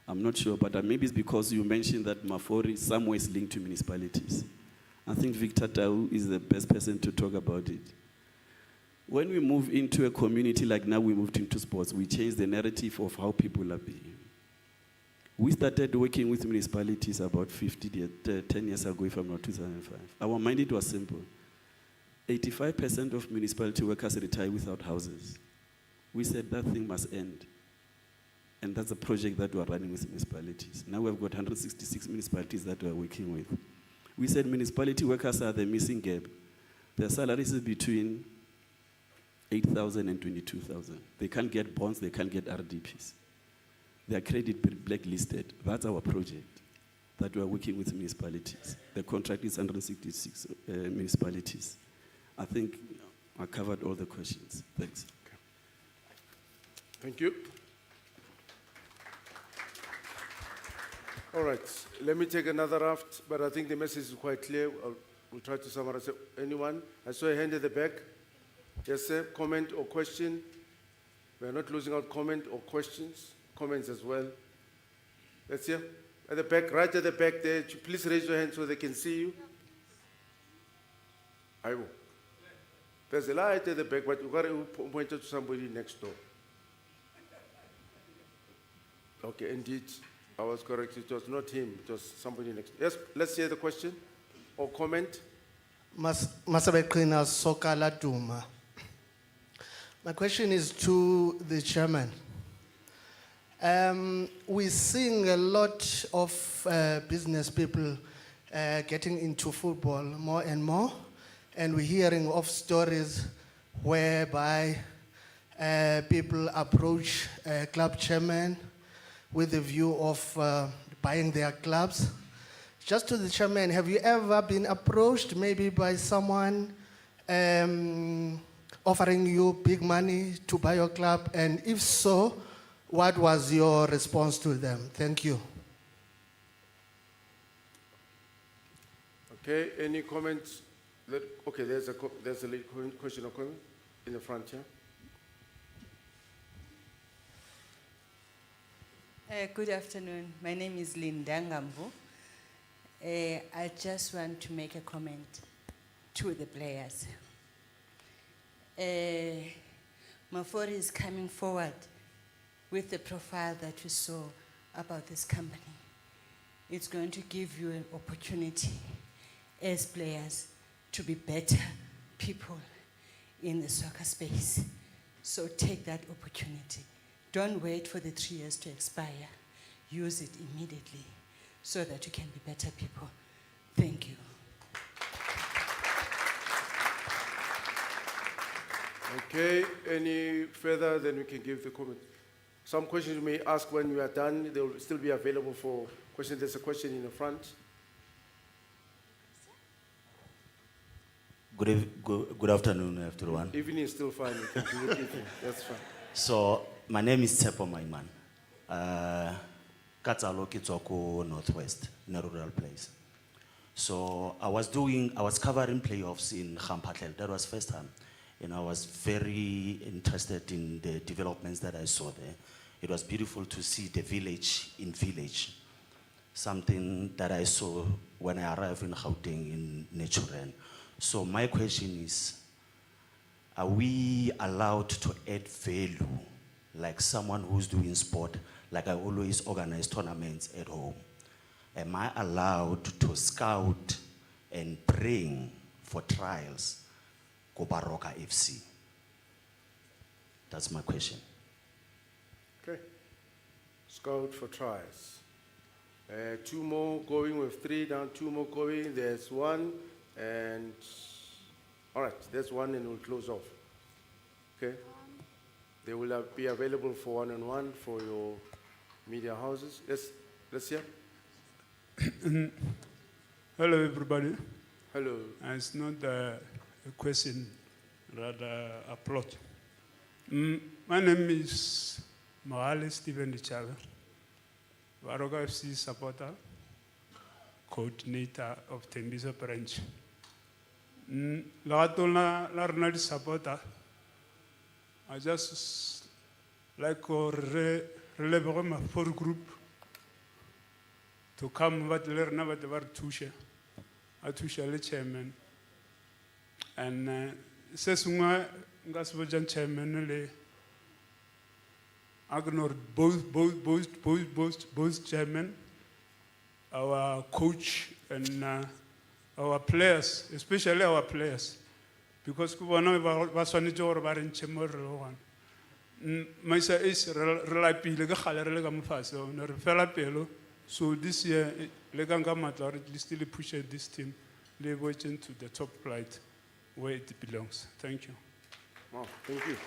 I'm not sure, but maybe it's because you mentioned that Mafore somewhere is linked to municipalities. I think Victor Tau is the best person to talk about it. When we move into a community like now we moved into sports, we change the narrative of how people are being. We started working with municipalities about 10 years ago, if I'm not 2005. Our mandate was simple. 85% of municipality workers retire without houses. We said that thing must end. And that's a project that we're running with municipalities. Now we've got 166 municipalities that we're working with. We said municipality workers are the missing gap. Their salaries is between 8,000 and 22,000. They can't get bonds, they can't get RDPs. They are credit blacklisted. That's our project that we are working with municipalities. The contract is 166 municipalities. I think I covered all the questions. Thanks. Okay. Thank you. All right, let me take another raft, but I think the message is quite clear. We'll try to summarize. Anyone? I saw a hand at the back. Yes, sir. Comment or question? We are not losing out comment or questions. Comments as well. Let's hear. At the back, right at the back there. Please raise your hand so they can see you. I will. There's a light at the back, but you've got to point it to somebody next door. Okay, indeed. I was correct. It was not him. It was somebody next. Yes, let's hear the question or comment. Masabeqina Sokala Duma. My question is to the chairman. We're seeing a lot of business people getting into football more and more, and we're hearing of stories whereby people approach club chairman with the view of buying their clubs. Just to the chairman, have you ever been approached maybe by someone offering you big money to buy your club? And if so, what was your response to them? Thank you. Okay, any comments? Okay, there's a question or comment in the front here. Good afternoon. My name is Linda Ngambu. I just want to make a comment to the players. Mafore is coming forward with the profile that we saw about this company. It's going to give you an opportunity as players to be better people in the soccer space. So take that opportunity. Don't wait for the 3 years to expire. Use it immediately so that you can be better people. Thank you. Okay, any further, then we can give the comment. Some questions you may ask when we are done. They will still be available for questions. There's a question in the front. Good afternoon, everyone. Evening is still fine. You can do it evening. That's fine. So, my name is Tsepo Maiman. Katsalo Kitsoko Northwest, in a rural place. So, I was covering playoffs in Khampatlel. That was first time. And I was very interested in the developments that I saw there. It was beautiful to see the village in village. Something that I saw when I arrived in Gauteng in Naturen. So my question is, are we allowed to add value like someone who's doing sport, like I always organize tournaments at home? Am I allowed to scout and bring for trials go Baroka FC? That's my question. Okay. Scout for trials Two more going with 3 down, 2 more going. There's 1 and all right, there's 1 and we'll close off. Okay. They will be available for one-on-one for your media houses. Yes, let's hear. Hello, everybody. Hello. It's not a question, rather a plot. My name is Mahale Stephen Dichaga, Baroka FC supporter, coordinator of Tembiso branch. La Renati supporter, I just like to relevant my 4 group to come what learn about the Vartusha. Atusha le chairman. And says Gasbojan chairman le ignored both chairman, our coach and our players, especially our players. Because Kubano was on the door about in Chemor. Mysa is reliable, so this year, Leganga Matar is still pushing this team, leveraging to the top flight where it belongs. Thank you. Wow, thank you.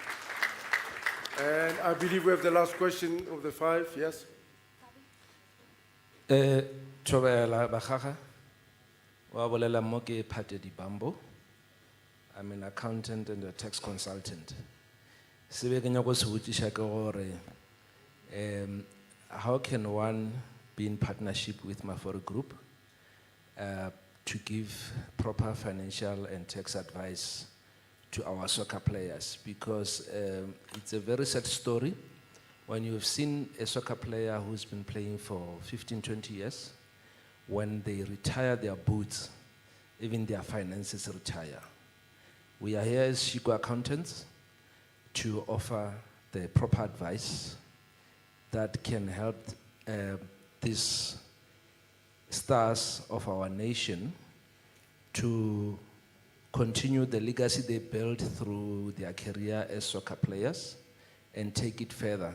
And I believe we have the last question of the 5, yes? Chobela Bajaja, Wabolela Moke Pate di Bambo. I'm an accountant and a tax consultant. How can one be in partnership with Mafori Group to give proper financial and tax advice to our soccer players? Because it's a very sad story. When you've seen a soccer player who's been playing for 15, 20 years, when they retire their boots, even their finances retire. We are here as Shiko accountants to offer the proper advice that can help these stars of our nation to continue the legacy they built through their career as soccer players and take it further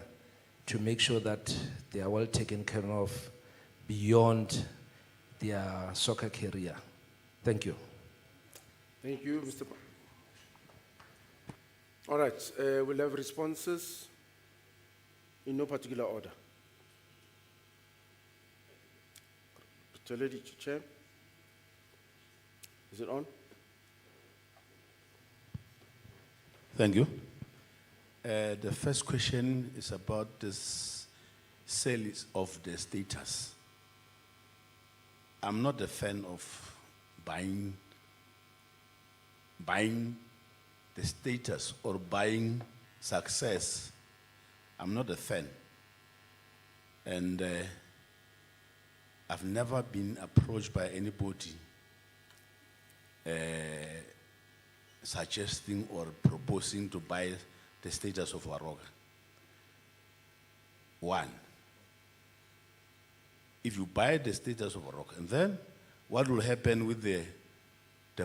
to make sure that they are well taken care of beyond their soccer career. Thank you. Thank you, Mr. All right, we'll have responses in no particular order. Lady Chair, is it on? Thank you. The first question is about this sales of the status. I'm not a fan of buying the status or buying success. I'm not a fan. And I've never been approached by anybody suggesting or proposing to buy the status of Baroka. 1, if you buy the status of Baroka, and then what will happen with the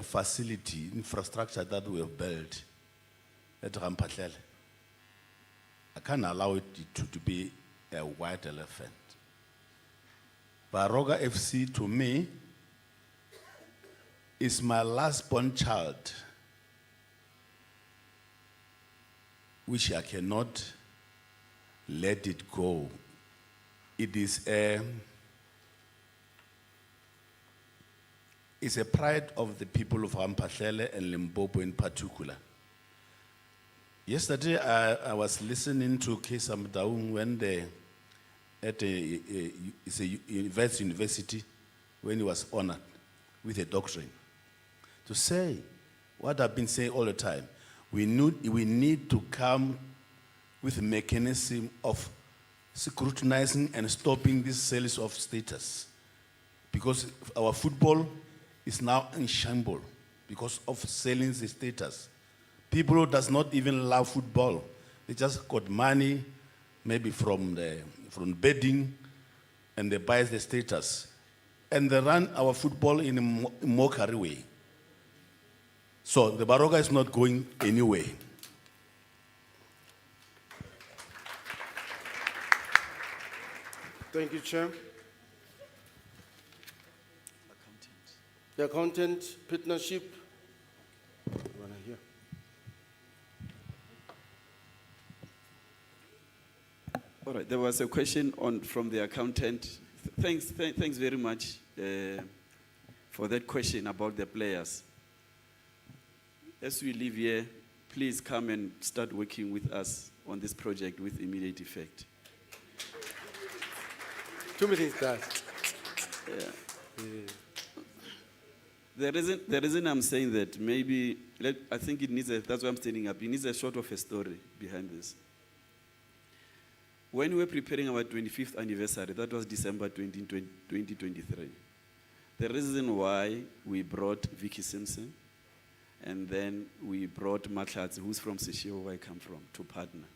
facility, infrastructure that we have built at Rampatlele? I can't allow it to be a white elephant. Baroka FC, to me, is my last born child, which I cannot let it go. It is it's a pride of the people of Rampatlele and Limpopo in particular. Yesterday, I was listening to Kesa Mdaung when it's a university, when he was honored with a doctrine, to say what I've been saying all the time. We need to come with a mechanism of scrutinizing and stopping these sales of status, because our football is now in shambles because of selling the status. People who does not even love football, they just got money, maybe from betting, and they buy the status, and they run our football in a mockery way. So the Baroka is not going anywhere. Thank you, Chair. The accountant partnership. You wanna hear? All right, there was a question from the accountant. Thanks very much for that question about the players. As we leave here, please come and start working with us on this project with immediate effect. Too many stars. The reason I'm saying that, maybe, I think it needs that's why I'm standing up. It needs a sort of a story behind this. When we were preparing our 25th anniversary, that was December 2023. The reason why we brought Vicky Simpson, and then we brought Matlatsi, who's from Seshego, where I come from, to partner.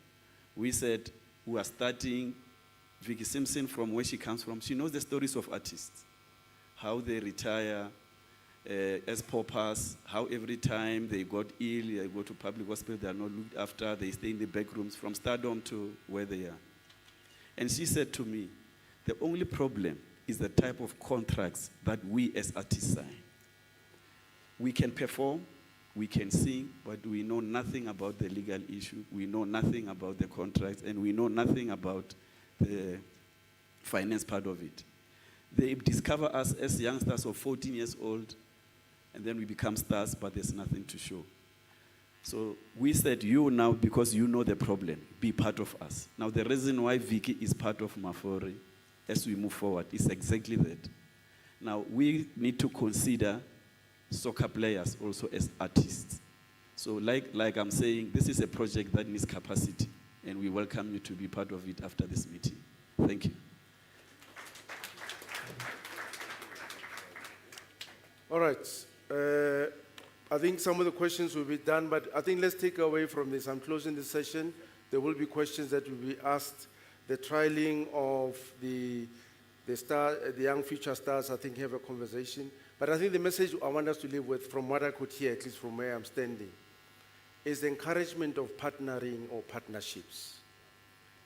We said, we are starting Vicky Simpson from where she comes from. She knows the stories of artists, how they retire as paupers, how every time they got ill, they go to public hospital, they are not looked after, they stay in the back rooms from stardom to where they are. And she said to me, the only problem is the type of contracts that we as artists sign. We can perform, we can sing, but we know nothing about the legal issue, we know nothing about the contracts, and we know nothing about the finance part of it. They discover us as youngsters of 14 years old, and then we become stars, but there's nothing to show. So we said, you now, because you know the problem, be part of us. Now the reason why Vicky is part of Mafori as we move forward is exactly that. Now we need to consider soccer players also as artists. So like I'm saying, this is a project that needs capacity, and we welcome you to be part of it after this meeting. Thank you. All right. I think some of the questions will be done, but I think let's take away from this. I'm closing this session. There will be questions that will be asked. The trialing of the young future stars, I think, have a conversation. But I think the message I want us to leave with, from what I could hear, at least from where I'm standing, is the encouragement of partnering or partnerships.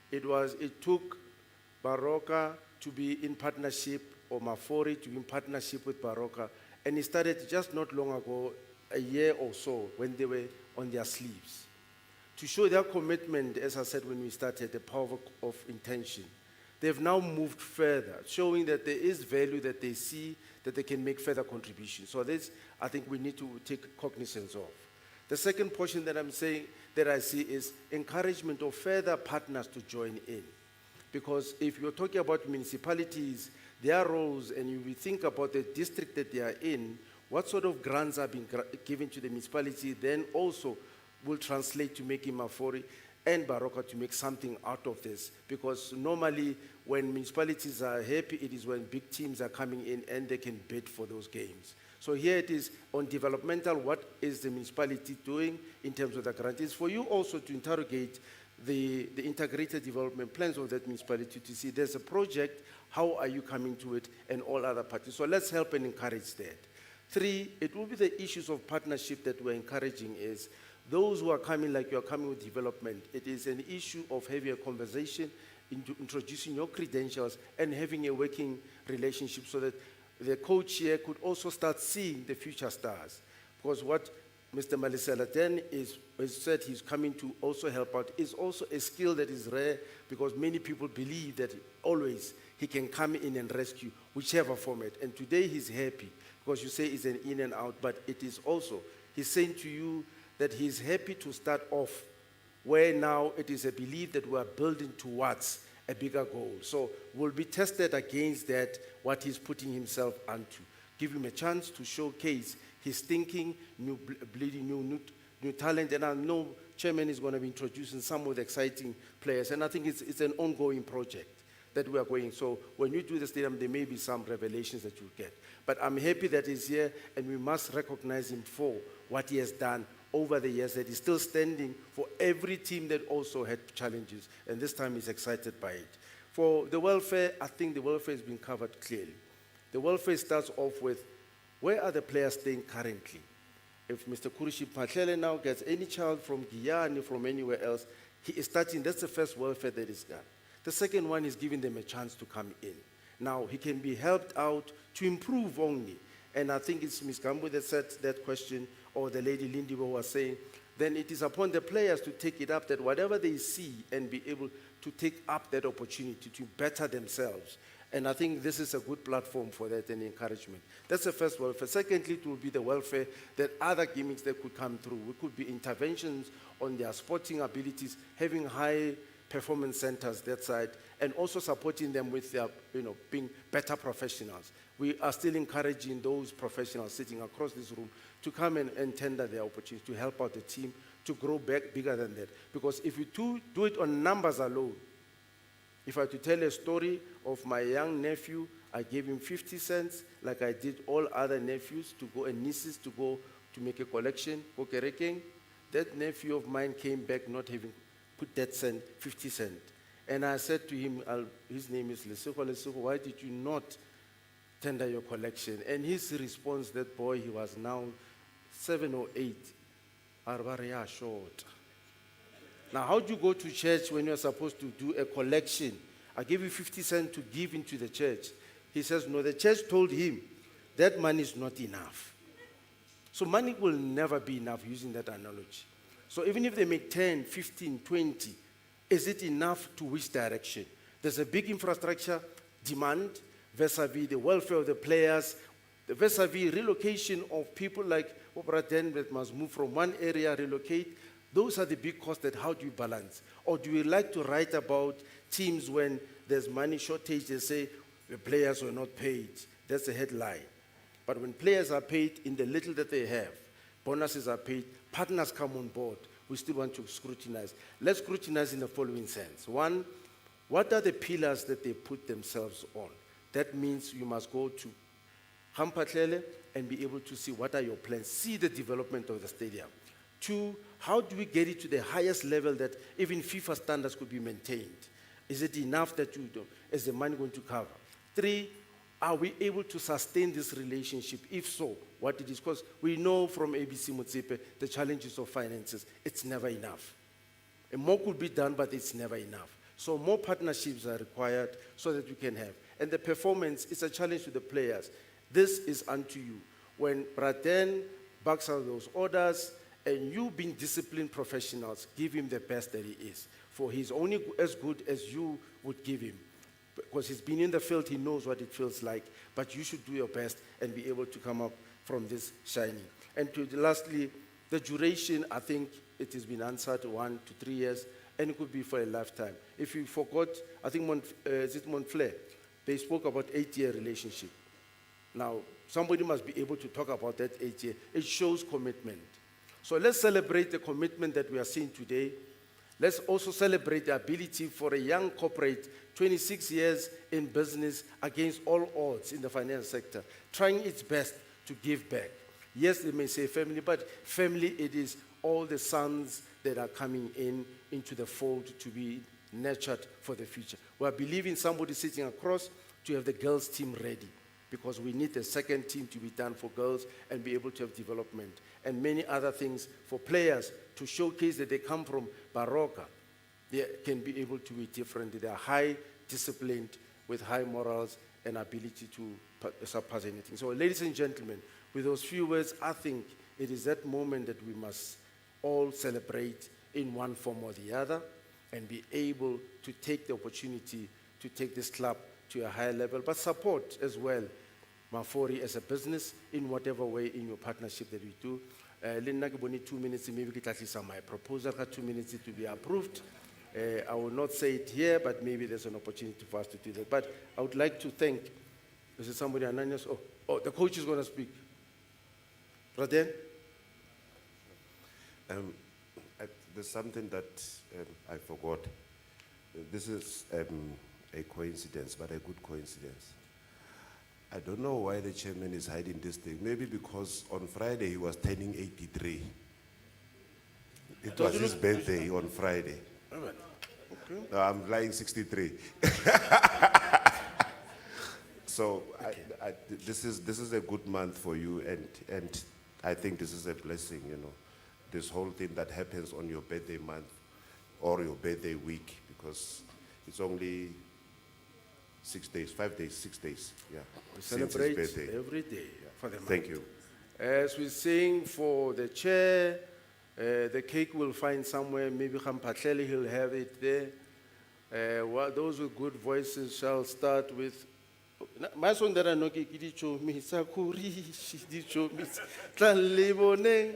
It took Baroka to be in partnership, or Mafori to be in partnership with Baroka, and it started just not long ago, a year or so, when they were on their sleeves. To show their commitment, as I said when we started, the power of intention. They've now moved further, showing that there is value that they see, that they can make further contributions. So this, I think we need to take cognizance of. The second portion that I'm saying, that I see, is encouragement of further partners to join in. Because if you're talking about municipalities, their roles, and you will think about the district that they are in, what sort of grants are being given to the municipality, then also will translate to making Mafori and Baroka to make something out of this. Because normally, when municipalities are happy, it is when big teams are coming in and they can bid for those games. So here it is on developmental, what is the municipality doing in terms of the grant? It's for you also to interrogate the integrated development plans of that municipality to see there's a project, how are you coming to it, and all other parties. So let's help and encourage that. 3, it will be the issues of partnership that we're encouraging is those who are coming, like you're coming with development, it is an issue of having a conversation, into introducing your credentials and having a working relationship so that the coach here could also start seeing the future stars. Because what Mr. Malisela then has said he's coming to also help out is also a skill that is rare, because many people believe that always he can come in and rescue whichever format. And today he's happy because you say it's an in and out, but it is also, he's saying to you that he's happy to start off where now it is a belief that we are building towards a bigger goal. So we'll be tested against that, what he's putting himself onto. Give him a chance to showcase his thinking, new talent, and I know Chairman is going to be introducing some of the exciting players, and I think it's an ongoing project that we are going. So when you do the stadium, there may be some revelations that you'll get. But I'm happy that he's here, and we must recognize him for what he has done over the years, that he's still standing for every team that also had challenges, and this time he's excited by it. For the welfare, I think the welfare has been covered clearly. The welfare starts off with, where are the players staying currently? If Mr. Kurishi Patlele now gets any child from Guyana, from anywhere else, he is starting, that's the first welfare that is done. The second one is giving them a chance to come in. Now, he can be helped out to improve only And I think it's Ms. Gambo that said that question, or the lady Lindibo was saying, then it is upon the players to take it up, that whatever they see and be able to take up that opportunity to better themselves. And I think this is a good platform for that and encouragement. That's the first welfare. Secondly, it will be the welfare that other gimmicks that could come through. It could be interventions on their sporting abilities, having high performance centers that side, and also supporting them with their, being better professionals. We are still encouraging those professionals sitting across this room to come and tender their opportunity to help out the team to grow back bigger than that. Because if you do it on numbers alone, if I were to tell a story of my young nephew, I gave him 50 cents, like I did all other nephews to go and nieces to go to make a collection, go kerekeng. That nephew of mine came back not having put that cent, 50 cents. And I said to him, his name is Lesego, why did you not tender your collection? And his response, that boy, he was now 7 or 8, are short. Now, how do you go to church when you're supposed to do a collection? I give you 50 cents to give into the church. He says, no, the church told him that money is not enough. So money will never be enough, using that analogy. So even if they make 10, 15, 20, is it enough to which direction? There's a big infrastructure demand vis-a-vis the welfare of the players, vis-a-vis relocation of people like Obraden that must move from one area, relocate. Those are the big costs that how do you balance? Or do you like to write about teams when there's money shortage, they say the players were not paid. That's a headline. But when players are paid in the little that they have, bonuses are paid, partners come on board, we still want to scrutinize. Let's scrutinize in the following sense. One, what are the pillars that they put themselves on? That means you must go to Hampatlele and be able to see what are your plans, see the development of the stadium. Two, how do we get it to the highest level that even FIFA standards could be maintained? Is it enough that you do? Is the money going to cover? Three, are we able to sustain this relationship? If so, what it is? Because we know from ABC Motsepe the challenges of finances. It's never enough. And more could be done, but it's never enough. So more partnerships are required so that we can have. And the performance is a challenge to the players. This is unto you. When Braden backs out those orders, and you being disciplined professionals, give him the best that he is. For he's only as good as you would give him. Because he's been in the field, he knows what it feels like. But you should do your best and be able to come up from this shining. And lastly, the duration, I think it has been answered 1 to 3 years, and it could be for a lifetime. If you forgot, I think Montflair, they spoke about 8-year relationship. Now, somebody must be able to talk about that 8-year. It shows commitment. So let's celebrate the commitment that we are seeing today. Let's also celebrate the ability for a young corporate, 26 years in business against all odds in the finance sector, trying its best to give back. Yes, they may say family, but family, it is all the sons that are coming into the fold to be nurtured for the future. We are believing somebody sitting across to have the girls' team ready, because we need a second team to be done for girls and be able to have development and many other things for players to showcase that they come from Baroka. They can be able to be different. They are high disciplined with high morals and ability to surpass anything. So ladies and gentlemen, with those few words, I think it is that moment that we must all celebrate in one form or the other and be able to take the opportunity to take this club to a higher level, but support as well Mafori as a business in whatever way in your partnership that we do. Linda, 2 minutes, maybe get my proposal, 2 minutes to be approved. I will not say it here, but maybe there's an opportunity for us to do that. But I would like to thank, is it somebody, Ananias? Oh, the coach is going to speak. Raden? There's something that I forgot. This is a coincidence, but a good coincidence. I don't know why the chairman is hiding this thing. Maybe because on Friday he was turning 83. It was his birthday on Friday. Okay. No, I'm lying, 63. So this is a good month for you, and I think this is a blessing, you know, this whole thing that happens on your birthday month or your birthday week, because it's only 6 days, 5 days, 6 days. Yeah. We Since his celebrate birthday. every day for the month. Thank you. As we sing for the chair, the cake will find somewhere, maybe Khampatlele, he'll have it there. Those with good voices shall start with. My song that I know, Kidicho, Misa Kurishi, Dicho, Tlanlibone,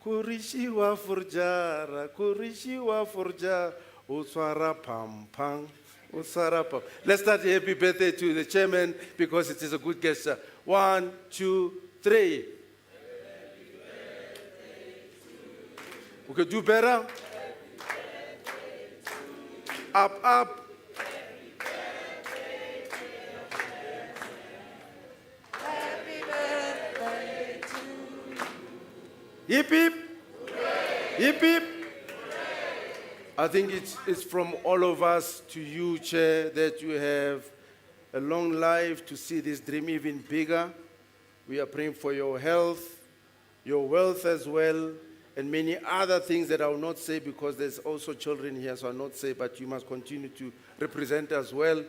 Kurishi wa Furjara, Kurishi wa Furja, Uswara Pam Pam. Let's start a happy birthday to the chairman because it is a good gesture. 1, 2, 3. We could do better. Up, up. Hip hip. Hip hip. I think it's from all of us to you, Chair, that you have a long life to see this dream even bigger. We are praying for your health, your wealth as well, and many other things that I will not say because there's also children here, so I'll not say, but you must continue to represent as well.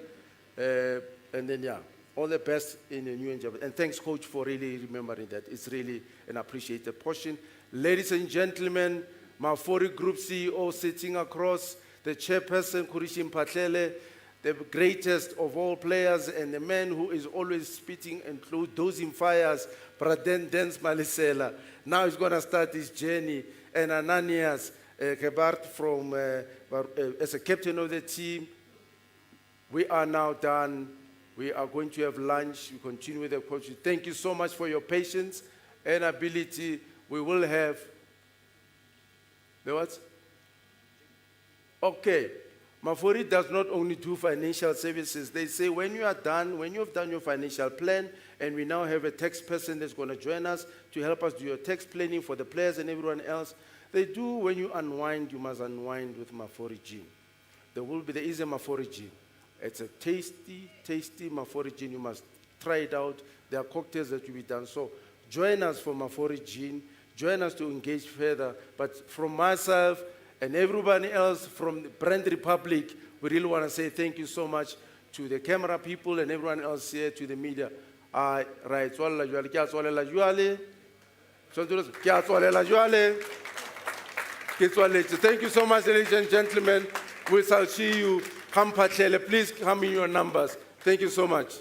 And then, yeah, all the best in the new endeavor. And thanks, Coach, for really remembering that. It's really an appreciated portion. Ladies and gentlemen, Mafori Group CEO sitting across, the chairperson, Kurishi Mpatlele, the greatest of all players and the man who is always spitting and dozing fires, Braden Dance Malisela. Now he's going to start his journey. And Ananias Gebart from, as a captain of the team, we are now done. We are going to have lunch. We continue with the coach. Thank you so much for your patience and ability. We will have the what? Okay. Mafori does not only do financial services. They say when you are done, when you have done your financial plan, and we now have a tax person that's going to join us to help us do your tax planning for the players and everyone else, they do when you unwind, you must unwind with Mafori gin. There is a Mafori gin. It's a tasty, tasty Mafori gin. You must try it out. There are cocktails that will be done. So join us for Mafori gin. Join us to engage further. But from myself and everybody else from the Brand Republic, we really want to say thank you so much to the camera people and everyone else here, to the media. Right. Thank you so much, ladies and gentlemen. We shall see you. Please come in your numbers. Thank you so much.